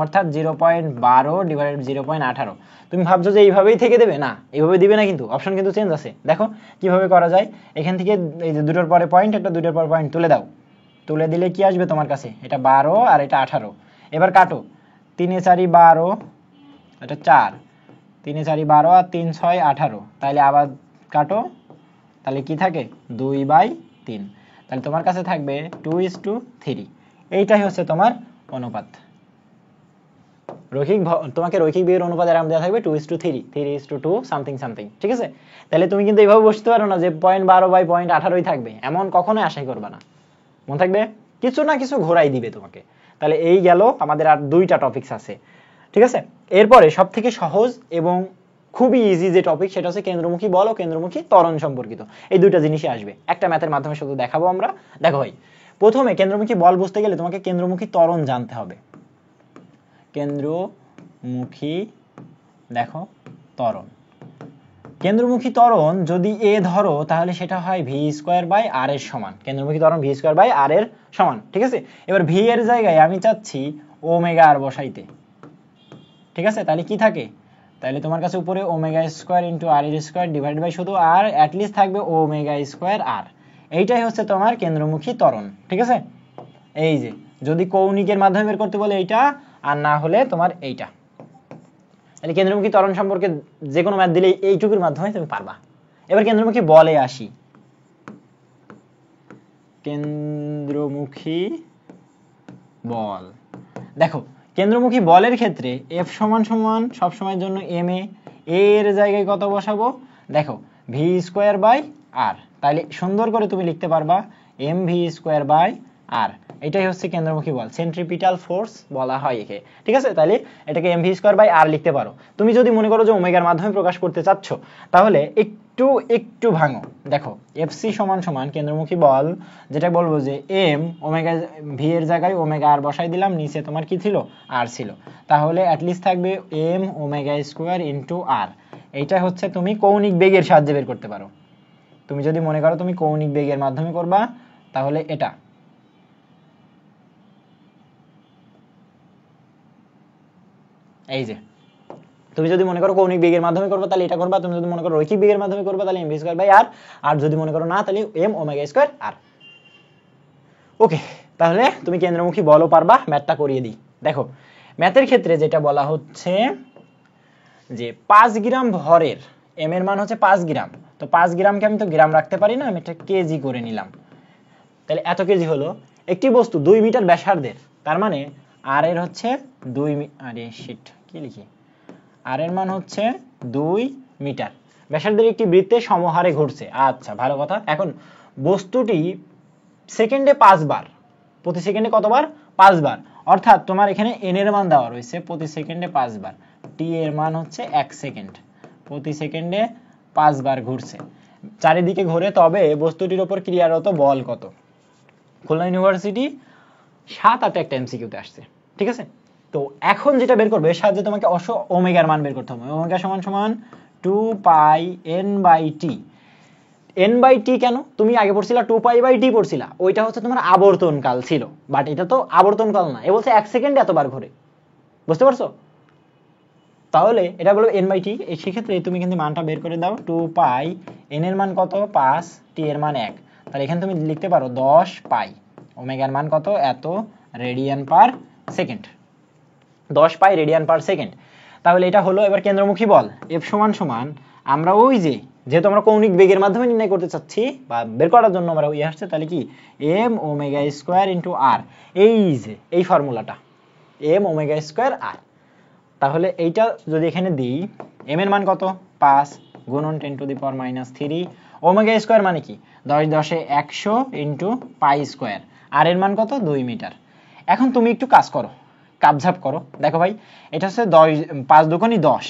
অর্থাৎ 0.12 / 0.18। তুমি ভাবছো যে এইভাবেই থেকে দেবে, না এইভাবে দিবে না, কিন্তু অপশন কিন্তু চেঞ্জ আছে, দেখো কিভাবে করা যায়। এখান থেকে এই যে দুটোর পরে পয়েন্ট, একটা দুটোর পর পয়েন্ট তুলে দাও, তুলে দিলে কি আসবে তোমার কাছে, এটা 12 আর এটা 18, এবার কাটো, 3 এ 4 12, এটা 4, 3 এ 4 12 আর 3 6 18, তাহলে আবার কাটো, তাহলে কি থাকে 2/3, তাহলে তোমার কাছে থাকবে 2:3, এইটাই হচ্ছে তোমার অনুপাত, তোমাকে রৈখিক বেগের অনুপাত এরকম দেওয়া থাকবে 2:3, 3:2 সামথিং সামথিং, ঠিক আছে। তাহলে তুমি কিন্তু এইভাবে বসতে পারো না যে 0.12/0.18 থাকবে, এমন কখনোই আশাই করবা না, মনে থাকবে কিছু না কিছু ঘোরাই দিবে তোমাকে। তাহলে এই গেল, আমাদের আর দুইটা টপিকস আছে, ঠিক আছে। এরপরে সব থেকে সহজ এবং খুবই ইজি যে টপিক, সেটা হচ্ছে কেন্দ্রমুখী বল ও কেন্দ্রমুখী ত্বরণ সম্পর্কিত, এই দুইটা জিনিসই আসবে একটা ম্যাথের মাধ্যমে, শুধু দেখাবো আমরা। দেখো ভাই, প্রথমে কেন্দ্রমুখী বল বুঝতে গেলে তোমাকে কেন্দ্রমুখী ত্বরণ জানতে হবে, কেন্দ্রমুখী দেখো ত্বরণ, কেন্দ্রমুখী ত্বরণ যদি এ ধরো তাহলে সেটা হয় v²/r এর সমান, কেন্দ্রমুখী ত্বরণ v²/r এর সমান, ঠিক আছে। এবার v এর জায়গায় আমি চাচ্ছি ওমেগা r বসাইতে, ঠিক আছে, তাহলে কি থাকে, তাহলে তোমার কাছে উপরে ω² × r² ডিভাইডেড বাই শুধু r, অ্যাটলিস্ট থাকবে ω²r, এইটাই হচ্ছে তোমার কেন্দ্রমুখী ত্বরণ, ঠিক আছে। এই যে যদি কৌণিকের মাধ্যমে বের করতে বলে এইটা, আর না হলে তোমার এইটা, তাহলে কেন্দ্রমুখী ত্বরণ সম্পর্কে যে কোনো ম্যাথ দিলে এইটুকুর মাধ্যমে তুমি পারবা। এবার কেন্দ্রমুখী বলে আসি, কেন্দ্রমুখী বল, দেখো কেন্দ্রমুখী বলের ক্ষেত্রে F = সবসময়ের জন্য ma, এর জায়গায় কত বসাবো, দেখো v²/r, তাহলে সুন্দর করে তুমি লিখতে পারবা mv²/r, এটাই হচ্ছে কেন্দ্রমুখী বল, সেন্ট্রিপিটাল ফোর্স বলা হয় একে, ঠিক আছে। তাহলে এটাকে mv²/r লিখতে পারো। তুমি যদি মনে করো যে ওমেগার মাধ্যমে প্রকাশ করতে চাচ্ছ, তাহলে একটু ভাঙো, দেখো fc = কেন্দ্রমুখী বল, যেটা বলবো যে m ওমেগা, v এর জায়গায় ω/r বসাই দিলাম, নিচে তোমার কি ছিল r ছিল, তাহলে অ্যাটলিস্ট থাকবে m ω² × r, এইটা হচ্ছে তুমি কৌণিক বেগের সাহায্যে বের করতে পারো। তুমি যদি মনে করো তুমি কৌণিক বেগের মাধ্যমে করবা, তাহলে এটা, এই যে তুমি যদি মনে করো কৌণিক বেগের মাধ্যমে করবা তাহলে এটা করবা, তুমি যদি মনে করো রৈখিক বেগের মাধ্যমে করবা তাহলে mv²/r, আর যদি মনে করো না তাহলে mω²r। ওকে, তাহলে তুমি কেন্দ্রমুখী বলও পারবা, ম্যাথটা করিয়ে দিই। দেখো ম্যাথের ক্ষেত্রে যেটা বলা হচ্ছে যে 5 গ্রাম ভরের, m এর মান হচ্ছে 5 গ্রাম, তো 5 গ্রামকে আমি তো গ্রাম রাখতে পারি না, আমি এটা কেজি করে নিলাম, তাহলে এত কেজি হলো, একটি বস্তু 2 মিটার ব্যাসার্ধের, তার মানে আর এর হচ্ছে 2 আরে শিট কি লিখি, আর এর মান হচ্ছে 2 মিটার ব্যাসার্ধের একটি বৃত্তে সমহারে ঘুরছে। আচ্ছা ভালো কথা। এখন বস্তুটি সেকেন্ডে 5 বার, প্রতি সেকেন্ডে কতবার? 5 বার, অর্থাৎ তোমার এখানে n এর মান দেওয়া রয়েছে প্রতি সেকেন্ডে 5 বার, t এর মান হচ্ছে 1 সেকেন্ড, প্রতি সেকেন্ডে 5 বার ঘুরছে, চারিদিকে ঘুরে। তবে বস্তুটির উপর ক্রিয়ারত বল কত? খুলনা ইউনিভার্সিটি 7-8 একটা এমসিকিউতে আসছে, ঠিক আছে? তো এখন যেটা বের করবে এর সাহায্যে তোমাকে ওমেগার মান বের করতে হবে। ওমেগা সমান সমান 2 পাই n/t। n/t কেন? তুমি আগে পড়ছিলা 2 পাই/t পড়ছিলা, ওইটা হচ্ছে তোমার আবর্তনকাল ছিল, বাট এটা তো আবর্তনকাল না, এ বলছে 1 সেকেন্ডে এতবার ঘুরে, বুঝতে পারছো? তাহলে এটা বলবো n/t। এই সেক্ষেত্রে তুমি কিন্তু মানটা বের করে দাও, 2 পাই, n এর মান কত 5, t এর মান 1, তাহলে এখানে তুমি লিখতে পারো 10 পাই, ওমেগার মান কত? এত রেডিয়ান পার সেকেন্ড, 10 পাই রেডিয়ান পার সেকেন্ড। তাহলে এটা হলো। এবার কেন্দ্রমুখী বল F সমান সমান, আমরা ওই যেহেতু আমরা কৌণিক বেগের মাধ্যমে নির্ণয় করতে চাচ্ছি বা বের করার জন্য আমরা ওই আসছে, তাহলে কি m omega square into r, এই ফর্মুলাটা m ওমেগা স্কয়ার r। তাহলে এইটা যদি এখানে দিই, m এর মান কত 5 গুণন 10 to the power -3, omega square মানে কি 10 10 100 ইনটু পাই স্কয়ার, আর এর মান কত 2 মিটার। এখন তুমি একটু কাজ করো, কাপঝাপ করো, দেখো ভাই এটা হচ্ছে 5 দুগুণই 10,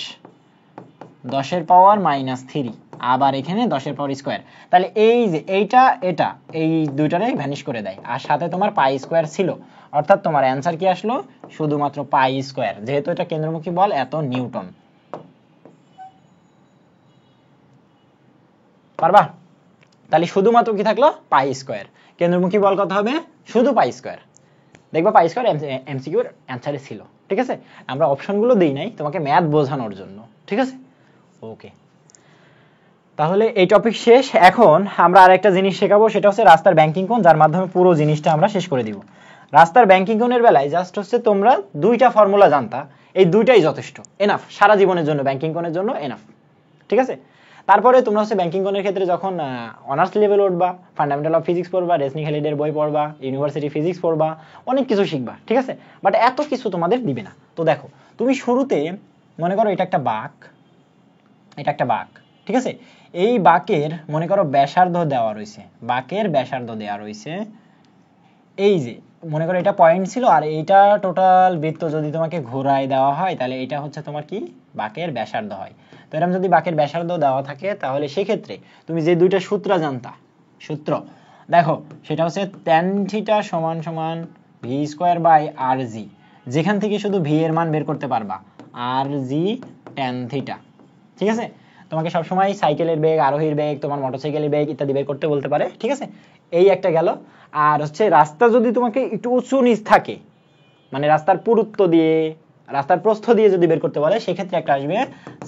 10 এর পাওয়ার -3, আবার এখানে 10 এর পাওয়ার স্কয়ার, তাহলে এই যে এইটা এটা এই দুইটারে ভ্যানিশ করে দেয়, আর সাথে তোমার পাই স্কয়ার ছিল, অর্থাৎ তোমার অ্যানসার কি আসলো? শুধুমাত্র পাই স্কয়ার, যেহেতু এটা কেন্দ্রমুখী বল এত নিউটন। পারবা? তাহলে শুধুমাত্র কি থাকলো? Pi square. কেন্দ্রমুখী বল কত হবে? শুধু পাই স্কয়ার। দেখবা পাই স্কয়ার এমসিকিউর অ্যানসারে ছিল, ঠিক আছে? আমরা অপশনগুলো দেই নাই তোমাকে ম্যাথ বোঝানোর জন্য, ঠিক আছে? ওকে, তাহলে এই টপিক শেষ। এখন আমরা আরেকটা জিনিস শেখাবো, সেটা হচ্ছে রাস্তার ব্যাংকিং কোণ, যার মাধ্যমে পুরো জিনিসটা আমরা শেষ করে দিব। রাস্তার ব্যাংকিং কোণের বেলায় জাস্ট হচ্ছে তোমরা দুইটা ফর্মুলা জানতা, এই দুইটাই যথেষ্ট, এনাফ সারা জীবনের জন্য, ব্যাংকিং কোণের জন্য এনাফ, ঠিক আছে? তারপরে তোমরা হচ্ছে ব্যাংকিং কোণের ক্ষেত্রে যখন অনার্স লেভেল উঠবা, ফান্ডামেন্টাল অফ ফিজিক্স পড়বা, রেসনি খালিদের বই পড়বা, ইউনিভার্সিটি ফিজিক্স পড়বা, অনেক কিছু শিখবা, ঠিক আছে? বাট এত কিছু তোমাদের দিবে না। তো দেখো তুমি শুরুতে মনে করো এটা একটা বাঁক, এটা একটা বাঁক, ঠিক আছে? এই বাঁকের মনে করো ব্যাসার্ধ দেওয়া রয়েছে, বাঁকের ব্যাসার্ধ দেওয়া রয়েছে, এই যে মনে করো এটা পয়েন্ট ছিল, আর এইটা টোটাল বৃত্ত যদি তোমাকে ঘোরায় দেওয়া হয়, তাহলে এটা হচ্ছে তোমার কি বাঁকের ব্যাসার্ধ হয়। তো এরকম যদি বাঁকের ব্যাসার্ধ দেওয়া থাকে, তাহলে সেক্ষেত্রে তুমি যে দুইটা সূত্র জানতা, সূত্র দেখো সেটা হচ্ছে tan থিটা সমান সমান v স্কয়ার বাই rg, যেখান থেকে শুধু v এর মান বের করতে পারবা rg tan থিটা, ঠিক আছে? তোমাকে সবসময় সাইকেলের বেগ, আরোহীর বেগ, তোমার মোটরসাইকেলের বেগ ইত্যাদি বের করতে বলতে পারে, ঠিক আছে? এই একটা গেল। আর হচ্ছে রাস্তা যদি তোমাকে একটু উঁচু নিচ থাকে, মানে রাস্তার পুরুত্ব দিয়ে, রাস্তার প্রস্থ দিয়ে যদি বের করতে বলে, সেক্ষেত্রে একটা আসবে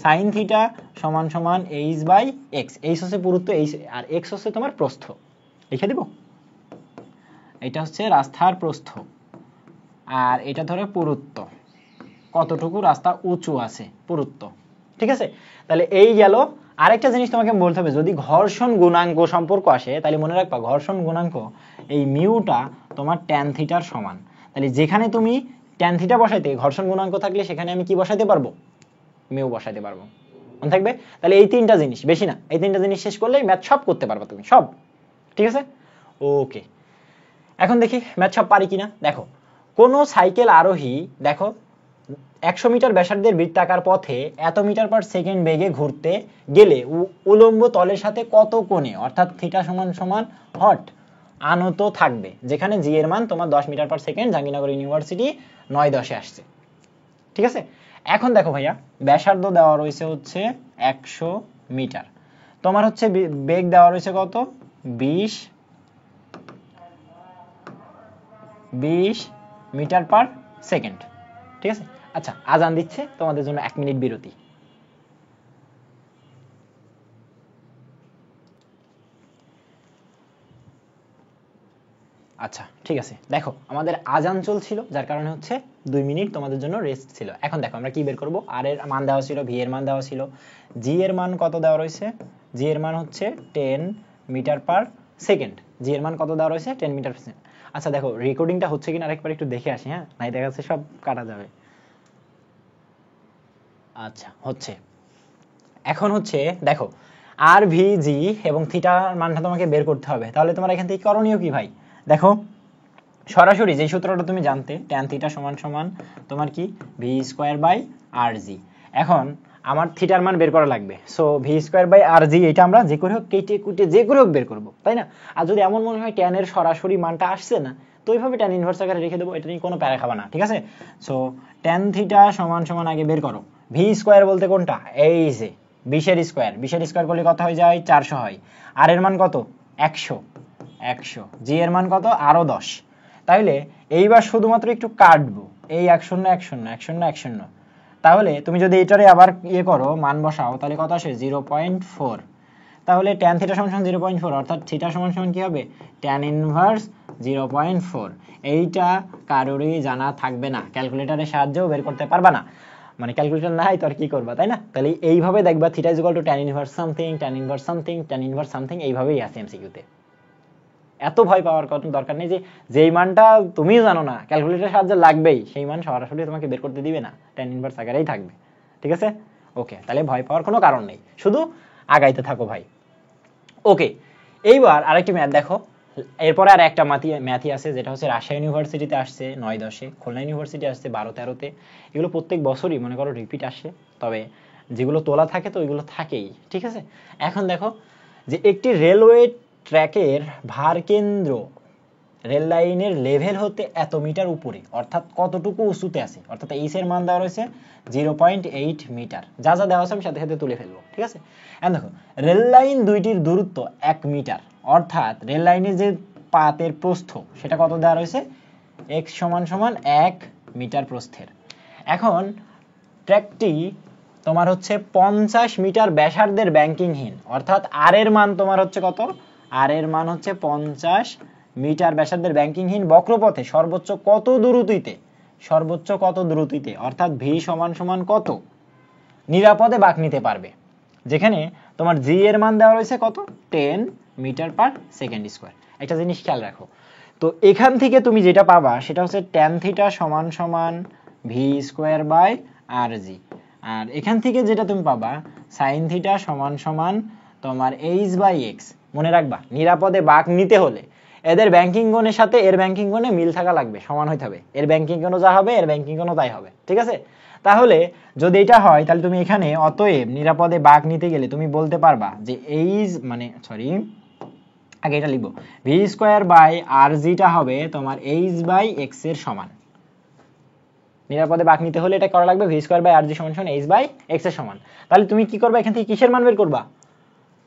সাইন থিটা সমান সমান h বাই x, h হচ্ছে পুরুত্ব, h আর x হচ্ছে তোমার প্রস্থ, লিখে দিব। এটা হচ্ছে রাস্তার প্রস্থ, আর এটা ধরে পুরুত্ব, কতটুকু রাস্তা উঁচু আছে, পুরুত্ব, ঠিক আছে? তাহলে এই গেল। আরেকটা জিনিস তোমাকে বলতে হবে, যদি ঘর্ষণ গুণাঙ্ক সম্পর্ক আসে, তাহলে মনে রাখবা ঘর্ষণ গুণাঙ্ক এই মিউটা তোমার ট্যান থিটার সমান। তাহলে যেখানে তুমি ট্যান থিটা বসাইতে ঘর্ষণ গুণাঙ্ক থাকলে, সেখানে আমি কি বসাইতে পারবো? মিউ বসাইতে পারবো, মনে থাকবে? তাহলে এই তিনটা জিনিস, বেশি না, এই তিনটা জিনিস শেষ করলেই ম্যাথ সব করতে পারবা তুমি, সব, ঠিক আছে? ওকে, এখন দেখি ম্যাথ সব পারি কিনা। দেখো কোন সাইকেল আরোহী দেখো 100 মিটার ব্যাসার্ধের বৃত্তাকার পথে এত মিটার পার সেকেন্ড বেগে ঘুরতে গেলে উলম্ব তলের সাথে কত কোণে, অর্থাৎ থিটা সমান সমান হট আনত থাকবে, যেখানে জি এর মান তোমার 10 metre per second, Jahangirnagar university 9-10 আসছে, ঠিক আছে? এখন দেখো ভাইয়া ব্যাসার্ধ দেওয়া রয়েছে হচ্ছে 100 মিটার, তোমার হচ্ছে বেগ দেওয়া রয়েছে কত 20 মিটার পার সেকেন্ড, ঠিক আছে? আচ্ছা আজান দিচ্ছে, তোমাদের জন্য 1 মিনিট বিরতি। আচ্ছা ঠিক আছে, দেখো আমাদের আজান চলছিল, যার কারণে হচ্ছে 2 মিনিট তোমাদের জন্য রেস্ট ছিল। এখন দেখো আমরা কি বের করব, আর এর মান দেওয়া ছিল, ভি এর মান দেওয়া ছিল, জি এর মান কত দেওয়া রয়েছে, জি এর মান হচ্ছে 10 মিটার পার সেকেন্ড, জি এর মান কত দেওয়া রয়েছে 10 মিটার পার সেকেন্ড। আচ্ছা দেখো রেকর্ডিংটা হচ্ছে কিনা আরেকবার একটু দেখে আসি, হ্যাঁ, নাই দেখা যাচ্ছে সব কাটা যাবে। আচ্ছা হচ্ছে, এখন হচ্ছে দেখো আর ভি জি এবং থিটার মানটা তোমাকে বের করতে হবে। তাহলে তোমার এখান থেকে করণীয় কি ভাই? দেখো সরাসরি যে সূত্রটা তুমি জানতে, ট্যান থিটা সমান সমান তোমার কি ভি স্কোয়ার বাই আর জি। এখন আমার থিটার মান বের করা লাগবে, সো ভি স্কোয়ার বাই আর জি এটা আমরা যে করে হোক কেটে কুটে যে করে হোক বের করবো, তাই না? আর যদি এমন মনে হয় ট্যানের সরাসরি মানটা আসছে না, তো ওইভাবে ট্যান ইনভার্স আকারে রেখে দেবো, এটা নিয়ে কোনো প্যারা খাবা না, ঠিক আছে? সো ট্যান থিটা সমান সমান আগে বের করো। ভি স্কোয়ার বলতে কোনটা? এই যে 20 এর স্কোয়ার, 20 এর স্কোয়ার করলে কত হয়ে যায়? 400 হয়। আর এর মান কত? 100। 100 জি এর মান কত? আরো 10। তাহলে এইবার শুধুমাত্র একটু কাটবো, এই 10 10 10 10। তাহলে তুমি যদি এটারে আবার ইয়ে করো, মান বসাও, তাহলে কত আসে? 0.4। তাহলে ট্যান থিটা সমান সমান 0.4, অর্থাৎ থিটা সমান সমান কি হবে? Tan inverse 0.4। এইটা কারোরই জানা থাকবে না, ক্যালকুলেটরের সাহায্যেও বের করতে পারবা না, মানে ক্যালকুলেটর নাই তো আর কি করবা, তাই না? তাহলে এইভাবে দেখবা theta is equal two tan inverse something, tan inverse something, tan inverse something, এইভাবেই আছে এমসিকিউতে। এত ভয় পাওয়ার কোনো দরকার নেই যে যেই মানটা তুমি জানো না ক্যালকুলেটরের সাহায্যে লাগবেই, সেই মান সরাসরি তোমাকে বের করতে দিবে না, ট্যান ইনভার্স আকারেই থাকবে, ঠিক আছে? ওকে, তাহলে ভয় পাওয়ার কোনো কারণ নেই, শুধু আগাইতে থাকো ভাই। ওকে, এইবার আরেকটি ম্যাথ দেখো, এরপরে আর একটা ম্যাথই আছে, যেটা হচ্ছে রাজশাহী ইউনিভার্সিটিতে আসছে 9-10-এ, খুলনা ইউনিভার্সিটি আসছে 12-13-তে। এগুলো প্রত্যেক বছরই মনে করো রিপিট আসে, তবে যেগুলো তোলা থাকে তো ওইগুলো থাকেই, ঠিক আছে? এখন দেখো যে একটি রেলওয়ে ট্র্যাকের ভার কেন্দ্র রেল লাইনের লেভেল হতে এত মিটার উপরে, অর্থাৎ কতটুকু উঁচুতে আছে, অর্থাৎ এইচ এর মান দেওয়া রয়েছে 0.8 মিটার। যা যা দেওয়া আছে আমি সাথে সাথে তুলে ফেলবো, ঠিক আছে? এখন দেখো রেল লাইন দুইটির দূরত্ব 1 মিটার, অর্থাৎ রেল লাইনের যে পাতের প্রস্থ সেটা কত দেওয়া রয়েছে? x সমান সমান 1 মিটার প্রস্থের। এখন ট্র্যাকটি তোমার হচ্ছে 50 মিটার ব্যাসার্ধের ব্যাংকিংহীন, অর্থাৎ আর এর মান তোমার হচ্ছে কত? আর এর মান হচ্ছে 50 মিটার ব্যাসার্ধের ব্যাংকিংহীন বক্রপথে সর্বোচ্চ কত দ্রুতিতে, সর্বোচ্চ কত দ্রুতিতে, অর্থাৎ ভি সমান সমান কত নিরাপদে বাঁক নিতে পারবে, যেখানে তোমার জি এর মান দেওয়া রয়েছে কত? 10 মিটার পার সেকেন্ড স্কোয়ার। একটা জিনিস খেয়াল রাখো, তো এখান থেকে তুমি যেটা পাবা সেটা হচ্ছে ট্যান থিটা সমান সমান ভি স্কোয়ার বাই আর জি, আর এখান থেকে যেটা তুমি পাবা সাইন থিটা সমান সমান তোমার এইচ বাই এক্স। মনে রাখবা নিরাপদে বাঁক নিতে হলে এদের ব্যাংকিং কোণের সাথে এর ব্যাংকিং কোণে মিল থাকা লাগবে, সমান হইতে হবে, এর ব্যাংকিং কোণও যা হবে এর ব্যাংকিং কোণও তাই হবে, ঠিক আছে? তাহলে যদি এটা হয় তাহলে তুমি এখানে অতএব নিরাপদে বাঁক নিতে গেলে তুমি বলতে পারবা যে এইচ মানে সরি আগে এটা লিখবো, ভি স্কোয়ার বাই আর জিটা হবে তোমার এইচ বাই এক্স এর সমান। নিরাপদে বাঁক নিতে হলে এটা করা লাগবে ভি স্কোয়ার বাই আর জি সমান সমান এইচ বাই এক্স এর সমান। তাহলে তুমি কি করবে? এখান থেকে কিসের মান বের করবা?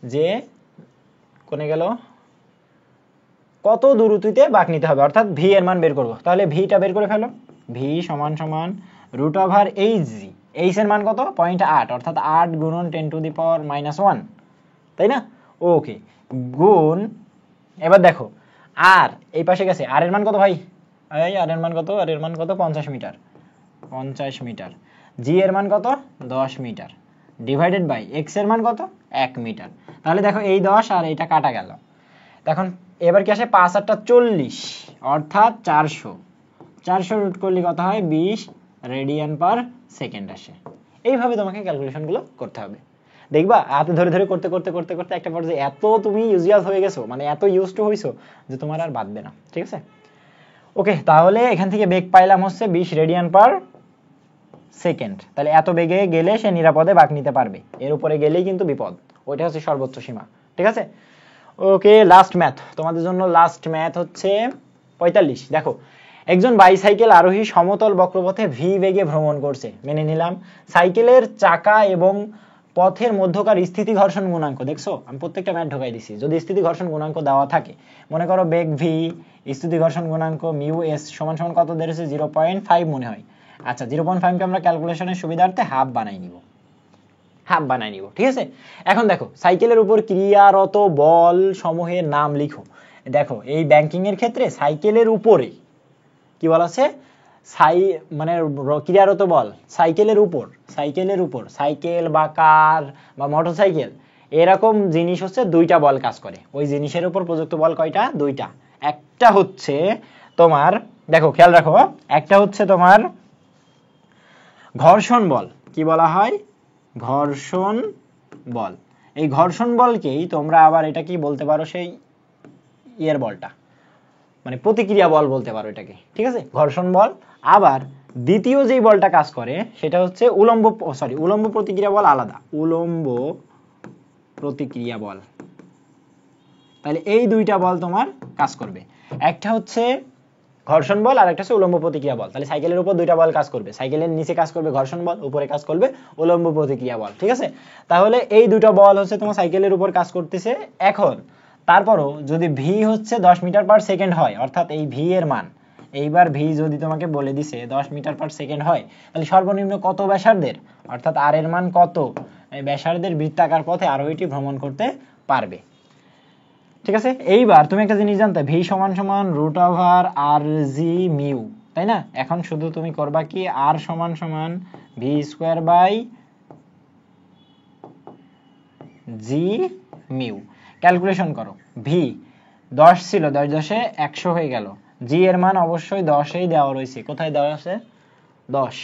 যে কোনে গেল কত দূরত্বে বাঁক নিতে হবে, অর্থাৎ ভি এর মান বের করবো। তাহলে ভিটা বের করে ফেলো, ভি সমান সমান root over H G. H এর মান কত? 0.8, অর্থাৎ 8 গুণন 10⁻⁻1, তাই না? ওকে, গুণ, এবার দেখো আর এই পাশে গেছে, আর এর মান কত ভাই? এই আর এর মান কত? আর এর মান কত? 50 মিটার, 50 মিটার। জি এর মান কত? 10 মিটার, ডিভাইডেড বাই এক্স এর মান কত? 1 মিটার। তাহলে দেখো এই 10 আর এইটা কাটা গেল। এখন এবার কি আসে? 5 আর 40, অর্থাৎ 400। 400 রুট করলে কত হয়? 20 রেডিয়ান পার সেকেন্ড আসে। এইভাবে তোমাকে ক্যালকুলেশনগুলো করতে হবে। দেখবা হাতে ধরে ধরে করতে করতে করতে করতে একটা পর্যায়ে এত তুমি ইউজুয়াল হয়ে গেছো, মানে এত ইউজ টু হইছো যে তোমার আর বাদবে না, ঠিক আছে? ওকে, তাহলে এখান থেকে বেগ পাইলাম হচ্ছে 20 রেডিয়ান পার সেকেন্ড। তাহলে এত বেগে গেলে সে নিরাপদে বাঁক নিতে পারবে, এর উপরে গেলেই কিন্তু বিপদ, ওইটা হচ্ছে সর্বোচ্চ সীমা, ঠিক আছে? ওকে, লাস্ট ম্যাথ তোমাদের জন্য। লাস্ট ম্যাথ হচ্ছে 45। দেখো একজন বাইসাইকেল আরোহী সমতল বক্রপথে ভি বেগে ভ্রমণ করছে, মেনে নিলাম। সাইকেলের চাকা এবং পথের মধ্যকার স্থিতি ঘর্ষণ গুণাঙ্ক, দেখছো আমি প্রত্যেকটা ম্যাথ ঢোকাই দিছি, যদি স্থিতি ঘর্ষণ গুণাঙ্ক দেওয়া থাকে, মনে করো বেগ ভি, স্থিতি ঘর্ষণ গুণাঙ্ক মিউ এস সমান সমান কত ধরেছে? 0.5 মনে হয়। আচ্ছা 0.5কে আমরা ক্যালকুলেশনের সুবিধার্থে হাফ বানাই নিব, হাফ বানাই নিব, ঠিক আছে? এখন দেখো সাইকেলের উপর ক্রিয়ারত বল সমূহের নাম লিখো। দেখো এই ব্যাংকিং এর ক্ষেত্রে সাইকেলের উপরে কি বলা আছে? মানে ক্রিয়ারত বল সাইকেলের উপর, সাইকেলের উপর, সাইকেল বা কার বা মোটরসাইকেল এরকম জিনিস হচ্ছে দুইটা বল কাজ করে, ওই জিনিসের উপর প্রযুক্ত বল কয়টা? দুইটা। একটা হচ্ছে তোমার, দেখো খেয়াল রাখো, একটা হচ্ছে তোমার ঘর্ষণ বল। কি বলা হয়? ঘর্ষণ বল। এই ঘর্ষণ বলকেই তোমরা আবার এটা কি বলতে পারো, সেই ইয়ের বলটা, মানে প্রতিক্রিয়া বল বলতে পারো এটাকে, ঠিক আছে, ঘর্ষণ বল। আবার দ্বিতীয় যেই বলটা কাজ করে সেটা হচ্ছে উলম্ব প্রতিক্রিয়া বল আলাদা, উলম্ব প্রতিক্রিয়া বল। তাহলে এই দুইটা বল তোমার কাজ করবে, একটা হচ্ছে ঘর্ষণ বল আর একটা হচ্ছে উলম্ব প্রতিক্রিয়া বল। তাহলে সাইকেলের উপর দুইটা বল কাজ করবে, সাইকেলের নিচে কাজ করবে ঘর্ষণ বল, উপরে কাজ করবে উলম্ব প্রতিক্রিয়া বল, ঠিক আছে। তাহলে এই দুটো বল হচ্ছে তোমার সাইকেলের উপর কাজ করতেছে। এখন তারপরও যদি ভি হচ্ছে 10 মিটার পার সেকেন্ড হয়, অর্থাৎ এই ভি এর মান, এইবার ভি যদি তোমাকে বলে দিছে 10 মিটার পার সেকেন্ড হয়, তাহলে সর্বনিম্ন কত ব্যাসার্ধের, অর্থাৎ আর এর মান কত, এই ব্যাসার্ধের বৃত্তাকার পথে আরোহীটি ভ্রমণ করতে পারবে, ঠিক আছে। এইবার তুমি একটা জিনিস জানতে, ভি সমান সমান রুট ওভার আর জি মিউ, তাই না? এখন শুধু তুমি করবা কি, আর সমান সমান V square by G mu, calculation করো। ভি 10 ছিল, 10 10 100 হয়ে গেল। জি এর মান অবশ্যই 10এই দেওয়া রয়েছে, কোথায় দেওয়া আছে? 10,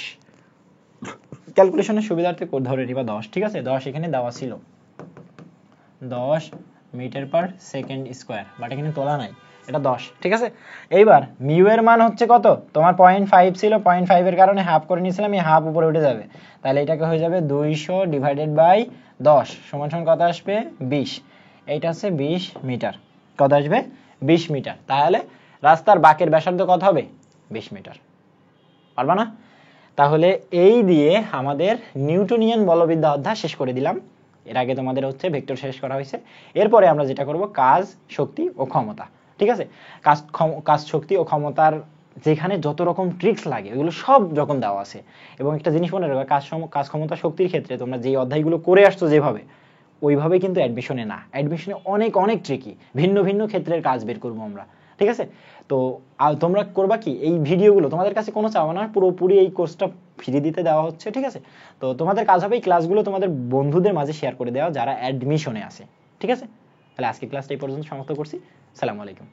ক্যালকুলেশনের সুবিধার্থে ধরে নিবা 10, ঠিক আছে। 10 এখানে দেওয়া ছিল, 10 metre per second square, but এখানে তোলা নাই, এটা 10, ঠিক আছে। এইবার মিউ এর মান হচ্ছে কত, তোমার 0.5 ছিল, 0.5 এর কারণে হাফ করে নিয়েছিলাম, এই হাফ উপরে উঠে যাবে, তাহলে এটাকে হয়ে যাবে 200 ডিভাইডেড বাই 10 সমান সমান কত আসবে? 20। এইটা হচ্ছে 20 মিটার, কত আসবে? 20 মিটার। তাহলে রাস্তার বাঁকের ব্যাসার্ধ কত হবে? 20 মিটার। পারবা না? তাহলে এই দিয়ে আমাদের নিউটনিয়ান বলবিদ্যা অধ্যায় শেষ করে দিলাম। এর আগে তোমাদের হচ্ছে ভেক্টর শেষ করা হয়েছে। এরপরে আমরা যেটা করব, কাজ, শক্তি ও ক্ষমতা, ঠিক আছে। কাজ, শক্তি ও ক্ষমতার যেখানে যত রকম ট্রিক্স লাগে ওগুলো সব যখন দেওয়া আছে। এবং একটা জিনিস মনে রাখবে, কাজ, ক্ষমতা, শক্তির ক্ষেত্রে তোমরা যে অধ্যায়গুলো করে আসছো যেভাবে, ওইভাবে কিন্তু অ্যাডমিশনে না, অ্যাডমিশনে অনেক অনেক ট্রিকি, ভিন্ন ভিন্ন ক্ষেত্রের কাজ বের করবো আমরা, ঠিক আছে। তো তোমরা করবা কি, এই ভিডিওগুলো তোমাদের কাছে কোনো চাওয়া না, পুরোপুরি এই কোর্সটা ফ্রি দিতে দেওয়া হচ্ছে, ঠিক আছে। তো তোমাদের কাজ হবে এই ক্লাসগুলো তোমাদের বন্ধুদের মাঝে শেয়ার করে দেওয়া যারা অ্যাডমিশনে আছে, ঠিক আছে। তাহলে আজকে ক্লাসটা এই পর্যন্ত সমাপ্ত করছি। আসসালামু আলাইকুম।